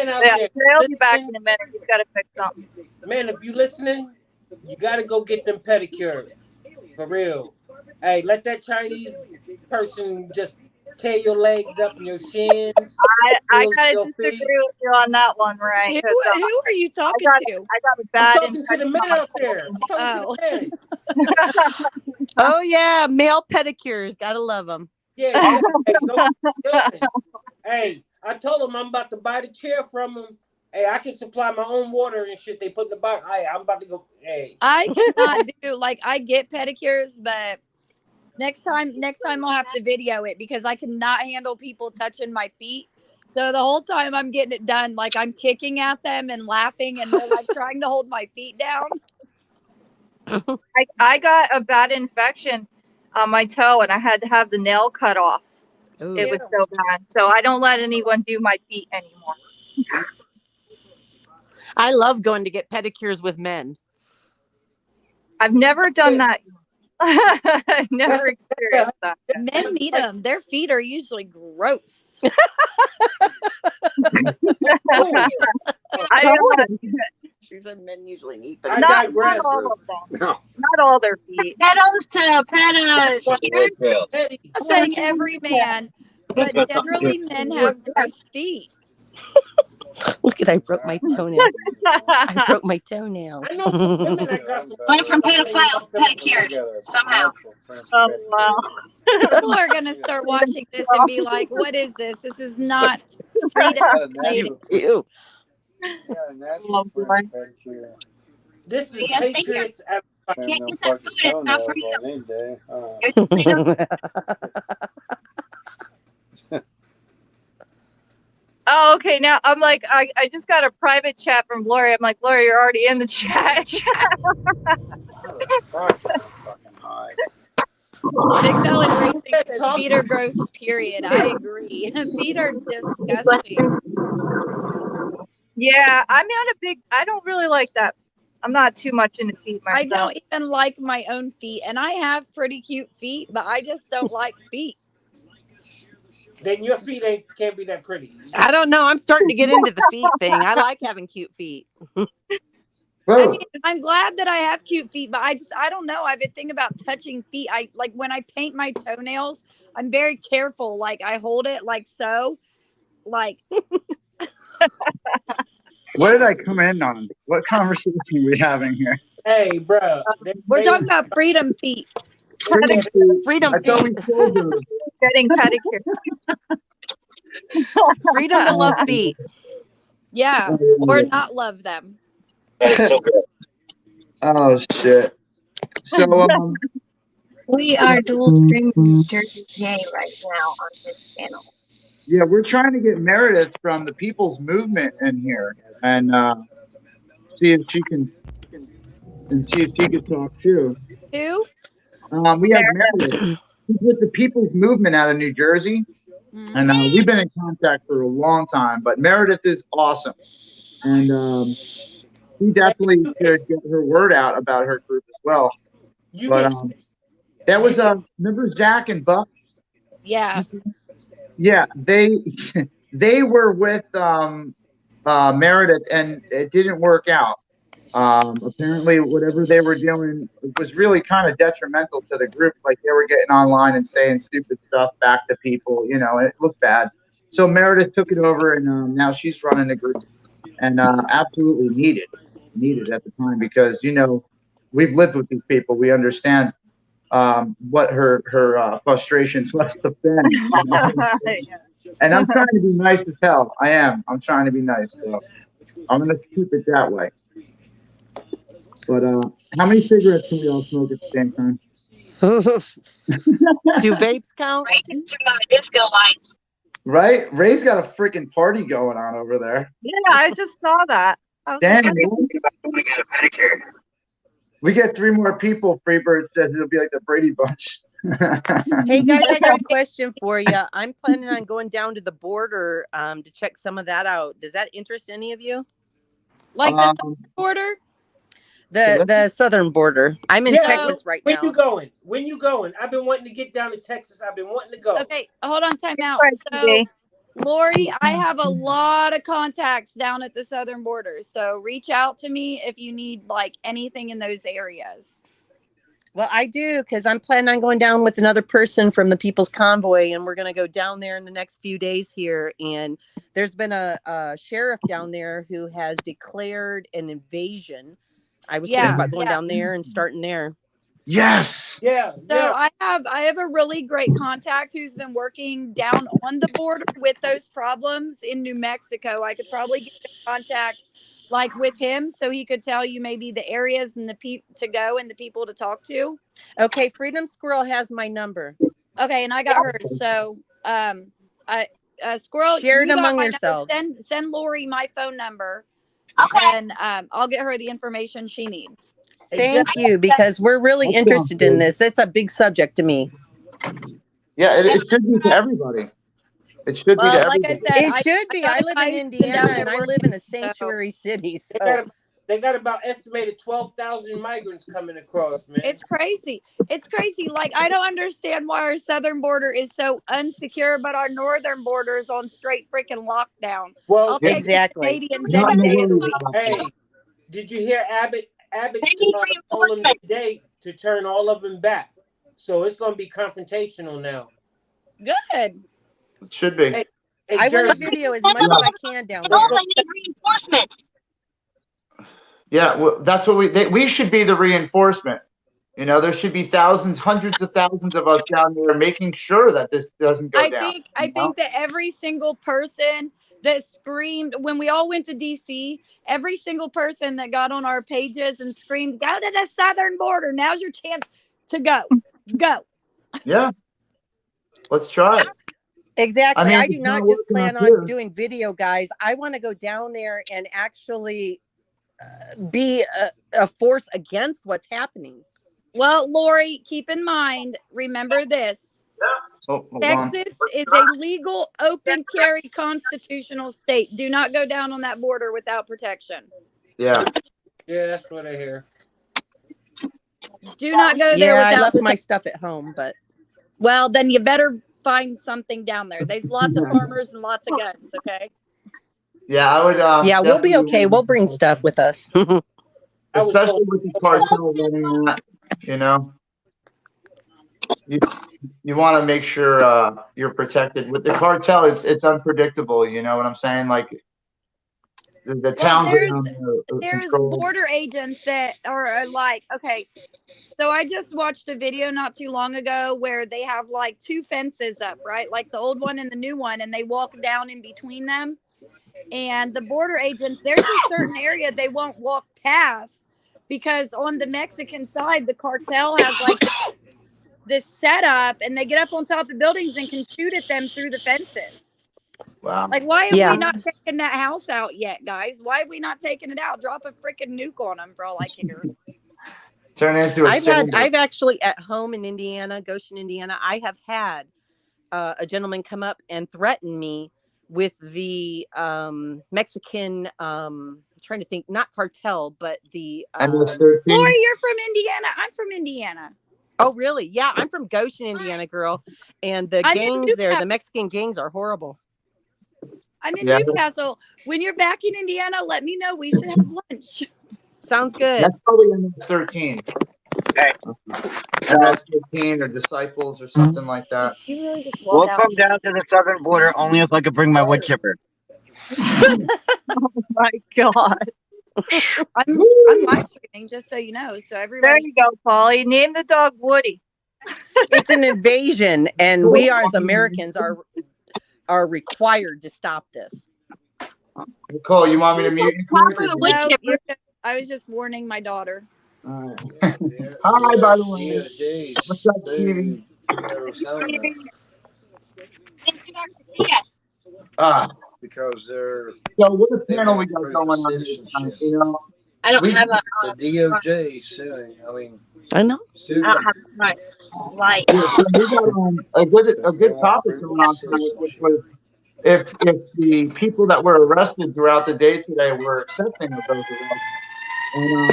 out there. I'll be back in a minute. You've got to fix something. Man, if you listening, you got to go get them pedicures. For real. Hey, let that Chinese person just tear your legs up and your shins. I gotta disagree with you on that one, right? Who are you talking to? I got a bad. I'm talking to the men out there. Oh yeah, male pedicures. Gotta love them. Yeah. Hey, I told him I'm about to buy the chair from him. Hey, I can supply my own water and shit they put in the bottle. Hey, I'm about to go. Hey, I cannot do I get pedicures, but next time I'll have to video it because I cannot handle people touching my feet. So the whole time I'm getting it done, I'm kicking at them and laughing, and they're trying to hold my feet down. I got a bad infection on my toe, and I had to have the nail cut off. Ooh. It was so bad. So I don't let anyone do my feet anymore. I love going to get pedicures with men. I've never done that. I've never experienced that. Men need them. Their feet are usually gross. I don't know. She said men usually need not all of them. No. Not all their feet. Pedos to pedicures. I'm saying every man, but generally men have gross feet. Look at, I broke my toenail. I broke my toenail. I know some women that got some. Went from pedophiles to pedicures somehow. Oh, wow. People are going to start watching this and be like, what is this? This is not freedom. Too. Oh, boy. This is Patriots. Can't get that food. It's not freedom. Oh, okay. Now I'm like, I just got a private chat from Lori. I'm like, Lori, you're already in the chat. Big Belly Racing says feet are gross, period. I agree. Feet are disgusting. Yeah, I'm not I don't really like that. I'm not too much into feet myself. I don't even like my own feet, and I have pretty cute feet, but I just don't like feet. Then your feet can't be that pretty. I don't know. I'm starting to get into the feet thing. I like having cute feet. I mean, I'm glad that I have cute feet, but I don't know. I have a thing about touching feet. I like when I paint my toenails, I'm very careful. Like I hold it like so. Like what did I come in on? What conversation are we having here? Hey, bro. We're talking about freedom feet. Freedom feet. Getting pedicure. Freedom to love feet. Yeah, or not love them. Oh shit! So we are dual streaming Jersey J right now on this channel. Yeah, we're trying to get Meredith from the People's Movement in here and see if she can talk too. Who? We have Meredith. She's with the People's Movement out of New Jersey, and we've been in contact for a long time. But Meredith is awesome, and she definitely should get her word out about her group as well. That was remember Zach and Buck? Yeah. Yeah, they were with Meredith, and it didn't work out. Apparently, whatever they were doing was really kind of detrimental to the group. Like they were getting online and saying stupid stuff back to people, and it looked bad. So Meredith took it over, and now she's running the group, and absolutely needed at the time because we've lived with these people. We understand what her frustrations must have been. And I'm trying to be nice as hell. I am. I'm trying to be nice. So I'm gonna keep it that way. But how many cigarettes can we all smoke at the same time? Do vapes count? Right into my disco lights. Right? Ray's got a freaking party going on over there. Yeah, I just saw that. Damn, we get a pedicure. We get 3 more people. Freebird says it'll be like the Brady Bunch. Hey guys, I got a question for you. I'm planning on going down to the border to check some of that out. Does that interest any of you? Like the border? The southern border. I'm in Texas right now. When you going? I've been wanting to get down to Texas. I've been wanting to go. Okay, hold on, time out. So, Lori, I have a lot of contacts down at the southern border. So reach out to me if you need like anything in those areas. Well, I do because I'm planning on going down with another person from the People's Convoy, and we're going to go down there in the next few days here. And there's been a sheriff down there who has declared an invasion. I was thinking about going down there and starting there. Yes. Yeah. So I have a really great contact who's been working down on the border with those problems in New Mexico. I could probably get in contact like with him so he could tell you maybe the areas and the people to go and the people to talk to. Okay, Freedom Squirrel has my number. Okay, and I got hers. So Squirrel, share it among yourselves. Send Lori my phone number. Okay. And I'll get her the information she needs. Thank you, because we're really interested in this. It's a big subject to me. Yeah, it should be to everybody. It should be to like everybody. I said, it should be. I live in Indiana and I live in a sanctuary city. So they got about estimated 12,000 migrants coming across, man. It's crazy. It's crazy. Like, I don't understand why our southern border is so unsecure, but our northern border is on straight freaking lockdown. Well, I'll take exactly. Canadians any day of the week. Hey, did you hear Abbott told them today to turn all of them back? So it's going to be confrontational now. Good. It should be. Hey, I want to video as much as I can down there. Oh, they need reinforcements. Yeah, well, that's what we should be the reinforcement. You know, there should be thousands, hundreds of thousands of us down there making sure that this doesn't go down. I think that every single person that screamed when we all went to DC, every single person that got on our pages and screamed, "Go to the southern border. Now's your chance to go." Go. Yeah. Let's try it. Exactly. I do not just plan on doing video, guys. I want to go down there and actually be a force against what's happening. Well, Lori, keep in mind, remember this. Texas is a legal, open carry constitutional state. Do not go down on that border without protection. Yeah. Yeah, that's what I hear. Do not go there without I left my stuff at home, but well, then you better find something down there. There's lots of farmers and lots of guns, okay? Yeah, I would yeah, we'll be okay. We'll bring stuff with us. Especially with the cartel running that, you know. You want to make sure you're protected. With the cartel, it's unpredictable, you know what I'm saying? Like the town. There's border agents that are like, okay, so I just watched a video not too long ago where they have like two fences up, right? Like the old one and the new one, and they walk down in between them. And the border agents, there's a certain area they won't walk past because on the Mexican side, the cartel has like this setup, and they get up on top of buildings and can shoot at them through the fences. Wow. Like, why have we not taken that house out yet, guys? Why have we not taken it out? Drop a freaking nuke on them for all I care. Turn into I've actually at home in Indiana, Goshen, Indiana, I have had a gentleman come up and threaten me with the Mexican, trying to think, not cartel, but the Lori, you're from Indiana. I'm from Indiana. Oh, really? Yeah, I'm from Goshen, Indiana, girl. And the gangs there, the Mexican gangs are horrible. I'm in Newcastle. When you're back in Indiana, let me know. We should have lunch. Sounds good. That's probably MS-13. Okay. MS-13 or Disciples or something like that. You really just we'll come down to the southern border only if I could bring my wood chipper. Oh my God. I'm live streaming, just so you know. So everybody. There you go, Paulie. Name the dog Woody. It's an invasion, and we as Americans are required to stop this. Nicole, you want me to mute you? No, I was just warning my daughter. Hi, by the way. What's up, Stevie? Because they're. So what panel we got going on? You know, I don't have the DOJ saying. I mean, I know. I don't have my light. We got a good topic going on tonight, which was if the people that were arrested throughout the day today were accepting of those arrests. And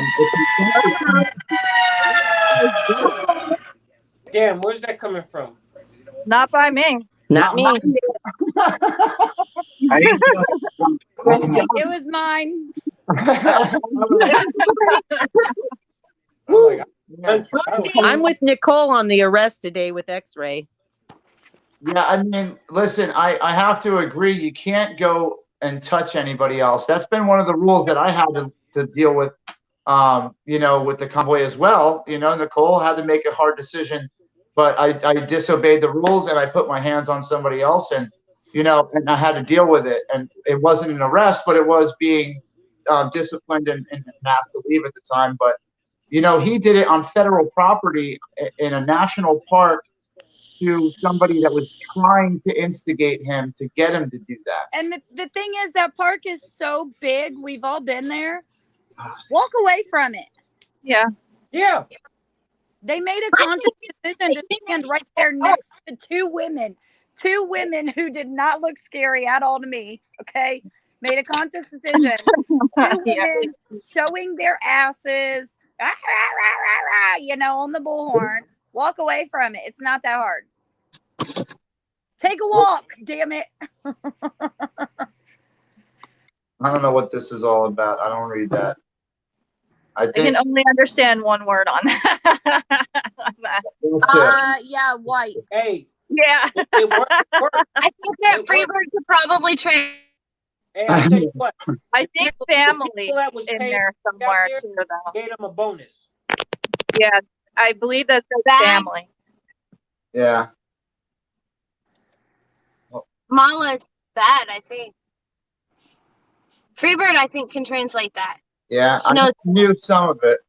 Damn, where's that coming from? Not by me. Not me. It was mine. I'm with Nicole on the arrest today with X-Ray. Yeah, I mean, listen, I have to agree. You can't go and touch anybody else. That's been one of the rules that I had to deal with, you know, with the convoy as well. You know, Nicole had to make a hard decision, but I disobeyed the rules and I put my hands on somebody else, and you know, and I had to deal with it. And it wasn't an arrest, but it was being disciplined and asked to leave at the time. But you know, he did it on federal property in a national park to somebody that was trying to instigate him to get him to do that. And the thing is, that park is so big. We've all been there. Walk away from it. Yeah. Yeah. They made a conscious decision to stand right there next to two women. two women who did not look scary at all to me. Okay. Made a conscious decision. Two women showing their asses, you know, on the bullhorn. Walk away from it. It's not that hard. Take a walk, damn it. I don't know what this is all about. I don't read that. I can only understand one word on that. Yeah, white. Hey. Yeah. It worked. I think that Freebird could probably train. Hey, I'll tell you what. I think family was in there somewhere too, though. Gave them a bonus. Yeah, I believe that's family. Yeah. Mala's bad, I think. Freebird, I think, can translate that. Yeah, I knew some of it.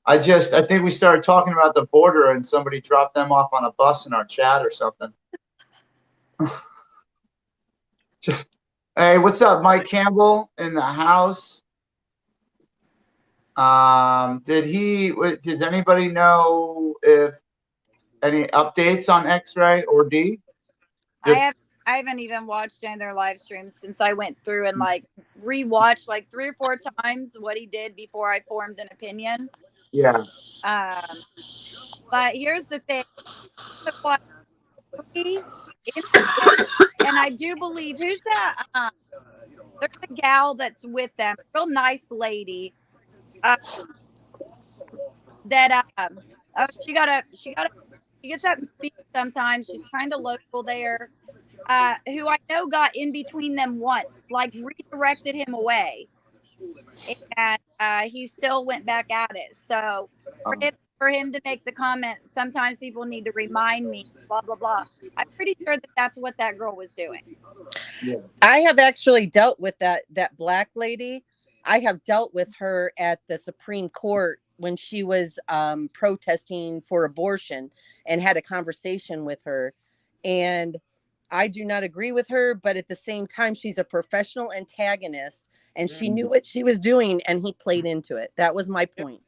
I think we started talking about the border and somebody dropped them off on a bus in our chat or something. Hey, what's up, Mike Campbell in the house? Does anybody know if any updates on X-Ray or D? I haven't even watched any of their live streams since I went through and like rewatched like 3 or 4 times what he did before I formed an opinion. Yeah. But here's the thing. And I do believe, who's that? There's a gal that's with them, real nice lady. She gets up and speaks sometimes. She's kind of local there. Who I know got in between them once, like redirected him away, and he still went back at it. So for him to make the comment, sometimes people need to remind me, blah blah blah. I'm pretty sure that that's what that girl was doing. Yeah. I have actually dealt with that black lady. I have dealt with her at the Supreme Court when she was protesting for abortion, and had a conversation with her, and I do not agree with her, but at the same time, she's a professional antagonist, and she knew what she was doing, and he played into it. That was my point.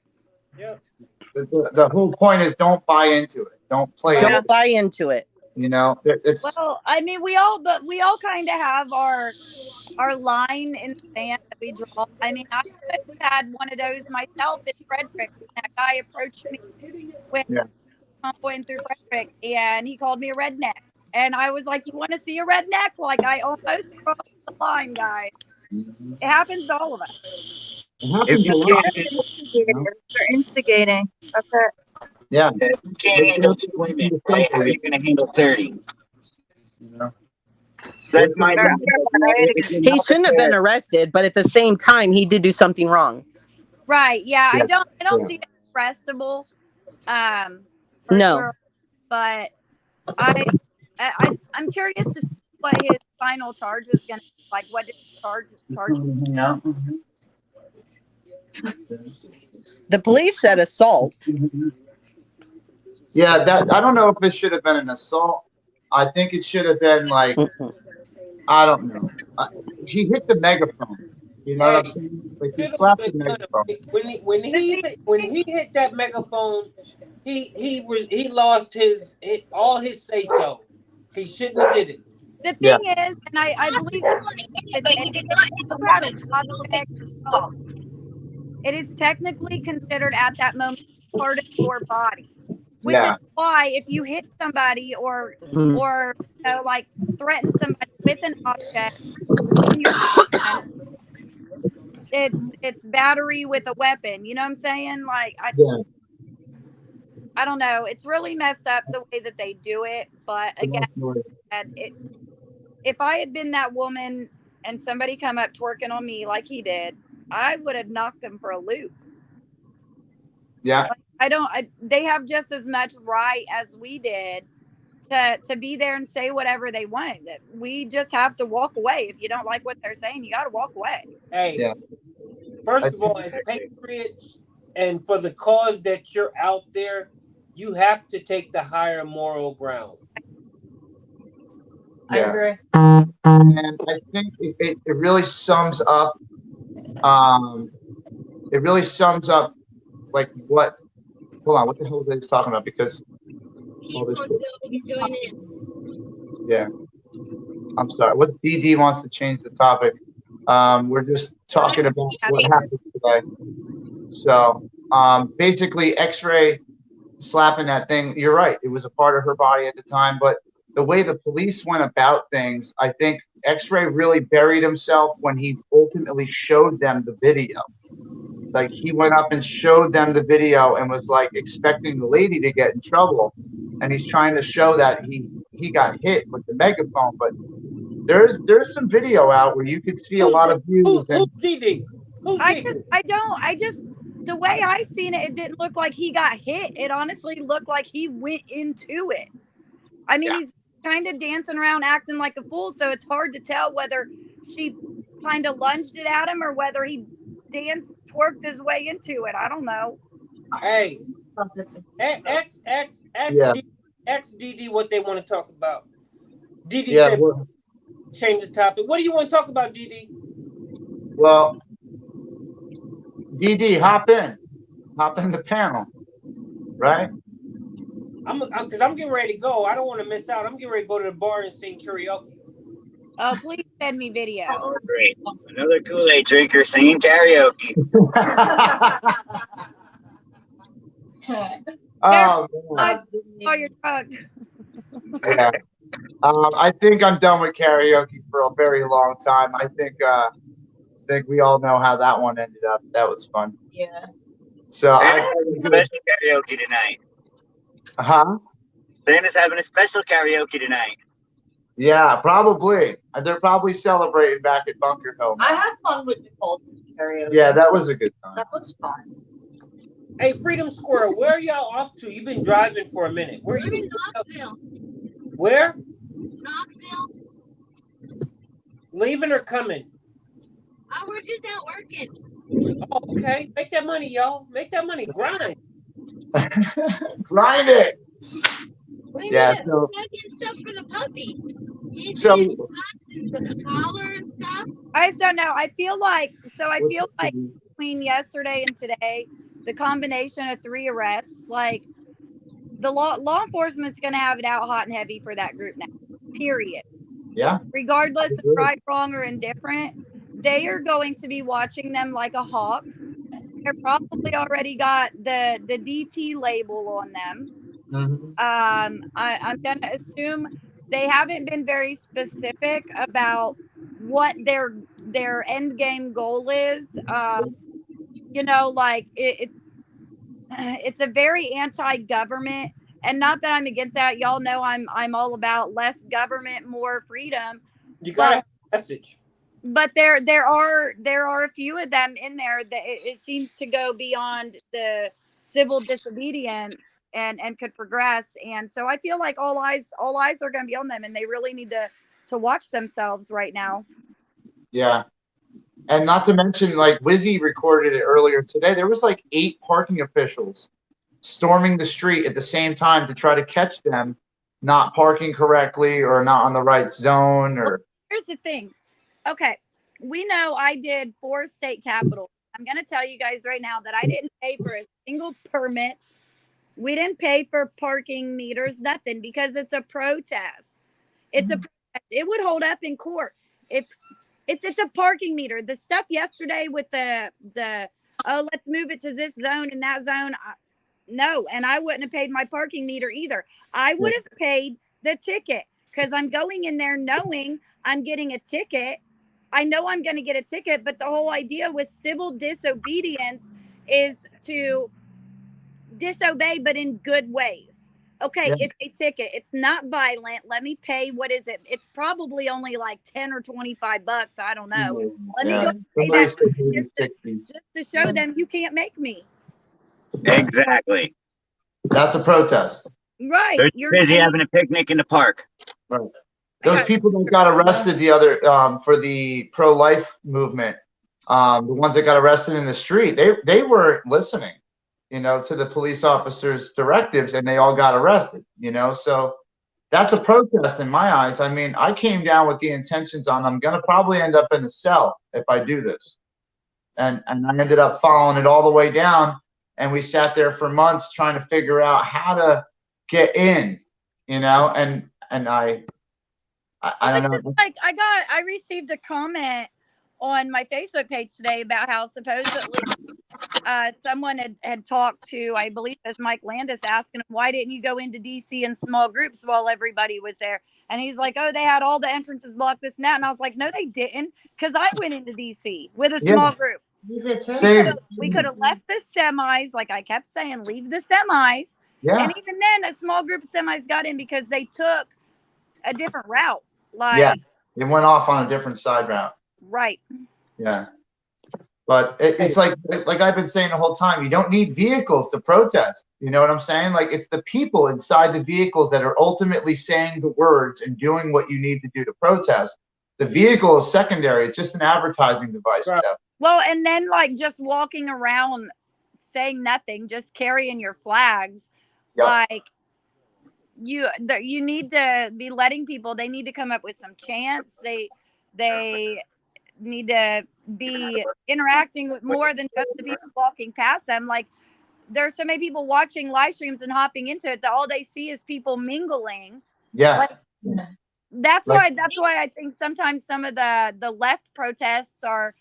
Yeah. The whole point is don't buy into it. Don't buy into it. You know, well, I mean, we all kind of have our line in the sand that we draw. I mean, I had one of those myself in Frederick. That guy approached me when I'm going through Frederick, and he called me a redneck. And I was like, you want to see a redneck? Like, I almost crossed the line, guys. It happens to all of us. They're instigating. That's it. Yeah. If you can't handle 2 women, how are you going to handle 30? That's my. He shouldn't have been arrested, but at the same time, he did do something wrong. Right. Yeah. I don't see it arrestable. No. Sure, but I'm curious to see what his final charge is going to be. Like, what did he charge? Yeah. The police said assault. Yeah, I don't know if it should have been an assault. I think it should have been like, I don't know. He hit the megaphone. You know what I'm saying? Like he slapped the megaphone. When he hit that megaphone, he lost all his say so. He shouldn't have did it. The thing is, and I believe it is technically considered at that moment part of your body, which is why if you hit somebody or like threaten somebody with an object, it's battery with a weapon. You know what I'm saying? Like I don't know. It's really messed up the way that they do it. But again, if I had been that woman and somebody come up twerking on me like he did, I would have knocked him for a loop. Yeah. They have just as much right as we did to be there and say whatever they want. We just have to walk away. If you don't like what they're saying, you got to walk away. Hey, first of all, as patriots and for the cause that you're out there, you have to take the higher moral ground. I agree. And I think it really sums up. It really sums up like what. Hold on, what the hell is this talking about? Because Yeah. I'm sorry. What DD wants to change the topic. We're just talking about what happened today. So basically, X-Ray slapping that thing. You're right. It was a part of her body at the time, but the way the police went about things, I think X-Ray really buried himself when he ultimately showed them the video. Like, he went up and showed them the video and was like expecting the lady to get in trouble, and he's trying to show that he got hit with the megaphone. But there's some video out where you could see a lot of views. Who's DD? I just the way I seen it, it didn't look like he got hit. It honestly looked like he went into it. I mean, he's kind of dancing around acting like a fool, so it's hard to tell whether she kind of lunged it at him or whether he twerked his way into it. I don't know. Hey, XDD what they want to talk about. DD said change the topic. What do you want to talk about, DD? Well, DD, hop in the panel, right? Because I'm getting ready to go. I don't want to miss out. I'm getting ready to go to the bar and sing karaoke. Oh, please send me video. Oh, great. Another Kool-Aid drinker singing karaoke. Oh, you're drunk. Yeah. I think I'm done with karaoke for a very long time. I think we all know how that one ended up. That was fun. Yeah. So special karaoke tonight. Huh? Santa's having a special karaoke tonight. Yeah, probably. They're probably celebrating back at Bunker Hill. I had fun with Nicole karaoke. Yeah, that was a good time. That was fun. Hey, Freedom Squirrel, where are y'all off to? You've been driving for a minute. Where are you? in Knoxville. Where? Knoxville. Leaving or coming? We're just out working. Oh, okay. Make that money, y'all. Make that money. Grind. Grind it. We Yeah. gotta get stuff for the puppy. So, the collar and stuff. I just don't know. I feel like between yesterday and today, the combination of 3 arrests, like the law enforcement's going to have it out hot and heavy for that group now. Period. Yeah. Regardless of right, wrong, or indifferent, they are going to be watching them like a hawk. They're probably already got the DT label on them. Mm-hmm. I'm going to assume they haven't been very specific about what their end game goal is. You know, like it's a very anti-government, and not that I'm against that. Y'all know I'm all about less government, more freedom. You got a message. But there are a few of them in there that it seems to go beyond the civil disobedience and could progress. And so I feel like all eyes are going to be on them, and they really need to watch themselves right now. Yeah. And not to mention, like, Wizzy recorded it earlier today. There was like 8 parking officials storming the street at the same time to try to catch them not parking correctly or not on the right zone. Or here's the thing. Okay, we know I did 4 state capitals. I'm going to tell you guys right now that I didn't pay for a single permit. We didn't pay for parking meters, nothing, because it's a protest. It's a protest. It would hold up in court if it's a parking meter. The stuff yesterday with the let's move it to this zone and that zone. No, and I wouldn't have paid my parking meter either. I would have paid the ticket because I'm going in there knowing I'm getting a ticket. I know I'm going to get a ticket, but the whole idea with civil disobedience is to disobey, but in good ways. Okay, it's a ticket. It's not violent. Let me pay. What is it? It's probably only like $10 or $25. I don't know. Let me go pay that ticket just to show them you can't make me. Exactly. That's a protest. Right. They're busy having a picnic in the park. Right. Those people that got arrested the other for the pro-life movement, the ones that got arrested in the street, they were listening, you know, to the police officers' directives, and they all got arrested, you know. So that's a protest in my eyes. I mean, I came down with the intentions on I'm going to probably end up in a cell if I do this. And I ended up following it all the way down, and we sat there for months trying to figure out how to get in, you know, and I I don't know. Like I received a comment on my Facebook page today about how supposedly someone had talked to, I believe it was Mike Landis, asking him, why didn't you go into DC in small groups while everybody was there? And he's like, oh, they had all the entrances blocked, this and that. And I was like, no, they didn't, because I went into DC with a small group. We could have left the semis, like I kept saying, leave the semis. Yeah. And even then, a small group of semis got in because they took a different route. Like, it went off on a different side route. Right. Yeah. But it's like I've been saying the whole time, you don't need vehicles to protest. You know what I'm saying? Like, it's the people inside the vehicles that are ultimately saying the words and doing what you need to do to protest. The vehicle is secondary. It's just an advertising device. Right. Well, and then like just walking around saying nothing, just carrying your flags. Yep. Like you need to be letting people, they need to come up with some chants. They need to be interacting with more than just the people walking past them. Like, there's so many people watching live streams and hopping into it that all they see is people mingling. Yeah. Like, that's why I think sometimes some of the left protests are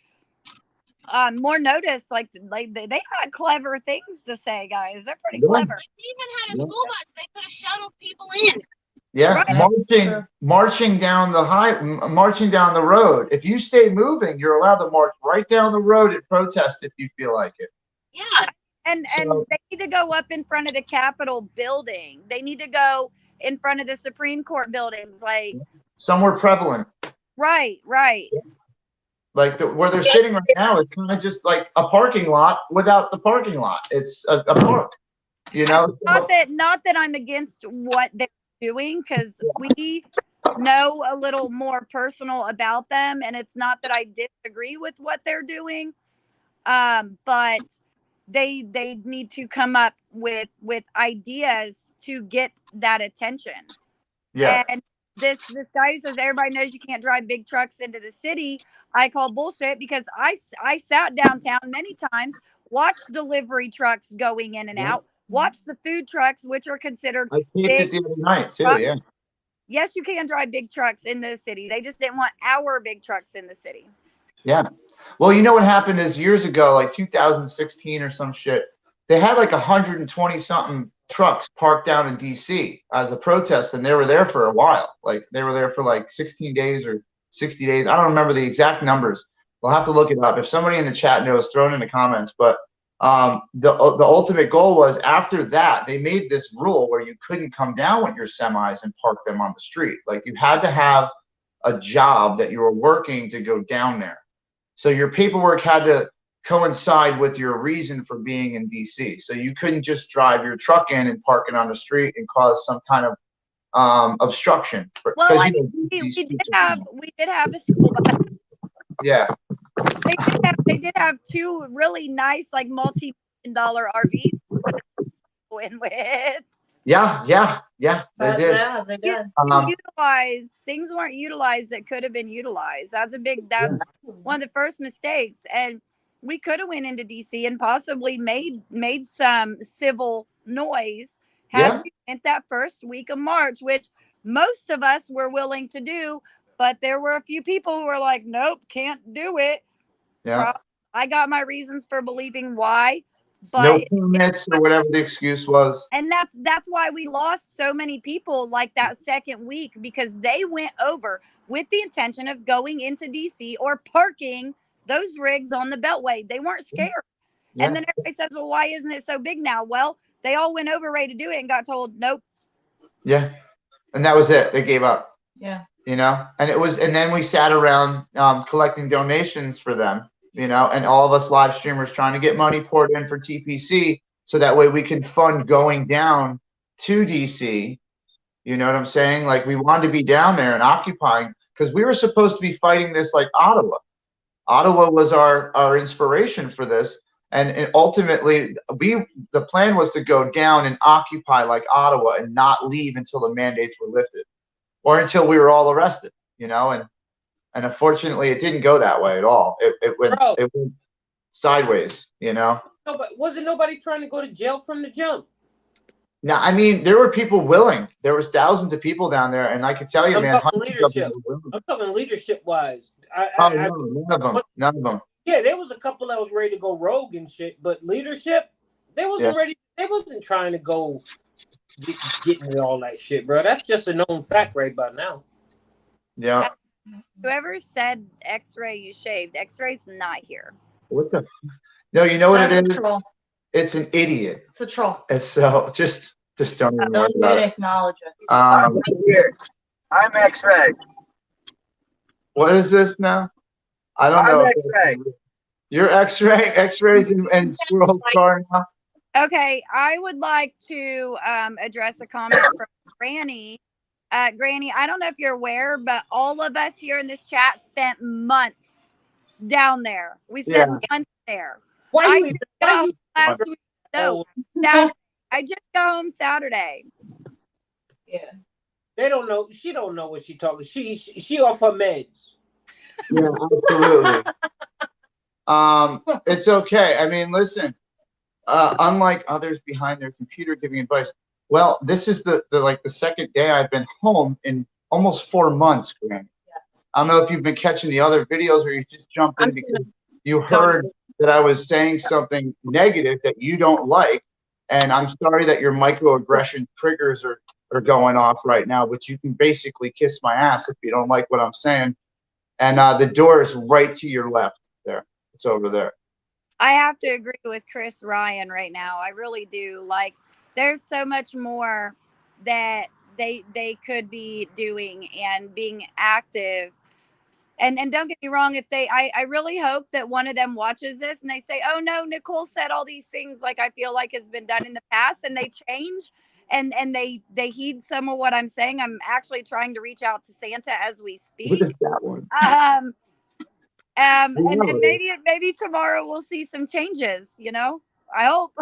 more noticed. Like they got clever things to say, guys. They're pretty clever. They even had a school bus. They could have shuttled people in. Yeah, right. Marching down the road. If you stay moving, you're allowed to march right down the road and protest if you feel like it. Yeah, and they need to go up in front of the Capitol building. They need to go in front of the Supreme Court buildings, like somewhere prevalent. Right. Like where they're sitting right now is kind of just like a parking lot without the parking lot. It's a park, you know. Not that I'm against what they're doing, because we know a little more personal about them, and it's not that I disagree with what they're doing, but they need to come up with ideas to get that attention. Yeah. And this guy who says everybody knows you can't drive big trucks into the city, I call bullshit, because I sat downtown many times, watched delivery trucks going in and out, watched the food trucks, which are considered I big it the other night too. trucks. Yeah. Yes, you can drive big trucks in the city. They just didn't want our big trucks in the city. Yeah. Well, you know what happened is years ago, like 2016 or some shit, they had like 120 something trucks parked down in DC as a protest, and they were there for a while. Like they were there for like 16 days or 60 days. I don't remember the exact numbers. We'll have to look it up. If somebody in the chat knows, throw it in the comments. But the ultimate goal was, after that, they made this rule where you couldn't come down with your semis and park them on the street. Like, you had to have a job that you were working to go down there. So your paperwork had to coincide with your reason for being in DC. So you couldn't just drive your truck in and park it on the street and cause some kind of obstruction. Well, I mean, we did have a school bus. Yeah. They did have two really nice, like, multi-million-dollar RVs to win with. Yeah, they did. Yeah, they did. Things weren't utilized that could have been utilized. That's one of the first mistakes. And we could have went into DC and possibly made some civil noise had we went that first week of March, which most of us were willing to do, but there were a few people who were like, nope, can't do it. Yeah. I got my reasons for believing why, but no permits or whatever the excuse was. And that's why we lost so many people like that second week, because they went over with the intention of going into DC or parking those rigs on the Beltway. They weren't scared. Yeah. And then everybody says, well, why isn't it so big now? Well, they all went over ready to do it and got told, nope. Yeah. And that was it. They gave up. Yeah. You know, and then we sat around collecting donations for them, you know, and all of us live streamers trying to get money poured in for TPC, so that way we can fund going down to DC. You know what I'm saying? Like, we wanted to be down there and occupying, because we were supposed to be fighting this like Ottawa. Ottawa was our inspiration for this. And ultimately, the plan was to go down and occupy like Ottawa and not leave until the mandates were lifted, or until we were all arrested, you know. And unfortunately, it didn't go that way at all. It went sideways, you know. No, but wasn't nobody trying to go to jail from the jump? No, I mean, there were people willing. There was thousands of people down there, and I can tell you, I'm man. talking leadership. I'm talking leadership wise. None of them. None of them. Yeah, there was a couple that was ready to go rogue and shit, but leadership, they wasn't ready. They wasn't trying to go get into all that shit, bro. That's just a known fact right by now. Yeah. Whoever said X-ray you shaved, X-ray's not here. What the? No, you know what it is? It's an idiot. It's a troll. And so just don't even worry about it. Acknowledge it. I'm right here. I'm X-ray. What is this now? I don't know. X-ray. You're X-ray. X-rays and Squirrel Star now. Okay, I would like to address a comment from Granny. Granny, I don't know if you're aware, but all of us here in this chat spent months down there. We spent months there. I just got home Saturday. Yeah. They don't know. She don't know what she talking. She off her meds. Yeah, absolutely. It's okay. I mean, listen. Unlike others behind their computer giving advice, well, this is the second day I've been home in almost 4 months, Granny. Yes. I don't know if you've been catching the other videos or you just jumped in because you heard that I was saying something negative that you don't like, and I'm sorry that your microaggression triggers are going off right now, but you can basically kiss my ass if you don't like what I'm saying. And the door is right to your left there. It's over there. I have to agree with Chris Ryan right now. I really do. Like, there's so much more that they could be doing and being active. And don't get me wrong, if I really hope that one of them watches this and they say, oh no, Nicole said all these things like I feel like has been done in the past, and they change and they heed some of what I'm saying. I'm actually trying to reach out to Santa as we speak. What is that one? And maybe tomorrow we'll see some changes, you know? I hope.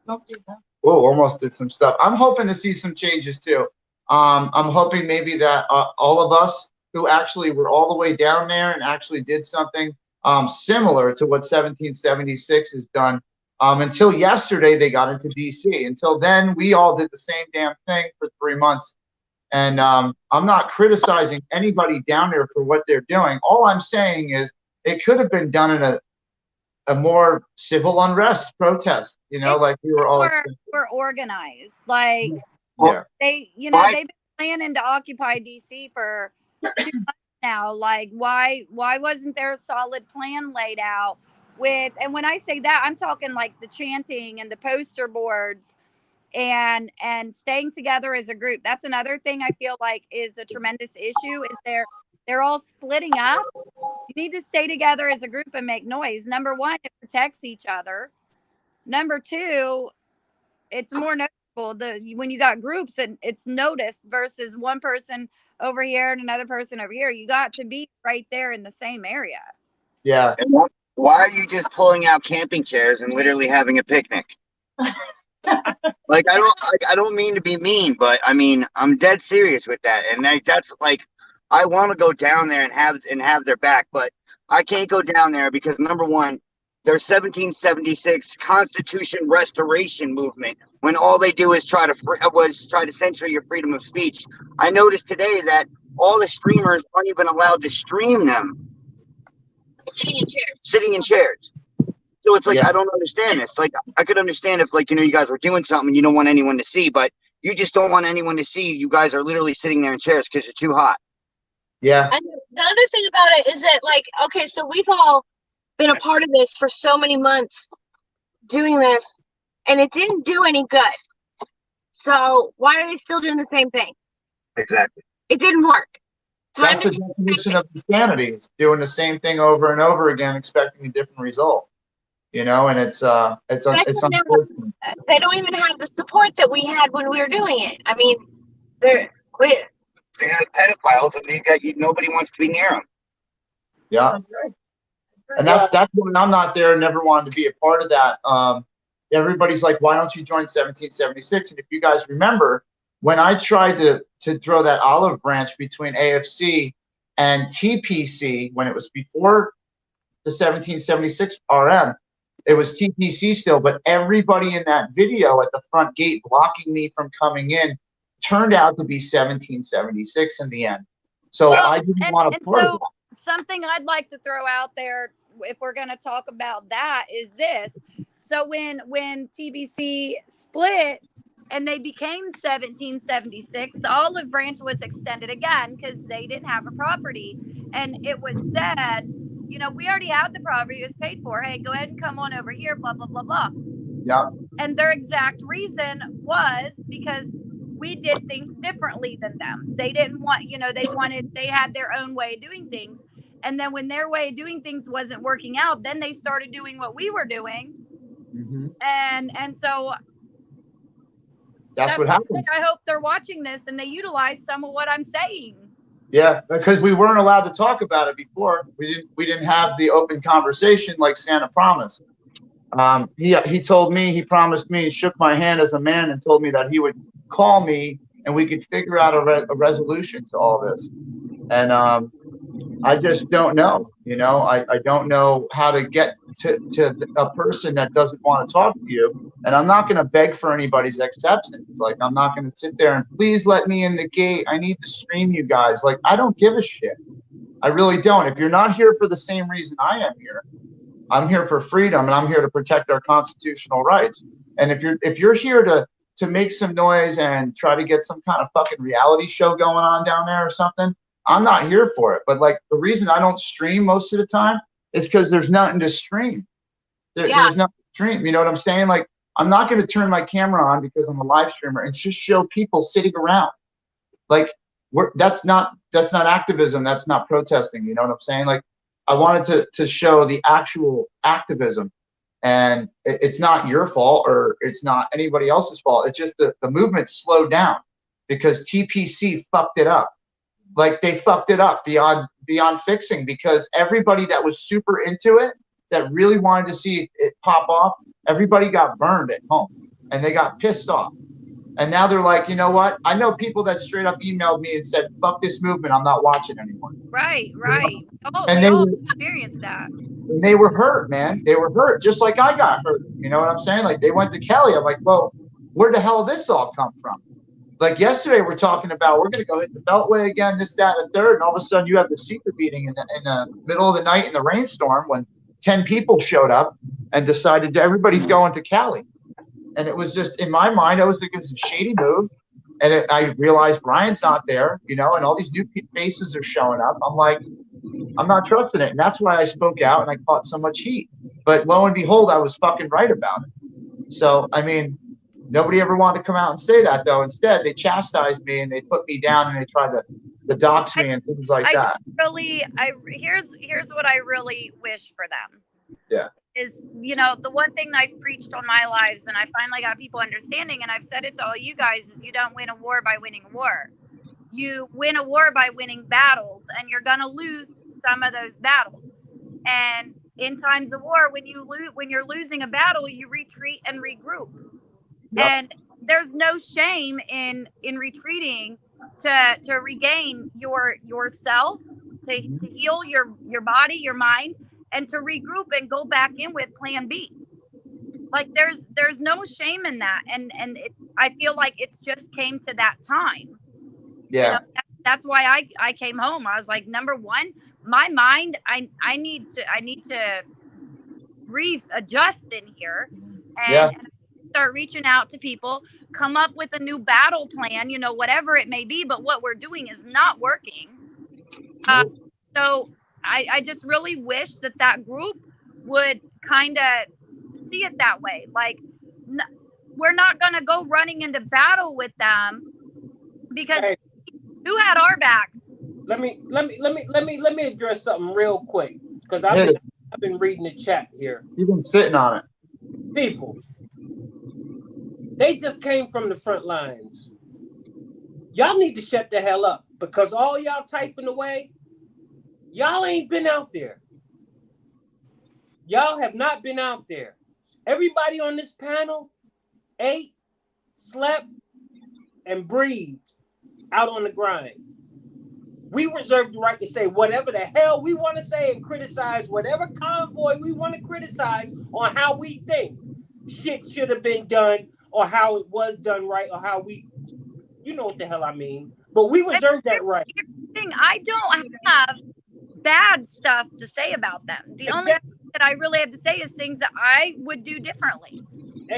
Don't do that. Whoa, almost did some stuff. I'm hoping to see some changes too. I'm hoping maybe that all of us who actually were all the way down there and actually did something similar to what 1776 has done. Until yesterday, they got into DC. Until then, we all did the same damn thing for 3 months. And I'm not criticizing anybody down there for what they're doing. All I'm saying is it could have been done in a more civil unrest protest, you know, like we were all we're organized. Like they've been planning to occupy DC for 2 months now. Like why wasn't there a solid plan laid out with, and when I say that, I'm talking like the chanting and the poster boards and staying together as a group. That's another thing I feel like is a tremendous issue, is they're all splitting up. You need to stay together as a group and make noise. Number one, it protects each other. Number two, it's more noticeable. When you got groups, and it's noticed versus one person over here and another person over here. You got to be right there in the same area. Yeah. And why are you just pulling out camping chairs and literally having a picnic? Like I don't mean to be mean, but I mean I'm dead serious with that, and that's like I want to go down there and have their back, but I can't go down there because number one, there's 1776 Constitution Restoration movement when all they do is try to censor your freedom of speech. I noticed today that all the streamers aren't even allowed to stream them sitting in chairs. So it's like, I don't understand this. Like, I could understand if, like, you guys were doing something and you don't want anyone to see, but you just don't want anyone to see. You guys are literally sitting there in chairs because you're too hot. Yeah. And the other thing about it is that, like, okay, so we've all been a part of this for so many months doing this, and it didn't do any good. So why are they still doing the same thing? Exactly. It didn't work. That's the definition of insanity. It's doing the same thing over and over again, expecting a different result. You know, and it's unfortunate. They don't even have the support that we had when we were doing it. I mean, they have pedophiles, and nobody wants to be near them. Yeah, and that's when I'm not there and never wanted to be a part of that. Everybody's like, why don't you join 1776? And if you guys remember, when I tried to throw that olive branch between AFC and TPC when it was before the 1776 RM. It was TPC still, but everybody in that video at the front gate blocking me from coming in turned out to be 1776 in the end. So I didn't want to part of that. Something I'd like to throw out there, if we're going to talk about that, is this. So when TBC split and they became 1776, the olive branch was extended again because they didn't have a property. And it was said, you know, we already had the property, it was paid for. Hey, go ahead and come on over here, blah, blah, blah, blah. Yeah. And their exact reason was because we did things differently than them. They didn't want, you know, they had their own way of doing things. And then when their way of doing things wasn't working out, then they started doing what we were doing. Mm-hmm. And so that's what happened. I hope they're watching this and they utilize some of what I'm saying. Yeah, because we weren't allowed to talk about it before. We didn't have the open conversation like Santa promised. He told me, he promised me, shook my hand as a man and told me that he would call me and we could figure out a resolution to all this. And I just don't know, you know, I don't know how to get to a person that doesn't want to talk to you. And I'm not going to beg for anybody's acceptance. Like, I'm not going to sit there and please let me in the gate. I need to stream you guys. Like, I don't give a shit. I really don't. If you're not here for the same reason I am here, I'm here for freedom and I'm here to protect our constitutional rights. And if you're here to make some noise and try to get some kind of fucking reality show going on down there or something, I'm not here for it. But like, the reason I don't stream most of the time is because there's nothing to stream. There's nothing to stream. You know what I'm saying? Like, I'm not going to turn my camera on because I'm a live streamer and just show people sitting around. Like, that's not activism. That's not protesting. You know what I'm saying? Like, I wanted to show the actual activism, and it's not your fault or it's not anybody else's fault. It's just the movement slowed down because TPC fucked it up. Like, they fucked it up beyond fixing, because everybody that was super into it, that really wanted to see it pop off, everybody got burned at home and they got pissed off. And now they're like, you know what? I know people that straight up emailed me and said, fuck this movement, I'm not watching anymore. Right. Oh, and they all experienced that. And they were hurt, man. They were hurt, just like I got hurt. You know what I'm saying? Like, they went to Kelly. I'm like, well, where the hell did this all come from? Like, yesterday we're talking about, we're going to go hit the Beltway again, this, that, and the third. And all of a sudden you have the secret meeting in the middle of the night in the rainstorm when 10 people showed up and decided everybody's going to Cali. And it was just, in my mind, I was thinking it's a shady move. And I realized Brian's not there, you know, and all these new faces are showing up. I'm like, I'm not trusting it. And that's why I spoke out and I caught so much heat. But lo and behold, I was fucking right about it. So, I mean, nobody ever wanted to come out and say that, though. Instead, they chastised me and they put me down and they tried to dox me and things like that. Here's what I really wish for them. Yeah. Is, you know, the one thing I've preached on my lives, and I finally got people understanding, and I've said it to all you guys, is you don't win a war by winning a war. You win a war by winning battles, and you're gonna lose some of those battles. And in times of war, when you're losing a battle, you retreat and regroup. Yep. And there's no shame in retreating to regain yourself, to heal your body, your mind, and to regroup and go back in with plan B. Like, there's no shame in that. And I feel like it's just came to that time. Yeah. You know, that's why I came home. I was like, number one, my mind, I need to adjust in here and start reaching out to people, come up with a new battle plan, you know, whatever it may be, but what we're doing is not working. So I just really wish that group would kind of see it that way. Like, we're not going to go running into battle with them because who had our backs? Let me address something real quick, because I've been reading the chat here. You've been sitting on it. People, they just came from the front lines. Y'all need to shut the hell up, because all y'all typing away, y'all ain't been out there. Y'all have not been out there. Everybody on this panel ate, slept, and breathed out on the grind. We reserve the right to say whatever the hell we want to say and criticize whatever convoy we want to criticize on how we think shit should have been done or how it was done right or how we, you know what the hell I mean. But we reserve that right. I don't have bad stuff to say about them. The only thing that I really have to say is things that I would do differently.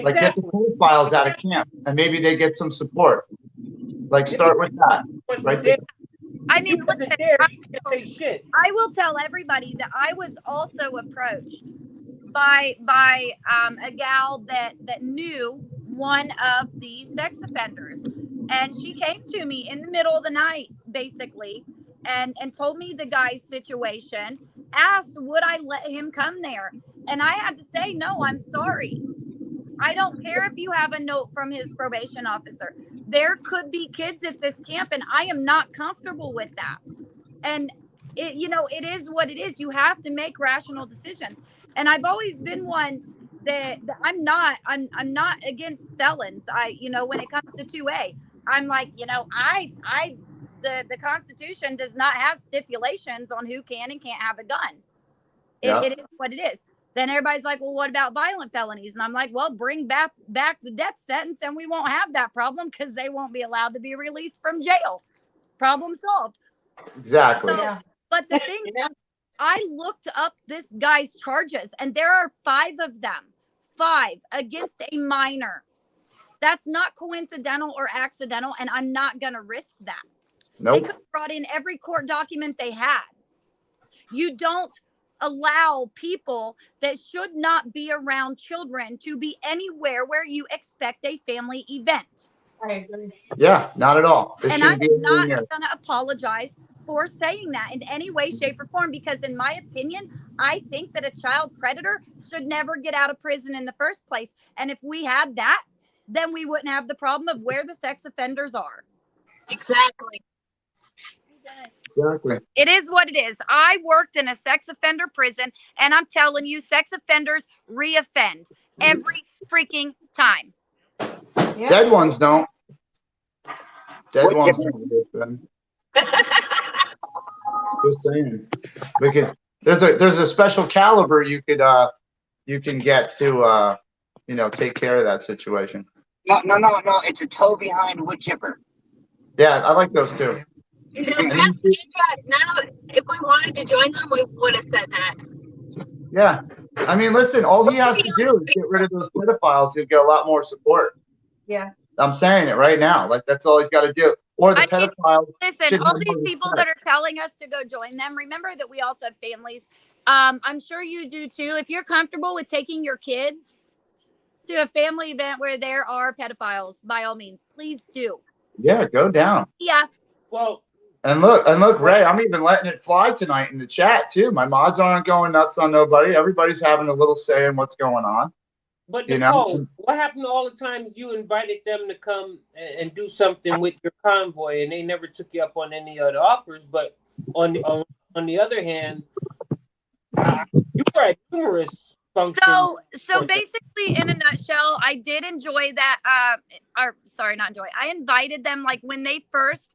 Like get the profiles out of camp and maybe they get some support. Like start with that. Right there. I mean, listen, I will tell everybody that I was also approached by a gal that knew one of the sex offenders, and she came to me in the middle of the night, basically, and told me the guy's situation, asked would I let him come there, and I had to say no, I'm sorry. I don't care if you have a note from his probation officer. There could be kids at this camp, and I am not comfortable with that. And it, you know, it is what it is. You have to make rational decisions. And I've always been one that I'm not against felons. You know, when it comes to 2A, I'm like, you know, the Constitution does not have stipulations on who can and can't have a gun. It is what it is. Then everybody's like, well, what about violent felonies? And I'm like, well, bring back the death sentence and we won't have that problem because they won't be allowed to be released from jail. Problem solved. Exactly. So, but the thing is, I looked up this guy's charges and there are 5 of them. 5 against a minor. That's not coincidental or accidental, and I'm not going to risk that. Nope. They could have brought in every court document they had. You don't allow people that should not be around children to be anywhere where you expect a family event. I agree. Yeah, not at all. And I'm not going to apologize for saying that in any way, shape, or form, because in my opinion, I think that a child predator should never get out of prison in the first place. And if we had that, then we wouldn't have the problem of where the sex offenders are. Exactly. Exactly. It is what it is. I worked in a sex offender prison, and I'm telling you, sex offenders reoffend every freaking time. Yeah. Dead ones don't. Dead ones don't reoffend. Just saying. Because there's a special caliber you can get to you know, take care of that situation. No. It's a toe behind wood chipper. Yeah, I like those too. Now, if we wanted to join them, we would have said that. Yeah. I mean, listen, all he has to do is get rid of those pedophiles. He'll get a lot more support. Yeah. I'm saying it right now. Like, that's all he's got to do. Or the pedophiles. Listen, all these people that are telling us to go join them, remember that we also have families. I'm sure you do too. If you're comfortable with taking your kids to a family event where there are pedophiles, by all means, please do. Yeah, go down. Yeah. Well, And look, Ray, I'm even letting it fly tonight in the chat too. My mods aren't going nuts on nobody. Everybody's having a little say in what's going on. But Nicole, what happened to all the times you invited them to come and do something with your convoy, and they never took you up on any other offers? But on the other hand, you were at numerous functions. So basically, in a nutshell, I did enjoy that. I invited them like when they first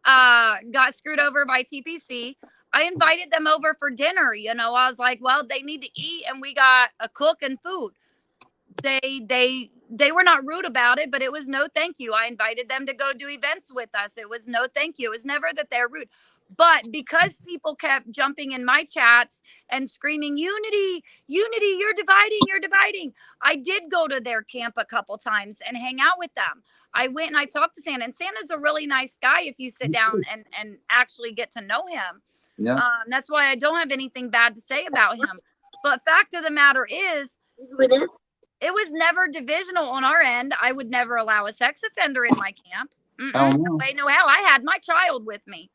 got screwed over by TPC. I invited them over for dinner. You know, I was like, well, they need to eat, and we got a cook and food. They were not rude about it, but it was no thank you. I invited them to go do events with us. It was no thank you. It was never that they're rude. But because people kept jumping in my chats and screaming, unity, you're dividing. I did go to their camp a couple times and hang out with them. I went and I talked to Santa, and Santa's a really nice guy if you sit down and actually get to know him. Yeah. That's why I don't have anything bad to say about him. But fact of the matter is, it was never divisional on our end. I would never allow a sex offender in my camp. No way, no how. I had my child with me.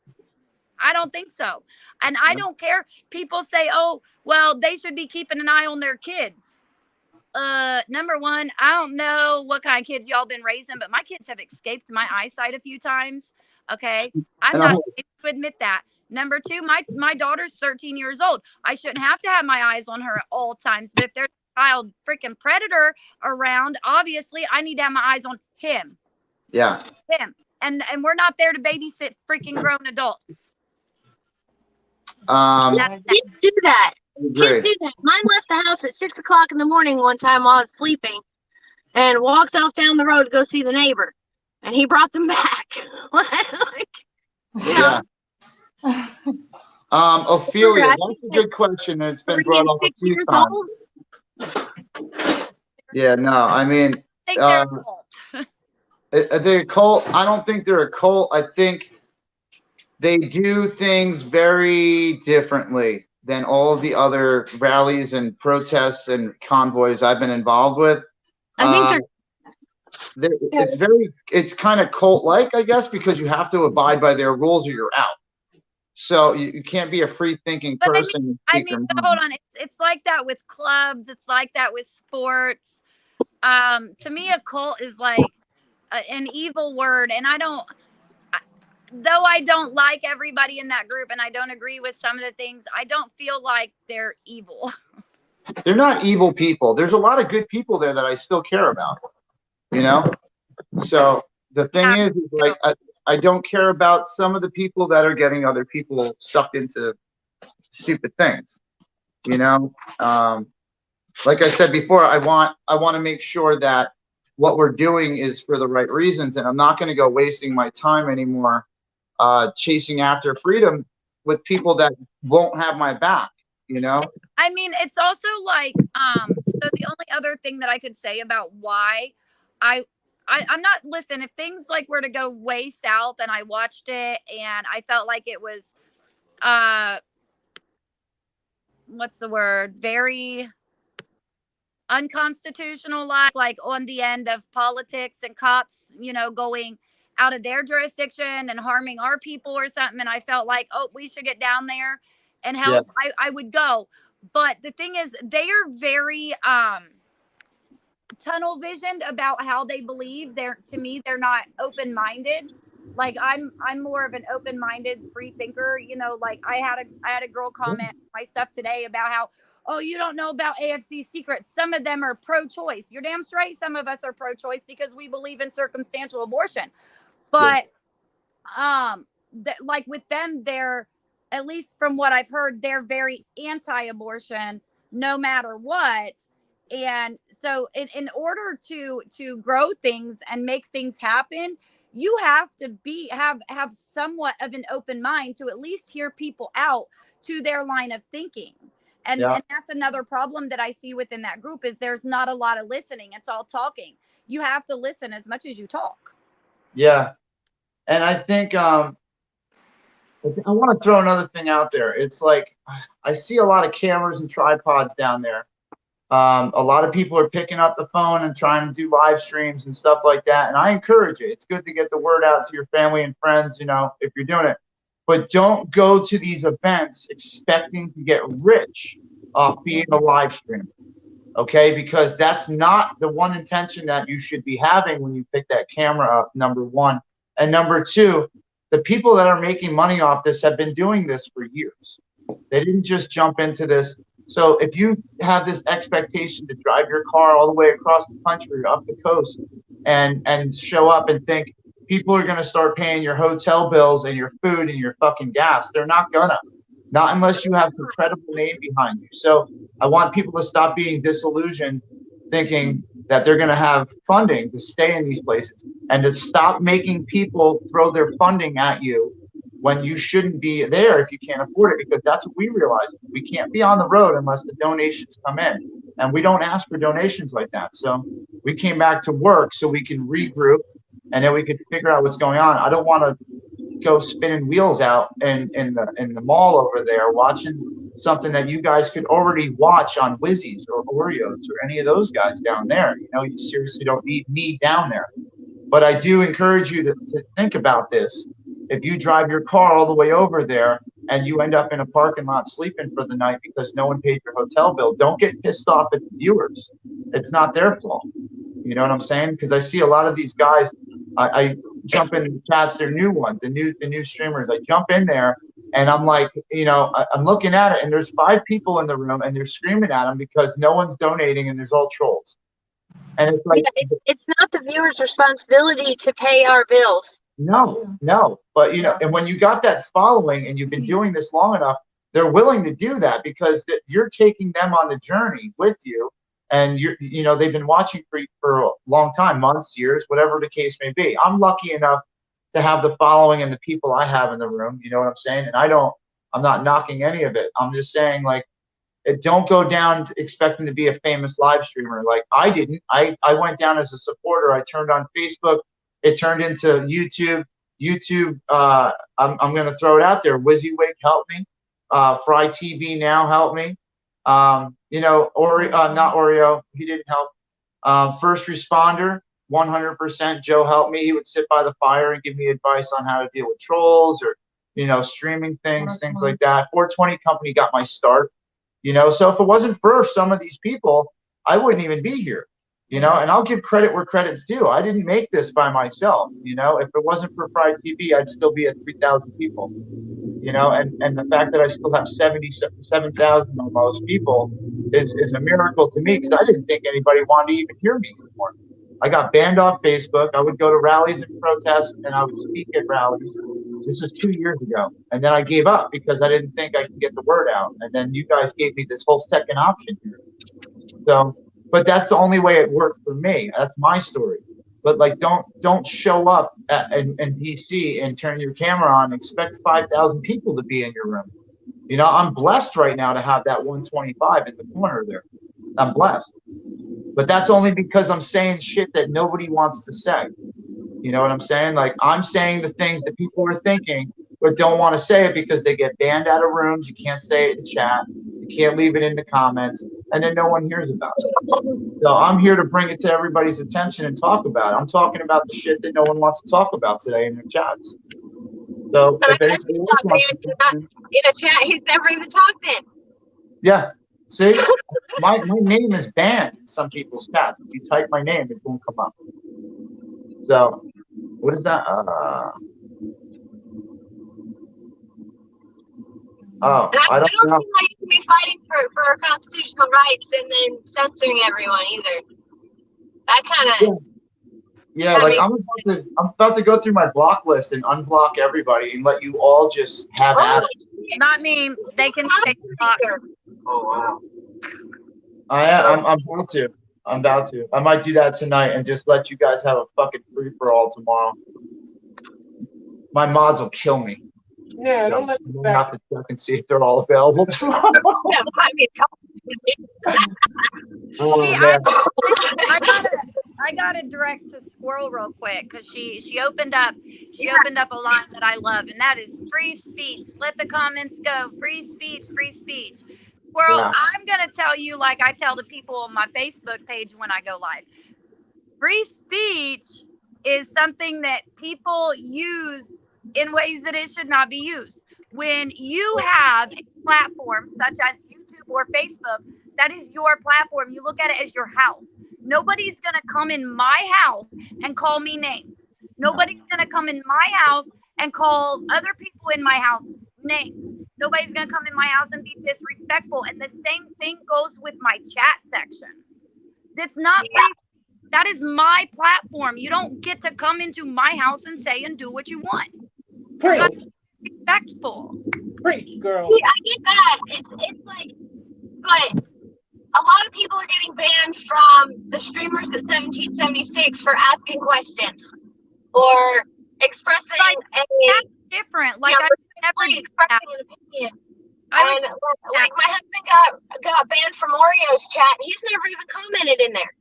I don't think so. And I don't care. People say, oh, well, they should be keeping an eye on their kids. Number one, I don't know what kind of kids y'all been raising, but my kids have escaped my eyesight a few times. Okay. I'm not going to admit that. Number two, my daughter's 13 years old. I shouldn't have to have my eyes on her at all times. But if there's a child freaking predator around, obviously I need to have my eyes on him. Yeah. Him. And we're not there to babysit freaking grown adults. Kids do that. Kids do that. Mine left the house at 6 o'clock in the morning one time while I was sleeping and walked off down the road to go see the neighbor. And he brought them back. Yeah. Ophelia, that's a good question. And it's been brought up a few times. Yeah, no, I mean, they're a cult. I don't think they're a cult. I think they do things very differently than all of the other rallies and protests and convoys I've been involved with. I think it's kind of cult-like, I guess, because you have to abide by their rules or you're out. So you can't be a free-thinking person. I mean, hold on. It's like that with clubs. It's like that with sports. To me, a cult is like an evil word, and though I don't like everybody in that group, and I don't agree with some of the things, I don't feel like they're evil. They're not evil people. There's a lot of good people there that I still care about. You know, so the thing is like I don't care about some of the people that are getting other people sucked into stupid things. You know, like I said before, I want to make sure that what we're doing is for the right reasons, and I'm not going to go wasting my time anymore chasing after freedom with people that won't have my back. You know, I mean, it's also like so the only other thing that I could say about why I'm not, listen, if things like were to go way south and I watched it and I felt like it was what's the word, very unconstitutional, like on the end of politics and cops, you know, going out of their jurisdiction and harming our people or something, and I felt like, oh, we should get down there and help, yeah. I would go. But the thing is, they are very tunnel visioned about how they believe. To me, they're not open-minded. Like I'm more of an open-minded free thinker. You know, like I had a girl comment my stuff today about how, oh, you don't know about AFC secrets. Some of them are pro-choice. You're damn straight. Some of us are pro-choice because we believe in circumstantial abortion. But like with them, they're, at least from what I've heard, they're very anti-abortion no matter what. And so in order to grow things and make things happen, you have to have somewhat of an open mind to at least hear people out to their line of thinking. And that's another problem that I see within that group is there's not a lot of listening. It's all talking. You have to listen as much as you talk. Yeah. And I think I want to throw another thing out there. It's like I see a lot of cameras and tripods down there. A lot of people are picking up the phone and trying to do live streams and stuff like that. And I encourage it. It's good to get the word out to your family and friends, you know, if you're doing it. But don't go to these events expecting to get rich off being a live streamer. Okay? Because that's not the one intention that you should be having when you pick that camera up, number one. And number two, the people that are making money off this have been doing this for years. They didn't just jump into this. So if you have this expectation to drive your car all the way across the country, up the coast, and show up and think people are going to start paying your hotel bills and your food and your fucking gas, they're not gonna. Not unless you have a credible name behind you. So I want people to stop being disillusioned thinking that they're going to have funding to stay in these places and to stop making people throw their funding at you when you shouldn't be there if you can't afford it, because that's what we realize. We can't be on the road unless the donations come in, and we don't ask for donations like that. So we came back to work so we can regroup and then we can figure out what's going on. I don't want to go spinning wheels out in the mall over there watching something that you guys could already watch on Wizzies or Oreos or any of those guys down there. You know, you seriously don't need me down there. But I do encourage you to think about this. If you drive your car all the way over there and you end up in a parking lot sleeping for the night because no one paid your hotel bill, don't get pissed off at the viewers. It's not their fault. You know what I'm saying? Because I see a lot of these guys, I jump in the chats, they're new ones, the new streamers. I jump in there and I'm like, you know, I'm looking at it and there's 5 people in the room and they're screaming at them because no one's donating and there's all trolls. And it's like, it's not the viewer's responsibility to pay our bills. No. But, you know, and when you got that following and you've been doing this long enough, they're willing to do that because you're taking them on the journey with you. And they've been watching for a long time, months, years, whatever the case may be. I'm lucky enough to have the following and the people I have in the room. You know what I'm saying? And I'm not knocking any of it. I'm just saying, like, don't go down expecting to be a famous live streamer. Like I didn't. I went down as a supporter. I turned on Facebook. It turned into YouTube. I'm going to throw it out there. WYSIWYG helped me. Fry TV Now helped me. Not Oreo. He didn't help. First Responder, 100%. Joe helped me. He would sit by the fire and give me advice on how to deal with trolls or, streaming things like that. 420 Company got my start. So if it wasn't for some of these people, I wouldn't even be here. And I'll give credit where credit's due. I didn't make this by myself. If it wasn't for Fry TV, I'd still be at 3,000 people. And the fact that I still have 77,000 almost people is a miracle to me because I didn't think anybody wanted to even hear me anymore. I got banned off Facebook. I would go to rallies and protests, and I would speak at rallies. This was 2 years ago. And then I gave up because I didn't think I could get the word out. And then you guys gave me this whole second option here. So, but that's the only way it worked for me. That's my story. But like, don't show up in DC and turn your camera on and expect 5,000 people to be in your room. I'm blessed right now to have that 125 in the corner there. I'm blessed. But that's only because I'm saying shit that nobody wants to say. You know what I'm saying? Like, I'm saying the things that people are thinking, but don't want to say it because they get banned out of rooms. You can't say it in chat. You can't leave it in the comments. And then no one hears about it. So I'm here to bring it to everybody's attention and talk about it. I'm talking about the shit that no one wants to talk about today in their chats. So if anybody else wants to in a chat, he's never even talked in. Yeah. See, my name is banned in some people's chats. If you type my name, it won't come up. So, what is that? I don't know. think you can be fighting for our constitutional rights and then censoring everyone either. That kind of. Yeah, like I'm about to go through my block list and unblock everybody and let you all just have at it. Not me. They can stay blocked. Oh wow. I'm about to. I might do that tonight and just let you guys have a fucking free for all tomorrow. My mods will kill me. Yeah, don't let them back. Have to check and see if they're all available tomorrow. I gotta direct to Squirrel real quick because she opened up a line that I love, and that is free speech. Let the comments go. Free speech, free speech. Squirrel, yeah. I'm gonna tell you like I tell the people on my Facebook page when I go live. Free speech is something that people use in ways that it should not be used. When you have a platform such as YouTube or Facebook, that is your platform. You look at it as your house. Nobody's going to come in my house and call me names. Nobody's going to come in my house and call other people in my house names. Nobody's going to come in my house and be disrespectful. And the same thing goes with my chat section. That's not Facebook. That is my platform. You don't get to come into my house and say and do what you want. Preach. Respectful. Preach, girl. See, I get that. It's like, but a lot of people are getting banned from the streamers at 1776 for asking questions or expressing that's different. Like I never expressing an opinion. And like my husband got banned from Oreo's chat. He's never even commented in there.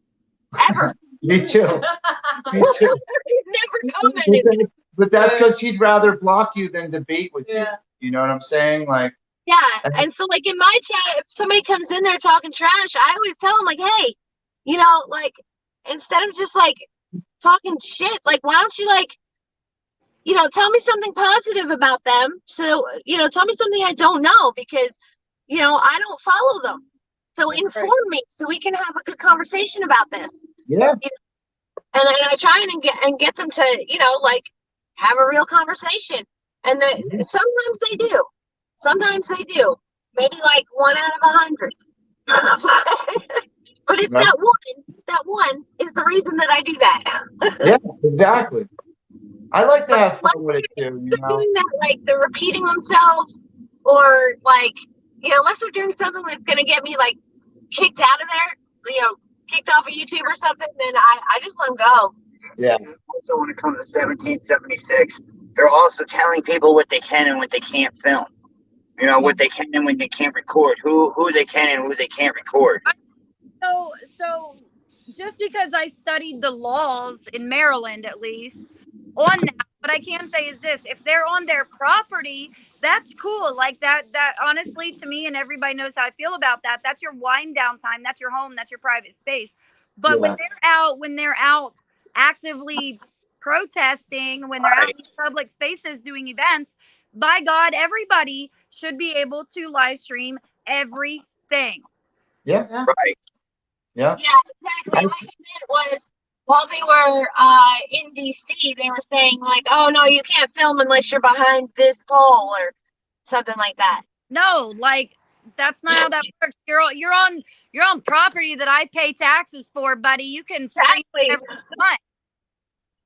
Ever. Me too. Me too. He's never commented. But that's because he'd rather block you than debate with you. You know what I'm saying? Like. Yeah, and so like in my chat, if somebody comes in there talking trash, I always tell them like, hey, like instead of just like talking shit, like why don't you like, tell me something positive about them. So, tell me something I don't know because, I don't follow them. So inform me so we can have a good conversation about this. Yeah. And I try and get them to, like have a real conversation. And sometimes they do. Sometimes they do. Maybe like 1 out of 100. But it's that one is the reason that I do that. Yeah, exactly. I like to have fun with it too. Doing that, like they're repeating themselves, or like, unless they're doing something that's gonna get me like kicked out of there, kicked off of YouTube or something, then I just let them go. Yeah. Also, when it comes to 1776, they're also telling people what they can and what they can't film. What they can and when they can't record, who they can and who they can't record. So just because I studied the laws in Maryland, at least on that, what I can say is this: if they're on their property, that's cool. Like that honestly, to me, and everybody knows how I feel about that. That's your wind down time. That's your home. That's your private space. But when they're out actively protesting, when they're out in public spaces doing events, by God, everybody should be able to live stream everything. Yeah. Right. Yeah, exactly. What he meant was, while they were in DC, they were saying like, "Oh no, you can't film unless you're behind this pole or something like that." No, like that's not how that works. You're on property that I pay taxes for, buddy. You can stream whatever you want.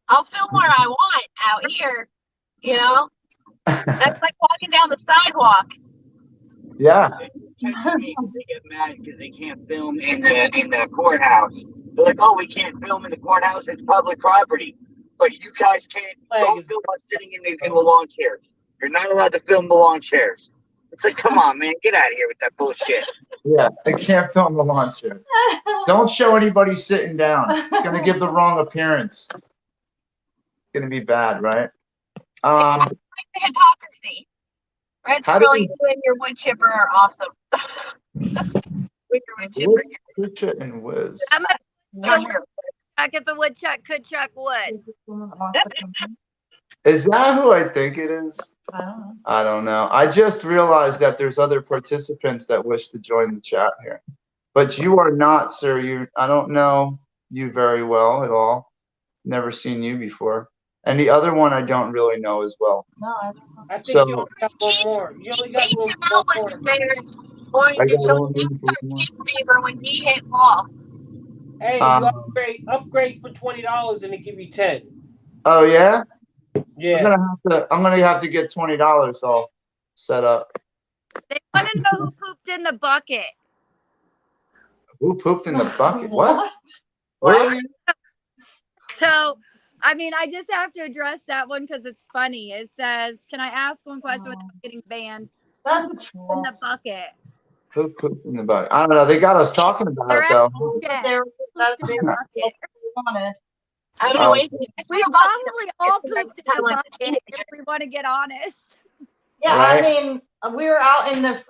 I'll film where I want out here. That's like walking down the sidewalk. Yeah. They get mad because they can't film in the courthouse. They're like, "Oh, we can't film in the courthouse. It's public property." But you guys can't don't film us sitting in the lawn chairs. You're not allowed to film the lawn chairs. It's like, come on, man, get out of here with that bullshit. Yeah, they can't film the lawn chair. Don't show anybody sitting down. It's gonna give the wrong appearance. It's gonna be bad, right? The hypocrisy. Red Squirrel, you and your wood chipper are awesome. With your wood chipper. Woodchuck and Wiz. If a woodchuck could chuck wood. Is that who I think it is? I don't know. I just realized that there's other participants that wish to join the chat here. But you are not, sir. I don't know you very well at all. Never seen you before. And the other one I don't really know as well. No, I don't know. I think you only got one more. You only got one more. When D hit Paul. Hey, you upgrade for $20 and they give you 10. Oh yeah? Yeah. I'm gonna have to get $20 all set up. They want to know who pooped in the bucket. Who pooped in the bucket? What? So, I mean, I just have to address that one because it's funny. It says, "Can I ask one question without getting banned?" Who pooped in the bucket? Who pooped in the bucket? I don't know. They got us talking about it though. That's in the bucket. I don't know. We probably all pooped in the bucket if we want to get honest. Yeah, right? I mean, we were out in a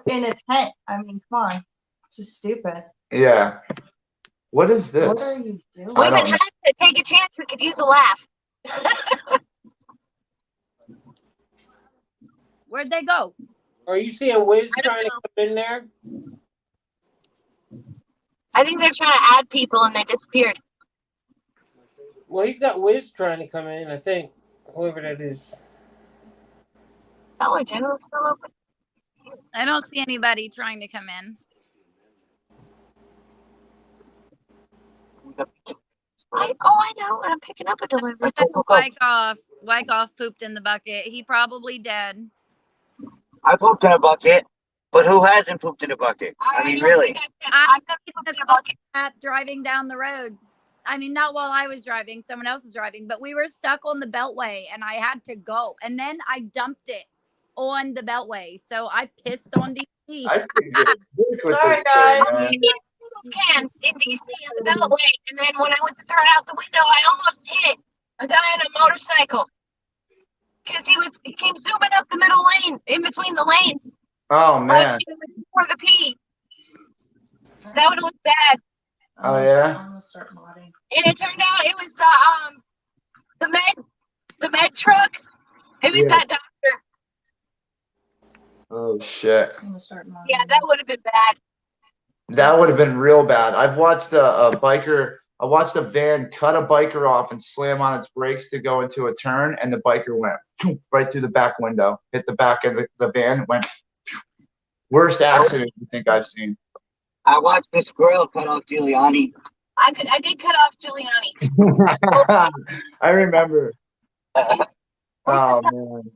tent. I mean, come on, it's just stupid. Yeah. What is this? What are you doing? We've been having to take a chance. We could use a laugh. Where'd they go? Are you seeing Wiz trying to come in there? I think they're trying to add people and they disappeared. Well, he's got Wiz trying to come in, I think. Whoever that is. Dollar General's still open. I don't see anybody trying to come in. I know. I'm picking up a delivery. Wyckoff pooped in the bucket. He probably dead. I pooped in a bucket, but who hasn't pooped in a bucket? I mean, really. I pooped in a bucket driving down the road. I mean, not while I was driving. Someone else was driving. But we were stuck on the Beltway, and I had to go. And then I dumped it on the Beltway. So I pissed on DC. Sorry, guys. Cans in DC on the Beltway, and then when I went to throw it out the window, I almost hit a guy on a motorcycle because he came zooming up the middle lane in between the lanes. Oh man! For the P, that would have looked bad. Oh yeah. I'm gonna start modding. And it turned out it was the med truck. It was that doctor. Oh shit. I'm gonna start modding. Yeah, that would have been bad. That would have been real bad. I've watched a van cut a biker off and slam on its brakes to go into a turn, and the biker went right through the back window, hit the back of the van, went. Worst accident you think I've seen. I watched this squirrel cut off Giuliani. I did cut off Giuliani. I remember. Oh man.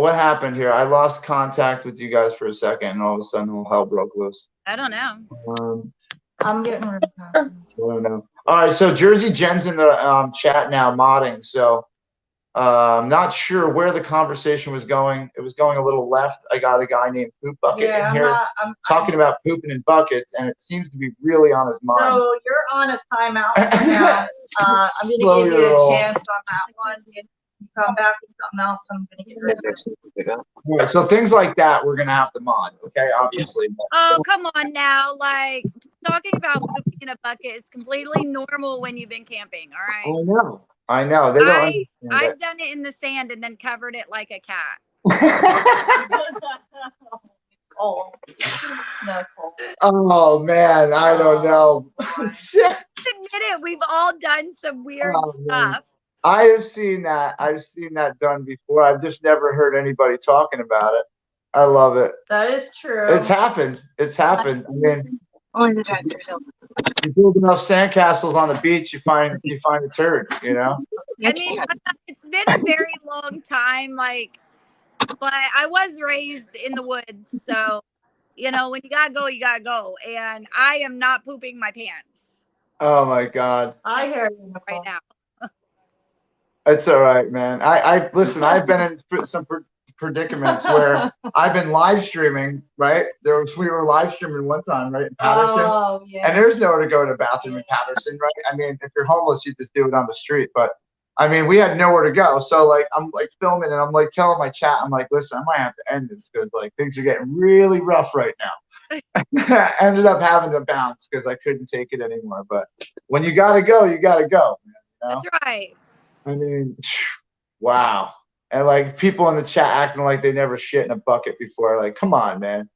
What happened here? I lost contact with you guys for a second, and all of a sudden, all hell broke loose. I don't know. I'm getting rid of that. I don't know. All right, so Jersey Jen's in the chat now, modding. So I'm not sure where the conversation was going. It was going a little left. I got a guy named Poop Bucket in here talking about pooping in buckets, and it seems to be really on his mind. So you're on a timeout right now. I'm going to give you a chance on that one. If you come back with something else, I'm going to get rid of it. All right, so things like that, we're going to have to mod, okay? Obviously. Oh, come on now. Like, talking about pooping in a bucket is completely normal when you've been camping, all right? I know. They don't I've done it in the sand and then covered it like a cat. Oh man, I don't know. Admit it, we've all done some weird stuff. I have seen that. I've seen that done before. I've just never heard anybody talking about it. I love it. That is true. It's happened. It's happened. I mean, you build enough sandcastles on the beach, you find a turd, you know? I mean, it's been a very long time, like, but I was raised in the woods, so, you know, when you gotta go, you gotta go, and I am not pooping my pants. Oh my God. I hear you right now. It's all right, man. I listen, I've been in some predicaments where I've been live streaming, right? We were live streaming one time, right, in Patterson. Oh, yeah. And there's nowhere to go to the bathroom in Patterson, right? I mean, if you're homeless, you just do it on the street. But I mean, we had nowhere to go. So like, I'm like filming and I'm like telling my chat, I'm like, listen, I might have to end this because like things are getting really rough right now. I ended up having to bounce because I couldn't take it anymore. But when you gotta go, you gotta go. Man, you know? That's right. I mean, wow. And like people in the chat acting like they never shit in a bucket before. Like, come on, man.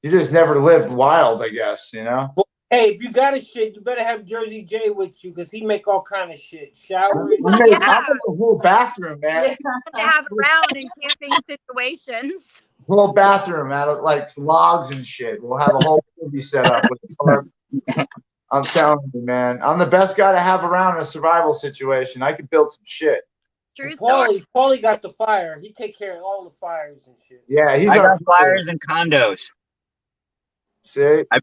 You just never lived wild, I guess, you know? Well, hey, if you got a shit, you better have Jersey J with you because he make all kind of shit. Showers. I make the whole bathroom, man. To have around in camping situations. Whole bathroom out of like logs and shit. We'll have a whole movie set up with the I'm telling you, man. I'm the best guy to have around in a survival situation. I could build some shit. True story. Paulie got the fire. He take care of all the fires and shit. Yeah, I got fires and condos. See, I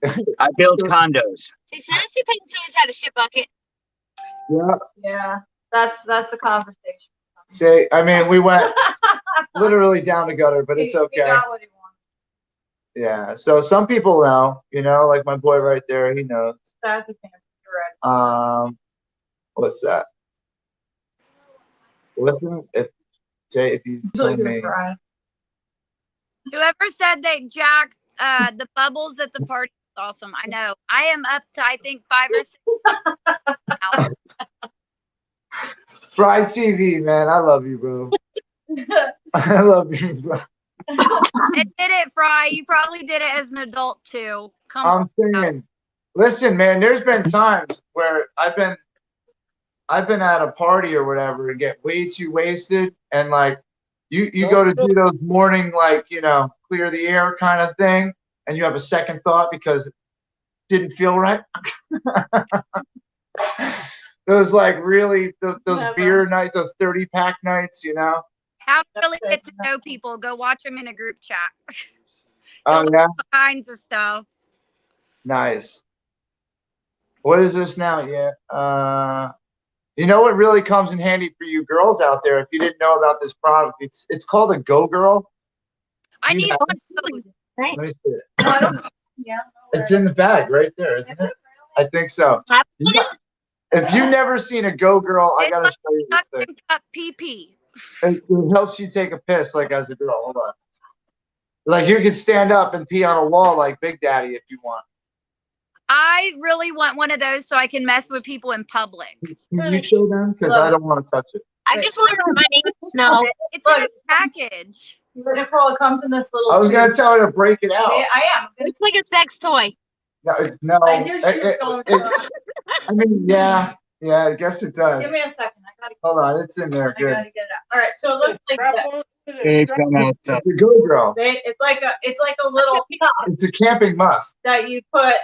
build condos. See, Sassy Pants always had a shit bucket. Yeah. Yeah, that's the conversation. See, I mean, we went literally down the gutter, but it's okay. He got what he wanted. Yeah. So some people know, you know, like my boy right there, he knows. Sassy Pants, you're right. What's that? Listen, if you tell me. Whoever said that Jack, the bubbles at the party was awesome. I know. I am up to, I think, 5 or 6 now. Fry TV, man. I love you, bro. I love you, bro. I did it, Fry. You probably did it as an adult too. I'm saying, listen, man. There's been times where I've been at a party or whatever and get way too wasted, and like you go to do those morning, like, you know, clear the air kind of thing, and you have a second thought because it didn't feel right. Those like really those beer nights, those 30-pack nights, you know. How to really get to know people? Go watch them in a group chat. Oh yeah, all kinds of stuff. Nice. What is this now? Yeah. You know what really comes in handy for you girls out there? If you didn't know about this product, it's called a Go Girl. I need one of those. Let me see it. Yeah. It's in the bag right there, isn't it? I think so. If you've never seen a Go Girl, I gotta show you this thing. Cup PP. It helps you take a piss like as a girl. Hold on. Like you can stand up and pee on a wall like Big Daddy if you want. I really want one of those so I can mess with people in public. Can you show them? Because I don't want to touch it. I just want to know my name is Snow. It's in a package. Nicole, it comes in this little. I was going to tell her to break it out. Yeah, I am. It's like a sex toy. No, no. I mean, yeah, I guess it does. Give me a second. Hold on, it's in there. Good. I gotta get it out. All right, so it looks like It's a Go Girl. It's like a little cup. It's a camping must. That you put.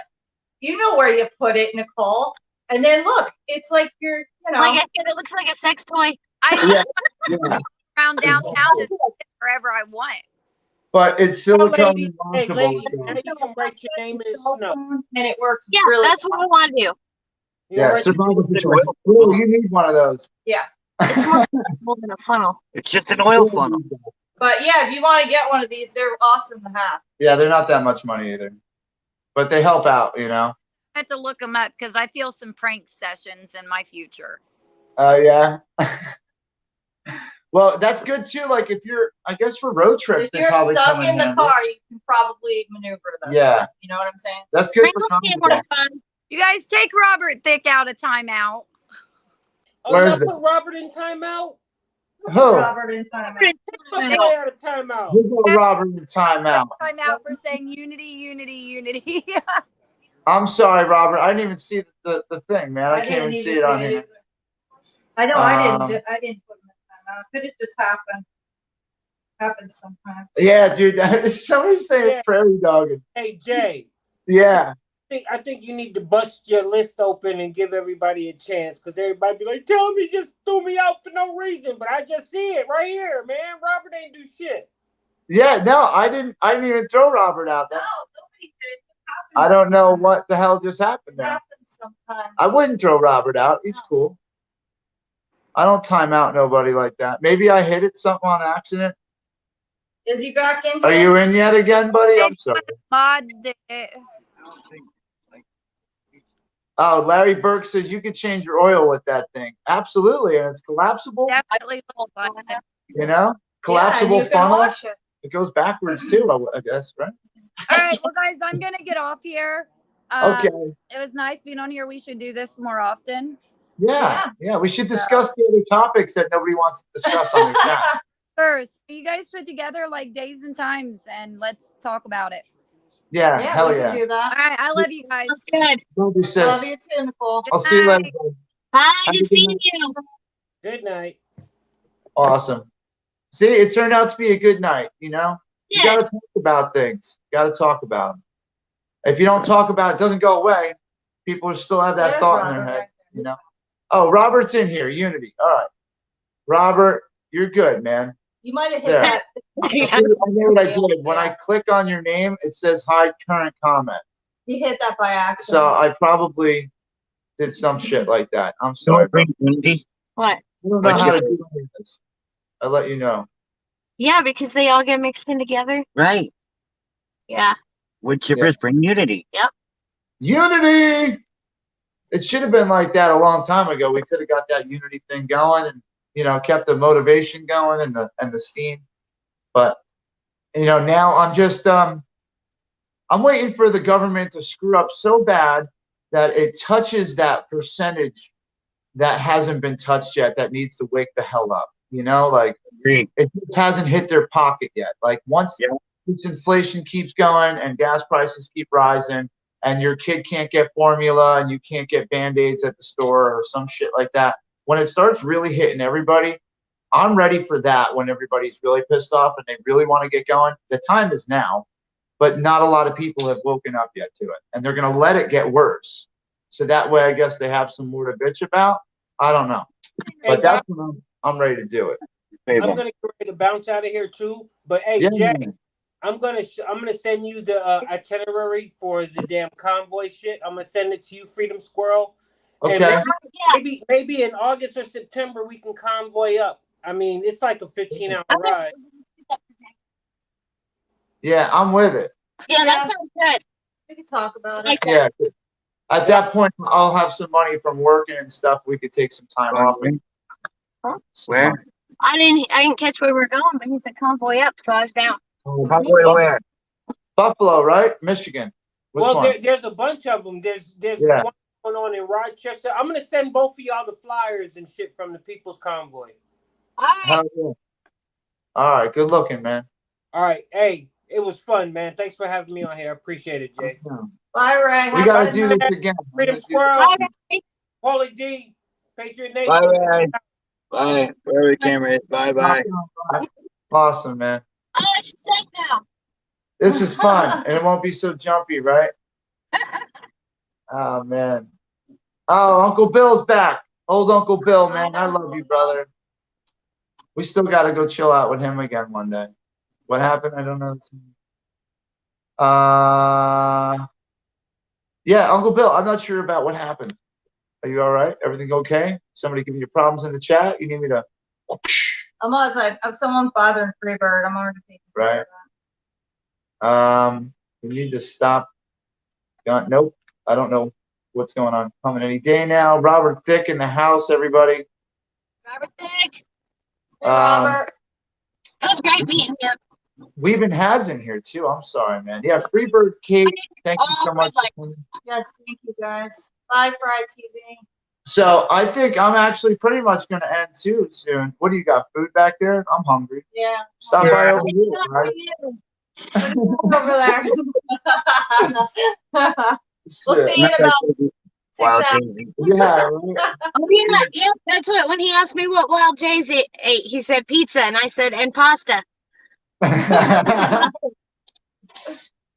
You know where you put it, Nicole. And then look, it's like like I said, it looks like a sex toy. I around downtown just wherever I want. But it's silicone ladies, hey, ladies, now you can write your name in snow. And it works. Yeah, really that's what I want to do. Yeah, survival situation. Ooh, you need one of those. Yeah. It's more than a funnel. It's just an oil funnel. But yeah, if you want to get one of these, they're awesome to have. Yeah, they're not that much money either, but they help out, you know. I have to look them up because I feel some prank sessions in my future. Oh yeah. Well, that's good too. Like if you're, I guess for road trips, if you're stuck in the car, you can probably maneuver those. Yeah. You know what I'm saying? That's good for confidence. You guys take Robert Thicke out of timeout. Oh, Where y'all is it? put Robert in timeout? Who? Robert in timeout. Take my boy out of timeout. Who got Robert in timeout? Timeout for saying unity. I'm sorry, Robert. I didn't even see the thing, man. I can't even see it on here. I know I didn't put him in timeout. Could it just happen sometime? Yeah, dude. Somebody's saying Yeah. prairie dogging. Hey, Jay. Yeah. I think you need to bust your list open and give everybody a chance, because everybody be like, Tommy just threw me out for no reason, but I just see it right here, man. Robert ain't do shit. Yeah, no, I didn't even throw Robert out there. No, nobody did. I don't know what the hell just happened It there. happens sometimes. I wouldn't throw Robert out. He's cool. I don't time out nobody like that. Maybe I hit it something on accident. Is he back in? Are you in yet again, buddy? I'm sorry. Mods it. Oh, Larry Burke says you can change your oil with that thing. Absolutely, and it's collapsible. Definitely. You know, collapsible you can funnel. wash it. It goes backwards too, I guess, right? All right, well, guys, I'm gonna get off here. Okay. It was nice being on here. We should do this more often. Yeah. We should discuss the other topics that nobody wants to discuss on their chat. First, you guys put together like days and times, and let's talk about it. Yeah, hell we yeah. can do that. All right, I love you guys. Good. Love you, sis. Love you too, Nicole. I'll see you later. Bye. Have a Good good seeing night. you. Good night. Awesome. See, it turned out to be a good night, you know? You Yeah. got to talk about things. Got to talk about them. If you don't talk about it, it doesn't go away. People still have that There's thought in their Robert. head, you know? Oh, Robert's in here. Unity. All right. Robert, you're good, man. You might have hit There. that. See, I know what I did. When I click on your name, it says hide current comment. You hit that by accident. So I probably did some shit like that. I'm sorry. Bro. What? I don't know how to do this. I'll let you know. Yeah, because they all get mixed in together. Right. Yeah. Wood chippers bring unity. Unity! It should have been like that a long time ago. We could have got that unity thing going and, you know, kept the motivation going and the steam. But, you know, now I'm just, I'm waiting for the government to screw up so bad that it touches that percentage that hasn't been touched yet that needs to wake the hell up. You know, like it just hasn't hit their pocket yet. Like once this inflation keeps going and gas prices keep rising and your kid can't get formula and you can't get Band-Aids at the store or some shit like that, when it starts really hitting everybody, I'm ready for that when everybody's really pissed off and they really want to get going. The time is now, but not a lot of people have woken up yet to it. And they're going to let it get worse. So that way, I guess they have some more to bitch about. I don't know. But that's when I'm ready to do it. I'm gonna get ready to bounce out of here too. But hey, Yeah, Jay, man. I'm gonna send you the itinerary for the damn convoy shit. I'm gonna send it to you, Freedom Squirrel. And Okay. maybe in August or September we can convoy up. I mean, it's like a 15-hour ride. Yeah, I'm with it. Yeah, that sounds good. We can talk about it. Yeah. At that point, I'll have some money from working and stuff. We could take some time off. Where? I didn't catch where we're going, but he said convoy up, so I was down. Convoy where? Buffalo, right? Michigan. Which Well, one? there's a bunch of them. There's Yeah. one going on in Rochester. I'm gonna send both of y'all the flyers and shit from the People's Convoy. All right. Hell yeah. All right. Good looking, man. All right, hey, it was fun, man. Thanks for having me on here. I appreciate it, Jay. Bye, Ray. We got to do this again. Freedom Squirrel, Paulie D, Patriot Nation. Bye, bye. Bye. Wherever the camera is. Bye, bye. Awesome, man. Oh, it's safe now. This is fun, and it won't be so jumpy, right? Oh, man. Oh, Uncle Bill's back. Old Uncle Bill, man. I love you, brother. We still got to go chill out with him again one day. What happened? I don't know. Yeah, Uncle Bill, I'm not sure about what happened. Are you all right? Everything okay? Somebody giving you problems in the chat? You need me to? I'm outside. If someone's bothering Freebird, I'm already taking care of that. We need to stop. Nope. I don't know what's going on. Coming any day now. Robert Thicke in the house, everybody. Robert Thicke. Hey, Robert. It was great meeting you. We've Had's in here too. I'm sorry, man. Yeah, Freebird Kate. Thank you so much. Yes, thank you guys. Bye, Fry TV. So I think I'm actually pretty much going to end too soon. What do you got? Food back there? I'm hungry. Yeah. Stop by over here, right? Over there. We'll see you in about 6 hours. Yeah. Yeah, that's what, when he asked me what Wild J's ate, he said pizza, and I said, and pasta.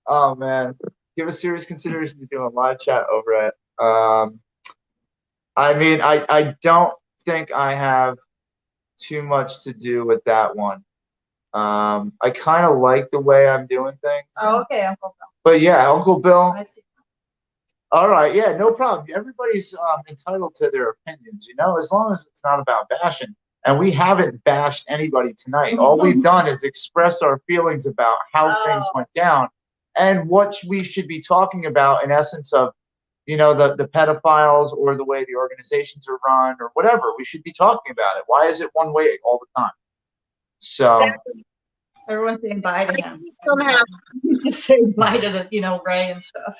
Oh, man. Give a serious consideration to doing live chat over it. I mean, I don't think I have too much to do with that one. I kind of like the way I'm doing things. Oh, okay, Uncle Bill. But yeah, Uncle Bill. I see. All right, yeah, no problem. Everybody's entitled to their opinions, you know, as long as it's not about bashing. And we haven't bashed anybody tonight. All we've done is express our feelings about how things went down and what we should be talking about in essence of, you know, the pedophiles or the way the organizations are run or whatever. We should be talking about it. Why is it one way all the time? So everyone's saying bye to him. He's still in the house. Saying bye to the, you know, Ray and stuff.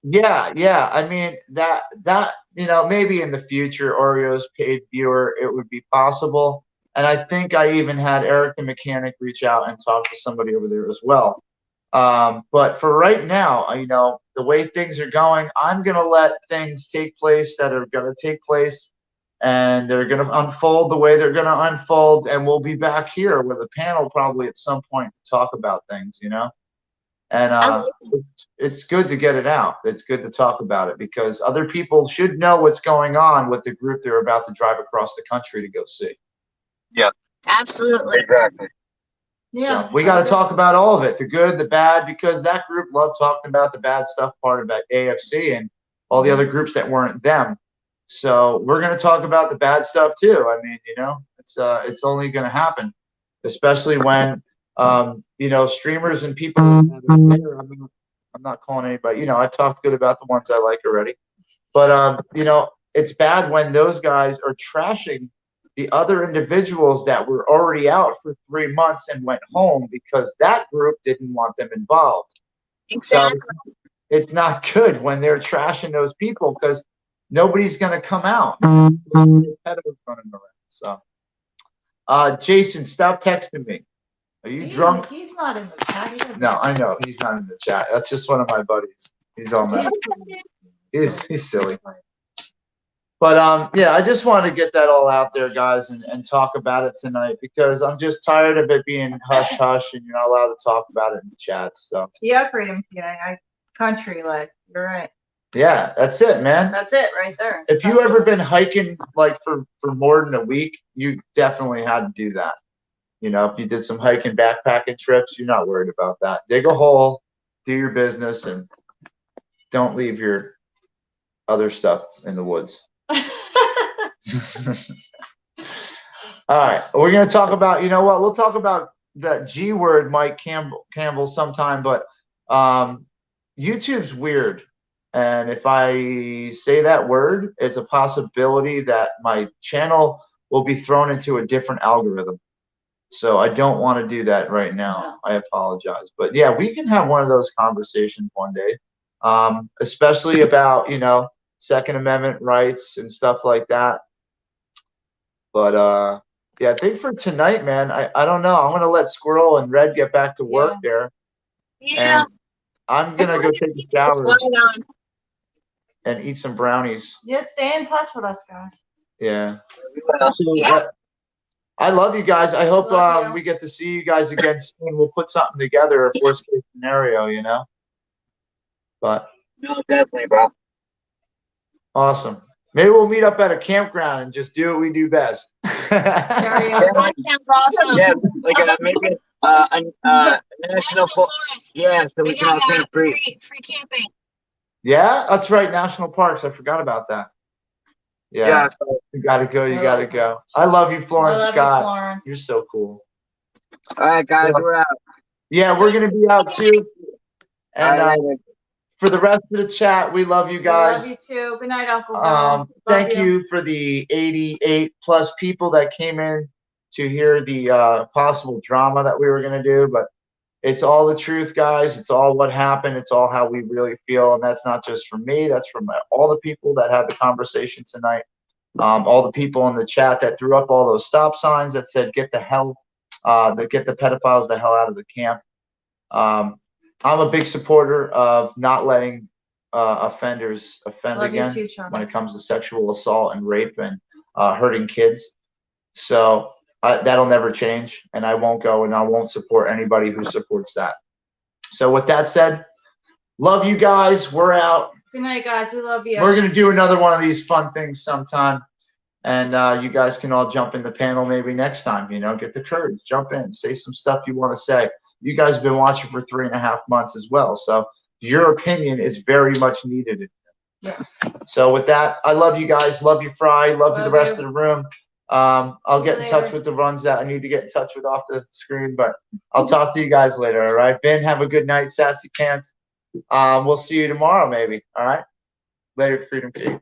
Yeah. I mean that you know, maybe in the future, Oreo's paid viewer, it would be possible. And I think I even had Eric the mechanic reach out and talk to somebody over there as well. But for right now, you know, the way things are going, I'm gonna let things take place that are gonna take place, and they're gonna unfold the way they're gonna unfold, and we'll be back here with a panel probably at some point to talk about things, you know. And it's good to get it out. It's good to talk about it because other people should know what's going on with the group they're about to drive across the country to go see. Yep. Absolutely. Exactly. Yeah. So we got to talk about all of it, the good, the bad, because that group loved talking about the bad stuff part about AFC and all the other groups that weren't them. So we're going to talk about the bad stuff too. I mean, you know, it's only going to happen, especially when you know, streamers and people. I'm not calling anybody. You know, I've talked good about the ones I like already, but you know, it's bad when those guys are trashing the other individuals that were already out for 3 months and went home because that group didn't want them involved. Exactly. So it's not good when they're trashing those people because nobody's going to come out. So, Jason, stop texting me. Are you drunk? He's not in the chat. No, I know he's not in the chat. That's just one of my buddies. He's all mad. He's silly. But yeah, I just wanted to get that all out there, guys, and talk about it tonight because I'm just tired of it being hush hush and you're not allowed to talk about it in the chat. So yeah, freedom, yeah, country life. You're right. Yeah, that's it, man. That's it right there. If you ever been hiking like for more than a week, you definitely had to do that. You know, if you did some hiking, backpacking trips, you're not worried about that. Dig a hole, do your business, and don't leave your other stuff in the woods. All right, we're going to talk about, you know what, we'll talk about that G word, Mike Campbell sometime, but YouTube's weird. And if I say that word, it's a possibility that my channel will be thrown into a different algorithm. So I don't want to do that right now. I apologize. But yeah, we can have one of those conversations one day, especially about, you know, Second Amendment rights and stuff like that. But yeah, I think for tonight, man, I don't know. I'm going to let Squirrel and Red get back to work there. Yeah. And I'm going to go take a shower and eat some brownies. Yeah, stay in touch with us, guys. Yeah. I love you guys. I hope we get to see you guys again soon. We'll put something together, a worst case scenario, you know. But no, definitely, bro. Awesome. Maybe we'll meet up at a campground and just do what we do best. That sounds awesome. Yeah, like maybe a national yeah, so we can all camp free camping. Yeah, that's right. National parks. I forgot about that. Yeah. You gotta go. You gotta go. I love you, Florence Scott. Florence. You're so cool. All right, guys, we're out. Yeah, we're gonna be out too. And for the rest of the chat, we love you guys. Love you too. Good night, Uncle Bill. Thank you for the 88 plus people that came in to hear the possible drama that we were gonna do, but it's all the truth, guys. It's all what happened. It's all how we really feel, and that's not just from me. That's from all the people that had the conversation tonight. All the people in the chat that threw up all those stop signs that said "Get the hell, get the pedophiles the hell out of the camp." I'm a big supporter of not letting offenders offend again when it comes to sexual assault and rape and hurting kids. So that'll never change, and I won't go and I won't support anybody who supports that. So with that said, love you guys. We're out. Good night, guys. We love you. We're going to do another one of these fun things sometime, and you guys can all jump in the panel maybe next time. You know, get the courage, jump in, say some stuff you want to say. You guys have been watching for 3.5 months as well, so your opinion is very much needed. Yes. So with that, I love you guys. Love you, Fry. Love you, the rest of the room. I'll get in touch with the runs that I need to get in touch with off the screen, but I'll talk to you guys later. All right, Ben, have a good night, Sassy Pants. We'll see you tomorrow, maybe. All right, later, Freedom Key.